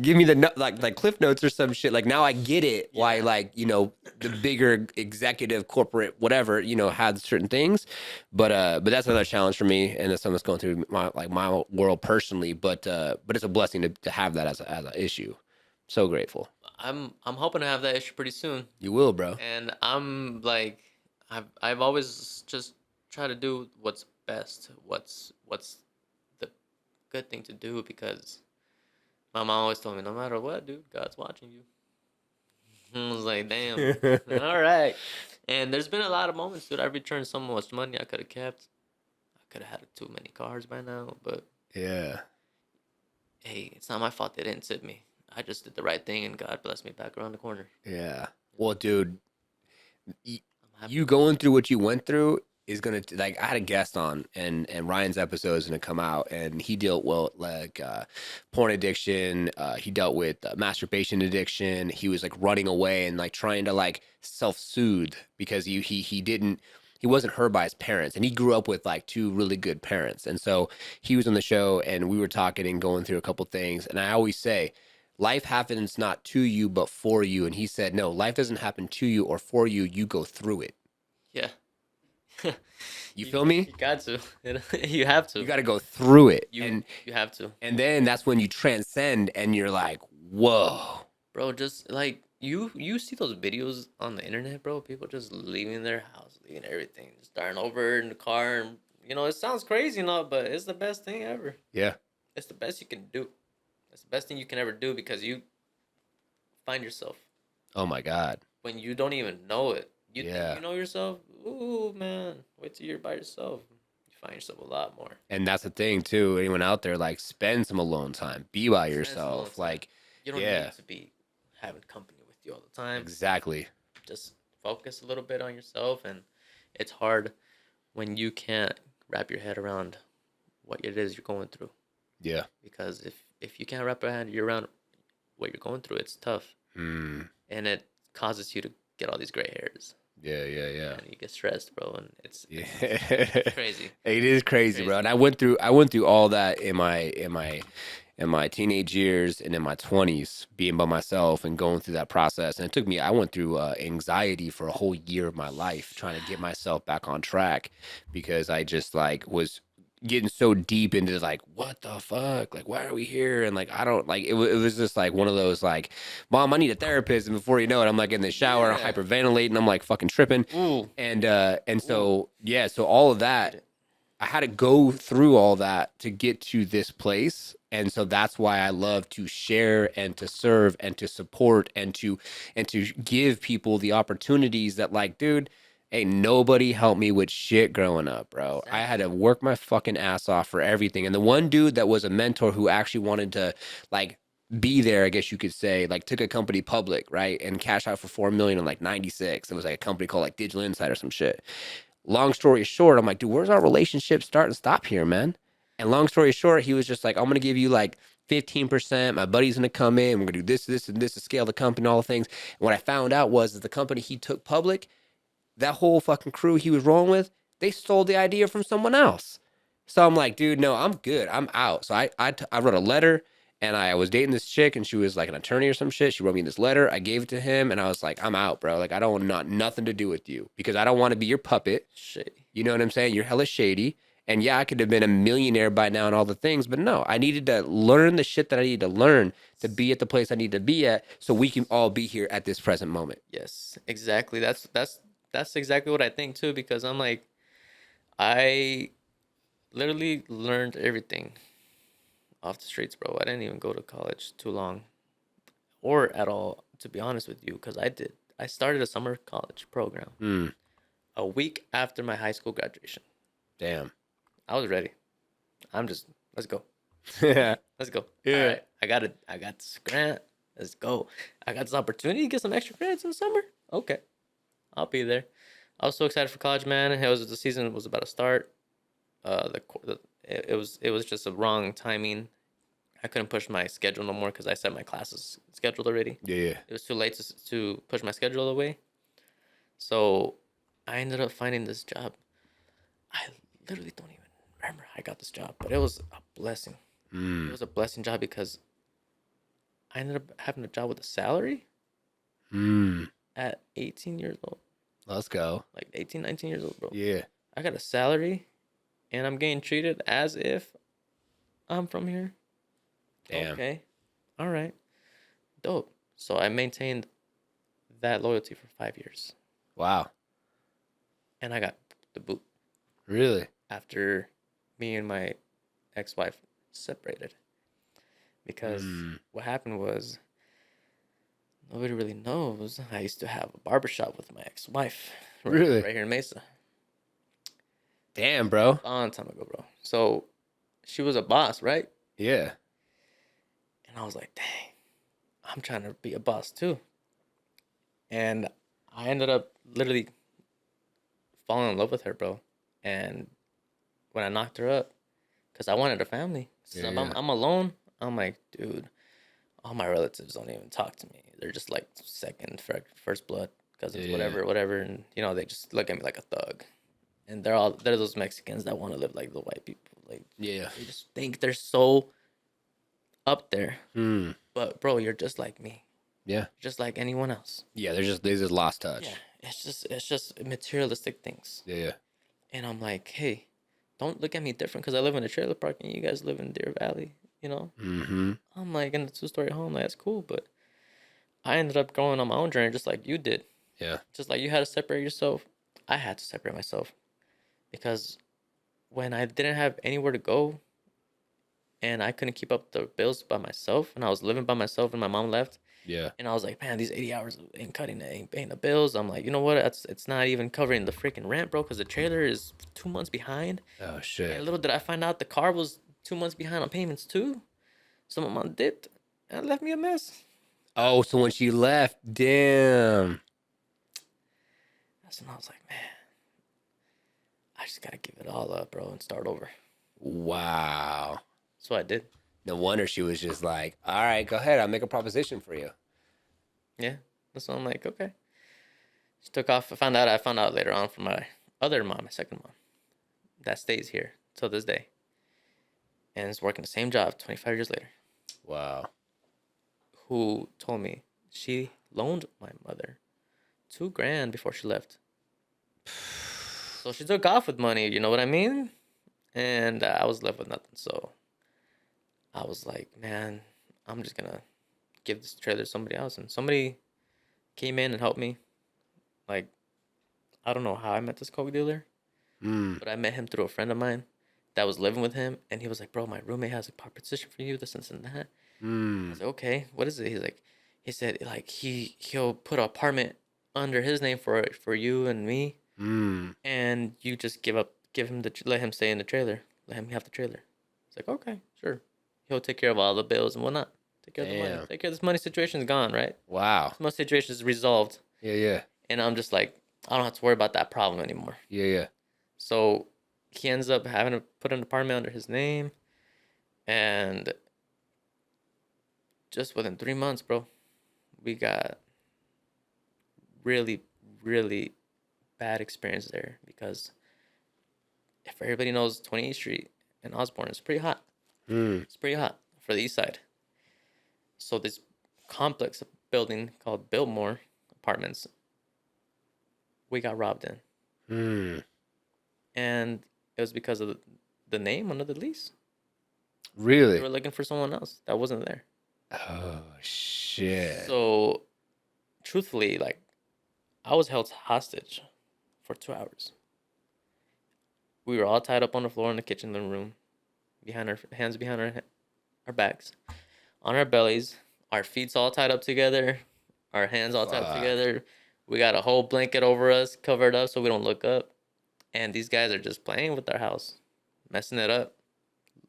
give me the like cliff notes or some shit. Like now I get it why like, you know, the bigger executive corporate whatever, you know, had certain things, but that's another challenge for me and that's something that's going through my world personally. But it's a blessing to have that as an issue. So grateful. I'm hoping to have that issue pretty soon. You will, bro. And I'm like, I've always just tried to do what's best, what's the good thing to do, because my mom always told me, no matter what, dude, God's watching you. I was like, damn. All right. And there's been a lot of moments, dude. I returned so much money I could have kept. I could have had too many cars by now, but yeah. Hey, it's not my fault they didn't tip me. I just did the right thing and God blessed me back around the corner. Yeah. Well, dude, I'm you going through what you went through is gonna like I had a guest on and Ryan's episode is gonna come out and he dealt with like porn addiction. He dealt with masturbation addiction. He was like running away and like trying to like self-soothe because he wasn't heard by his parents and he grew up with like two really good parents. And so he was on the show and we were talking and going through a couple things. And I always say life happens not to you but for you. And he said no, life doesn't happen to you or for you, you go through it. Yeah. You feel me? You got to. You have to. You got to go through it. You have to. And then that's when you transcend and you're like, whoa. Bro, just like you see those videos on the internet, bro, people just leaving their house, leaving everything, starting over in the car, and it sounds crazy enough, but it's the best thing ever. Yeah. It's the best you can do. It's the best thing you can ever do because you find yourself. Oh my God. When you don't even know it. You Yeah. think you know yourself? Ooh, man. Wait till you're by yourself. You find yourself a lot more. And that's the thing too. Anyone out there, like spend some alone time. Be by Spend some alone yourself. time. Like You don't yeah. need to be having company with you all the time. Exactly. Just focus a little bit on yourself, and it's hard when you can't wrap your head around what it is you're going through. Yeah. Because if you can't wrap your head around what you're going through, it's tough. Mm. And it causes you to get all these gray hairs. Yeah. And you get stressed, bro, and it's crazy. It is crazy, bro. And I went through all that in my teenage years and in my 20s, being by myself and going through that process. And it took me, I went through anxiety for a whole year of my life trying to get myself back on track because I just like was getting so deep into like, what the fuck? Like, why are we here? And like, I don't like, it was just like one of those like, Mom, I need a therapist. And before you know it, I'm like in the shower, Yeah. hyperventilating. I'm like fucking tripping. Ooh. And so, yeah, so all of that, I had to go through all that to get to this place. And so that's why I love to share and to serve and to support and to give people the opportunities that like, dude, ain't nobody helped me with shit growing up, bro. I had to work my fucking ass off for everything. And the one dude that was a mentor who actually wanted to like be there, I guess you could say, like took a company public, right? And cash out for 4 million in like 96. It was like a company called like Digital Insight or some shit. Long story short, I'm like, dude, where's our relationship start and stop here, man? And long story short, he was just like, I'm going to give you like 15%. My buddy's going to come in. We're going to do this, this, and this to scale the company, all the things. And what I found out was that the company he took public, that whole fucking crew he was rolling with, they stole the idea from someone else. So I'm like, dude, no, I'm good. I'm out. So I wrote a letter and I was dating this chick and she was like an attorney or some shit. She wrote me this letter. I gave it to him and I was like, I'm out, bro. Like, I don't want nothing to do with you because I don't want to be your puppet. Shit. You know what I'm saying? You're hella shady. And yeah, I could have been a millionaire by now and all the things, but no, I needed to learn the shit that I needed to learn to be at the place I need to be at so we can all be here at this present moment. Yes, exactly. That's exactly what I think too, because I'm like, I literally learned everything off the streets, bro. I didn't even go to college too long or at all, to be honest with you, because I started a summer college program a week after my high school graduation. Damn. I was ready. Let's go. Yeah. Let's go. Yeah. All right. I got this grant. Let's go. I got this opportunity to get some extra grants in the summer. Okay. I'll be there. I was so excited for college, man. The season was about to start. It was just a wrong timing. I couldn't push my schedule no more because I set my classes scheduled already. Yeah. It was too late to push my schedule away. So I ended up finding this job. I literally don't even remember how I got this job, but it was a blessing. It was a blessing job because I ended up having a job with a salary at 18 years old. Let's go. Like 18, 19 years old, bro. Yeah. I got a salary and I'm getting treated as if I'm from here. Damn. Okay. All right. Dope. So I maintained that loyalty for 5 years. Wow. And I got the boot Really? after me and my ex-wife separated. Because what happened was, nobody really knows, I used to have a barbershop with my ex-wife. Really? Right here in Mesa. Damn, bro. A long time ago, bro. So she was a boss, right? Yeah. And I was like, dang, I'm trying to be a boss too. And I ended up literally falling in love with her, bro. And when I knocked her up, because I wanted a family. So I'm alone. I'm like, dude, all my relatives don't even talk to me. They're just like second, first blood cousins, whatever. And, you know, they just look at me like a thug. And they're those Mexicans that want to live like the white people. Like, Yeah. they just think they're so up there. Hmm. But, bro, you're just like me. Yeah. Just like anyone else. Yeah. They just lost touch. Yeah. It's just materialistic things. Yeah. And I'm like, hey, don't look at me different because I live in a trailer park and you guys live in Deer Valley, you know? Mm-hmm. I'm like, in a 2-story home, like, that's cool. But I ended up going on my own journey just like you did. Yeah. Just like you had to separate yourself, I had to separate myself. Because when I didn't have anywhere to go and I couldn't keep up the bills by myself and I was living by myself and my mom left, Yeah. and I was like, man, these 80 hours ain't cutting it, ain't paying the bills. I'm like, you know what? It's not even covering the freaking rent, bro, because the trailer is 2 months behind. Oh And shit. little did I find out the car was 2 months behind on payments too. So my mom dipped and left me a mess. Oh, so when she left, damn. That's when I was like, man, I just gotta give it all up, bro, and start over. Wow. So I did. No wonder she was just like, all right, go ahead. I'll make a proposition for you. Yeah. That's when I'm like, okay. She took off. I found out later on from my other mom, my second mom, that stays here till this day. And is working the same job 25 years later. Wow. Who told me she loaned my mother $2,000 before she left. So she took off with money, you know what I mean? And I was left with nothing. So I was like, man, I'm just gonna give this trailer to somebody else. And somebody came in and helped me. Like, I don't know how I met this coke dealer, but I met him through a friend of mine that was living with him. And he was like, bro, my roommate has a proposition for you, this and that. I was like, okay, what is it? He said like he'll put an apartment under his name for you and me, and you just let him stay in the trailer, let him have the trailer. It's like, okay, sure. He'll take care of all the bills and whatnot. Take care of the money. Damn. Take care of this money situation's gone, right? Wow. This money situation is resolved, Yeah, yeah. and I'm just like, I don't have to worry about that problem anymore. Yeah, yeah. So he ends up having to put an apartment under his name, and just within 3 months, bro, we got really, really bad experience there because if everybody knows 28th Street and Osborne, it's pretty hot. It's pretty hot for the east side. So this complex building called Biltmore Apartments, we got robbed in. And it was because of the name under the lease. They Really? were looking for someone else that wasn't there. Oh shit. So truthfully, like, I was held hostage for 2 hours. We were all tied up on the floor in the kitchen living room, behind our hands behind our backs, on our bellies, our feet's all tied up together, our hands all tied up Fuck. together. We got a whole blanket over us, covered up so we don't look up. And these guys are just playing with our house, messing it up,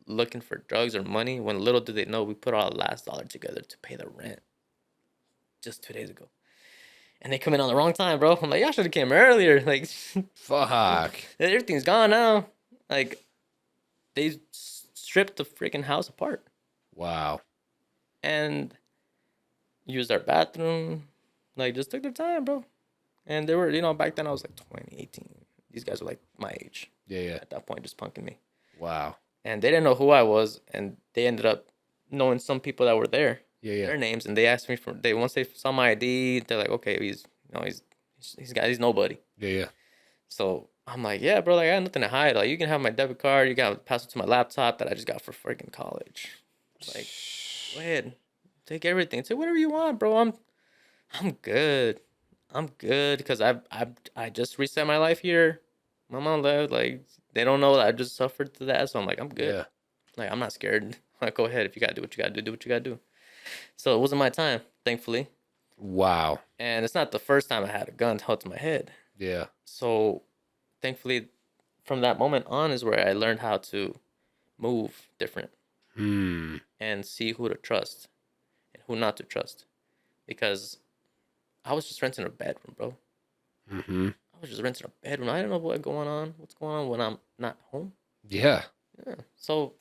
looking for drugs or money. When little do they know, we put our last dollar together to pay the rent just 2 days ago. And they come in on the wrong time, bro. I'm like, y'all should have came earlier. Like, Fuck. everything's gone now. Like, they stripped the freaking house apart Wow. and used our bathroom. Like, just took their time, bro. And they were, back then I was like 20, 18. These guys were like my age Yeah, yeah. at that point, just punking me. Wow. And they didn't know who I was. And they ended up knowing some people that were there. Yeah, yeah. Their names. And they asked me once they saw my ID, they're like, okay, he's nobody. Yeah, yeah. So I'm like, yeah, bro, like, I got nothing to hide. Like, you can have my debit card. You got pass it to my laptop that I just got for freaking college. Like, go ahead, take everything. Say whatever you want, bro. I'm good. I'm good because I just reset my life here. My mom left. Like, they don't know that I just suffered to that. So I'm like, I'm good. Yeah. Like, I'm not scared. Like, go ahead. If you gotta do what you gotta do what you gotta do. So it wasn't my time, thankfully. Wow. And it's not the first time I had a gun held to my head. Yeah. So thankfully, from that moment on is where I learned how to move different and see who to trust and who not to trust. Because I was just renting a bedroom, bro. I was just renting a bedroom. I don't know what's going on when I'm not home. Yeah. Yeah. So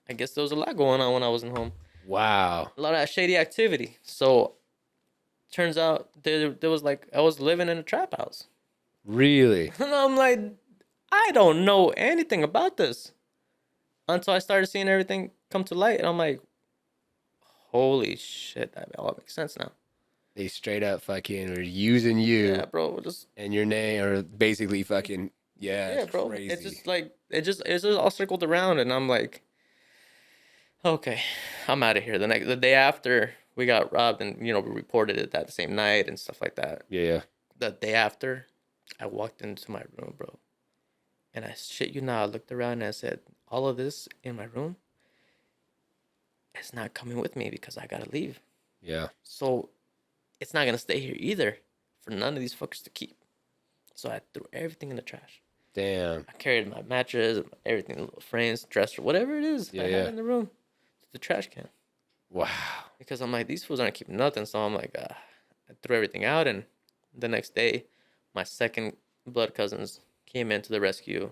I guess there was a lot going on when I wasn't home. Wow. A lot of shady activity. So turns out there was like I was living in a trap house. Really? And I'm like, I don't know anything about this until I started seeing everything come to light, and I'm like, holy shit, that all makes sense now. They straight up fucking are using you Yeah, bro, just and your name, or basically fucking, yeah, yeah, it's bro. crazy. It's just like it's just all circled around, and I'm like, okay, I'm out of here. The day after we got robbed, and we reported it that same night and stuff like that. Yeah, yeah. The day after, I walked into my room, bro, and I shit you not, I looked around and I said, all of this in my room, it's not coming with me because I gotta leave. Yeah. So it's not gonna stay here either for none of these fuckers to keep. So I threw everything in the trash. Damn. I carried my mattress, everything, little frames, dresser, whatever it is Yeah, I yeah. had in the room, to the trash can. Wow. Because I'm like, these fools aren't keeping nothing. So I'm like, I threw everything out. And the next day, my second blood cousins came in to the rescue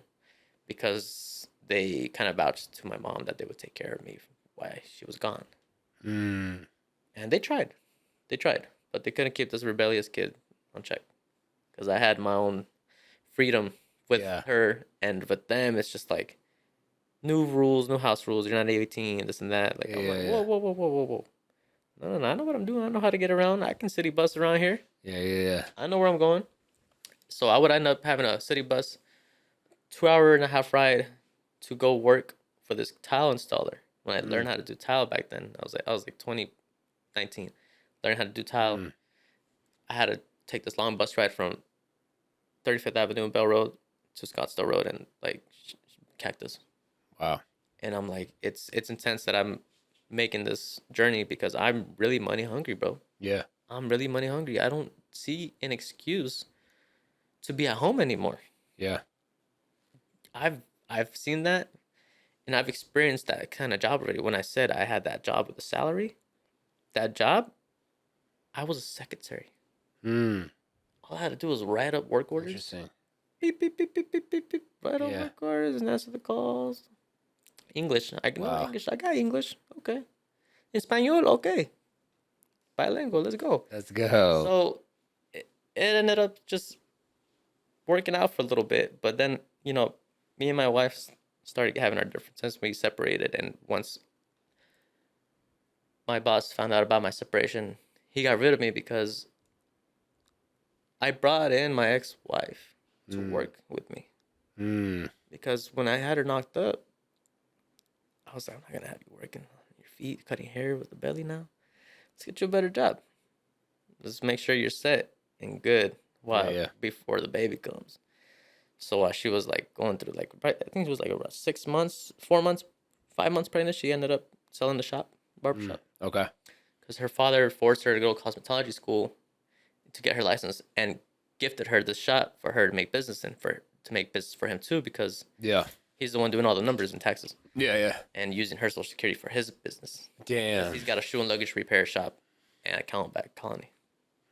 because they kind of vouched to my mom that they would take care of me while she was gone. Mm. And they tried. They tried. But they couldn't keep this rebellious kid on check. Because I had my own freedom with Yeah. her, and with them, it's just like new rules, new house rules. You're not 18, this and that. Like, I'm like, Yeah, whoa, yeah. whoa, whoa, whoa, whoa, whoa. No, I know what I'm doing. I know how to get around. I can city bus around here. Yeah, yeah. I know where I'm going. So I would end up having a city bus, 2 hour and a half ride to go work for this tile installer. When I learned how to do tile back then, I was like 2019, learning how to do tile. Mm. I had to take this long bus ride from 35th Avenue and Bell Road to Scottsdale Road and like Cactus. Wow. And I'm like, it's intense that I'm making this journey because I'm really money hungry, bro. Yeah. I'm really money hungry. I don't see an excuse to be at home anymore. Yeah. I've seen that, and I've experienced that kind of job already. When I said I had that job with a salary, that job, I was a secretary. Mm. All I had to do was write up work orders. Interesting. Beep, beep, beep, beep, beep, beep, beep. Write up Yeah. work orders and answer the calls. English. I know Wow. English. I got English. Okay. Espanol. Okay. Bilingual. Let's go. Let's go. So it ended up just working out for a little bit, but then me and my wife started having our differences. We separated, and once my boss found out about my separation, he got rid of me because I brought in my ex-wife to work with me. Mm. Because when I had her knocked up, I was like, I'm not gonna have you working on your feet, cutting hair with the belly now. Let's get you a better job. Let's make sure you're set and good before the baby comes. So she was like going through like, I think it was like about 6 months, 4 months, 5 months pregnant. She ended up selling the shop, barbershop. Okay. Because her father forced her to go to cosmetology school to get her license and gifted her this shop for her to make business in, to make business for him too, because Yeah. he's the one doing all the numbers in taxes Yeah, yeah. and using her social security for his business. Damn. He's got a shoe and luggage repair shop and a Camelback colony.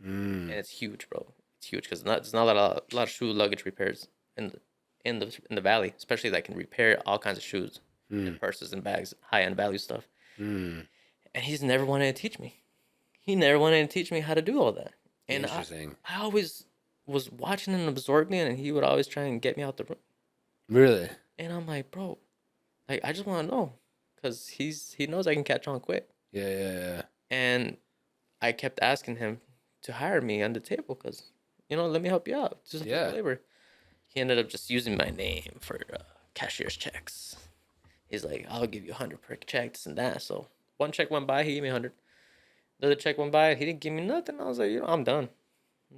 Mm. And it's huge, bro. It's huge because there's not a lot of shoe luggage repairs in the valley, especially that can repair all kinds of shoes and purses and bags, high end value stuff. Mm. And he's never wanted to teach me. He never wanted to teach me how to do all that. And Interesting. I always was watching and absorbing, and he would always try and get me out the room. Really? And I'm like, bro, like I just want to know, because he knows I can catch on quick. Yeah, yeah, yeah. And I kept asking him to hire me on the table because, let me help you out. Just Yeah. labor. He ended up just using my name for cashier's checks. He's like, I'll give you 100 per check, this and that. So one check went by, he gave me 100. The other check went by, he didn't give me nothing. I was like, I'm done.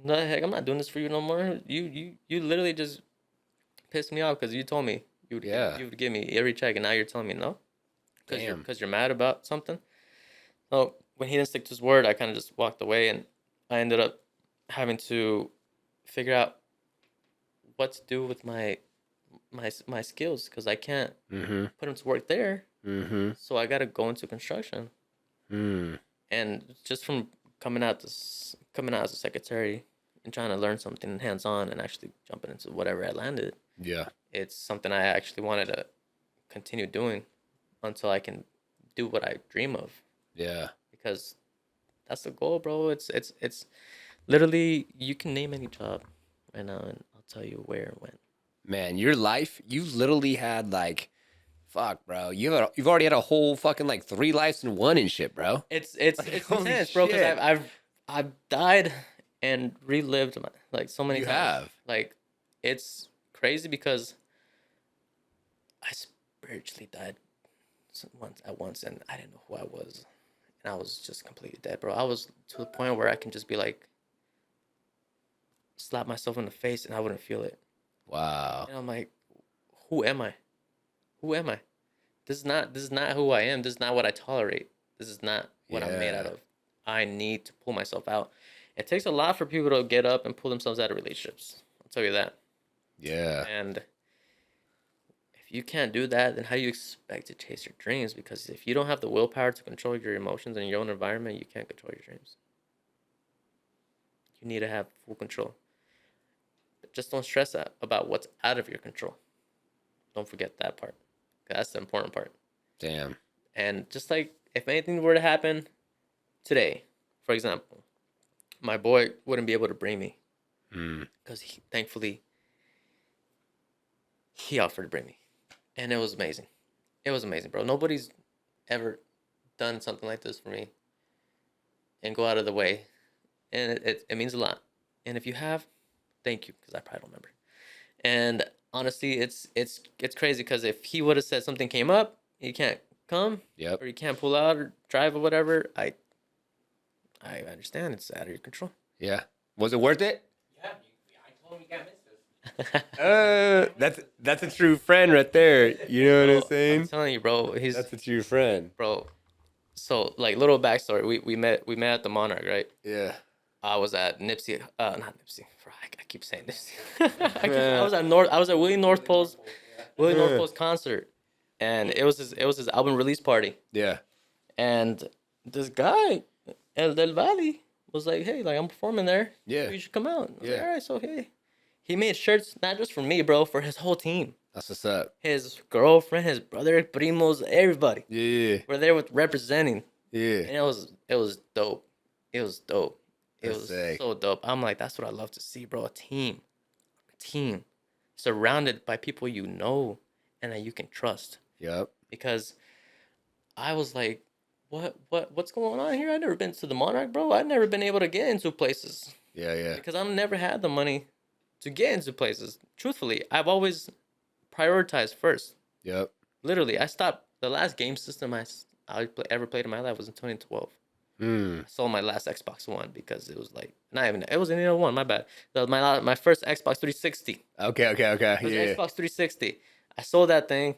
No, heck, I'm not doing this for you no more. You literally just pissed me off because you told me you would give me every check, and now you're telling me no because you're mad about something. So when he didn't stick to his word, I kind of just walked away, and I ended up having to figure out what to do with my skills because I can't put them to work there. Mm-hmm. So I got to go into construction. Mm. And just from coming out as a secretary, and trying to learn something hands-on and actually jumping into whatever I landed, Yeah. it's something I actually wanted to continue doing until I can do what I dream of, Yeah. because that's the goal, bro. It's literally, you can name any job right now and I'll tell you where and when. Man, your life, you've literally had like, fuck, bro. You've already had a whole fucking like 3 lives in one and shit, bro. It's holy intense, bro, because shit. I've died and relived like so many You times. have. Like, it's crazy because I spiritually died once and I didn't know who I was. And I was just completely dead, bro. I was to the point where I can just be like, slap myself in the face and I wouldn't feel it. Wow. And I'm like, who am I? Who am I? This is not who I am. This is not what I tolerate. This is not what I'm made Yeah. out of. I need to pull myself out. It takes a lot for people to get up and pull themselves out of relationships. I'll tell you that. Yeah. And if you can't do that, then how do you expect to chase your dreams? Because if you don't have the willpower to control your emotions in your own environment, you can't control your dreams. You need to have full control. But just don't stress out about what's out of your control. Don't forget that part. That's the important part. Damn. And just like, if anything were to happen today, for example, my boy wouldn't be able to bring me because thankfully he offered to bring me, and it was amazing. It was amazing, bro. Nobody's ever done something like this for me and go out of the way, and it means a lot. And if you have, thank you, because I probably don't remember. And honestly, it's crazy because if he would have said something came up, you can't come, Yep. or you can't pull out or drive or whatever, I understand it's out of your control. Yeah. Was it worth it? Yeah, I told him you can't miss this. That's a true friend right there. You know what I'm Bro, saying? I'm telling you, bro. That's a true friend. Bro. So, like, little backstory. We met at the Monarch, right? Yeah. I was at Nipsey. Not Nipsey. I keep saying Nipsey. I was at Willie North Pole's concert, and it was his album release party. Yeah. And this guy, El Del Valle, was like, "Hey, like, I'm performing there. Yeah. You should come out." I was like, Yeah. all right, so hey, he made shirts not just for me, bro, for his whole team. That's what's up. His girlfriend, his brother, primos, everybody. Yeah. We're there with representing. Yeah. And it was dope. It was dope. It That's was sick. so dope. I'm like, that's what I love to see, bro. A team surrounded by people you know and that you can trust. Yep. Because I was like, what's going on here? I've never been to the Monarch, bro. I've never been able to get into places Yeah. Yeah. because I've never had the money to get into places. Truthfully, I've always prioritized first. Yep. Literally, I stopped. The last game system ever played in my life was in 2012. I sold my last Xbox One because it was like it wasn't even one. My bad. My first Xbox 360. Okay. It was Yeah. Xbox 360. I sold that thing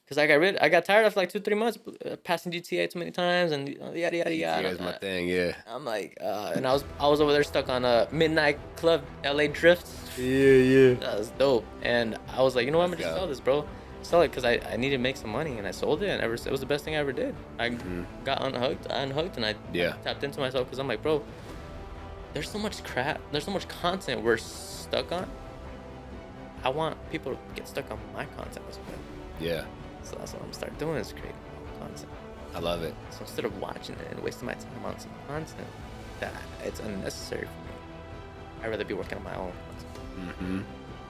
because I got tired after like 2-3 months passing GTA too many times and yada yada yada. Here's my thing. Yeah. I'm like, and I was over there stuck on a midnight club, LA Drift. Yeah. That was dope. And I was like, you know what, I'm Let's gonna just go. sell this, bro. Sell it because I needed to make some money, and I sold it, and it was the best thing I ever did. I got unhooked, and I Yeah. tapped into myself because I'm like, bro, there's so much crap, there's so much content we're stuck on. I want people to get stuck on my content as well. Yeah. So that's what I'm gonna start doing, is creating content. I love it. So instead of watching it and wasting my time on some content that it's unnecessary for me, I'd rather be working on my own content.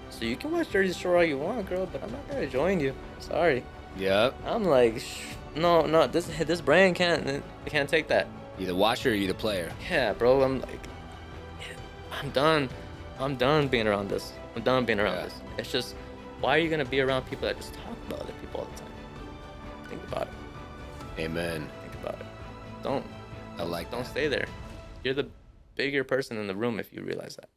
So you can watch Jersey Shore all you want, girl, but I'm not gonna join you. Sorry. Yep. I'm like, no, this brand can't take that. You the watcher or you the player? Yeah, bro. I'm like, I'm done. I'm done being around this. I'm done being around this. It's just, why are you gonna be around people that just talk about other people all the time? Think about it. Amen. Think about it. Don't I like don't that. stay there. You're the bigger person in the room if you realize that.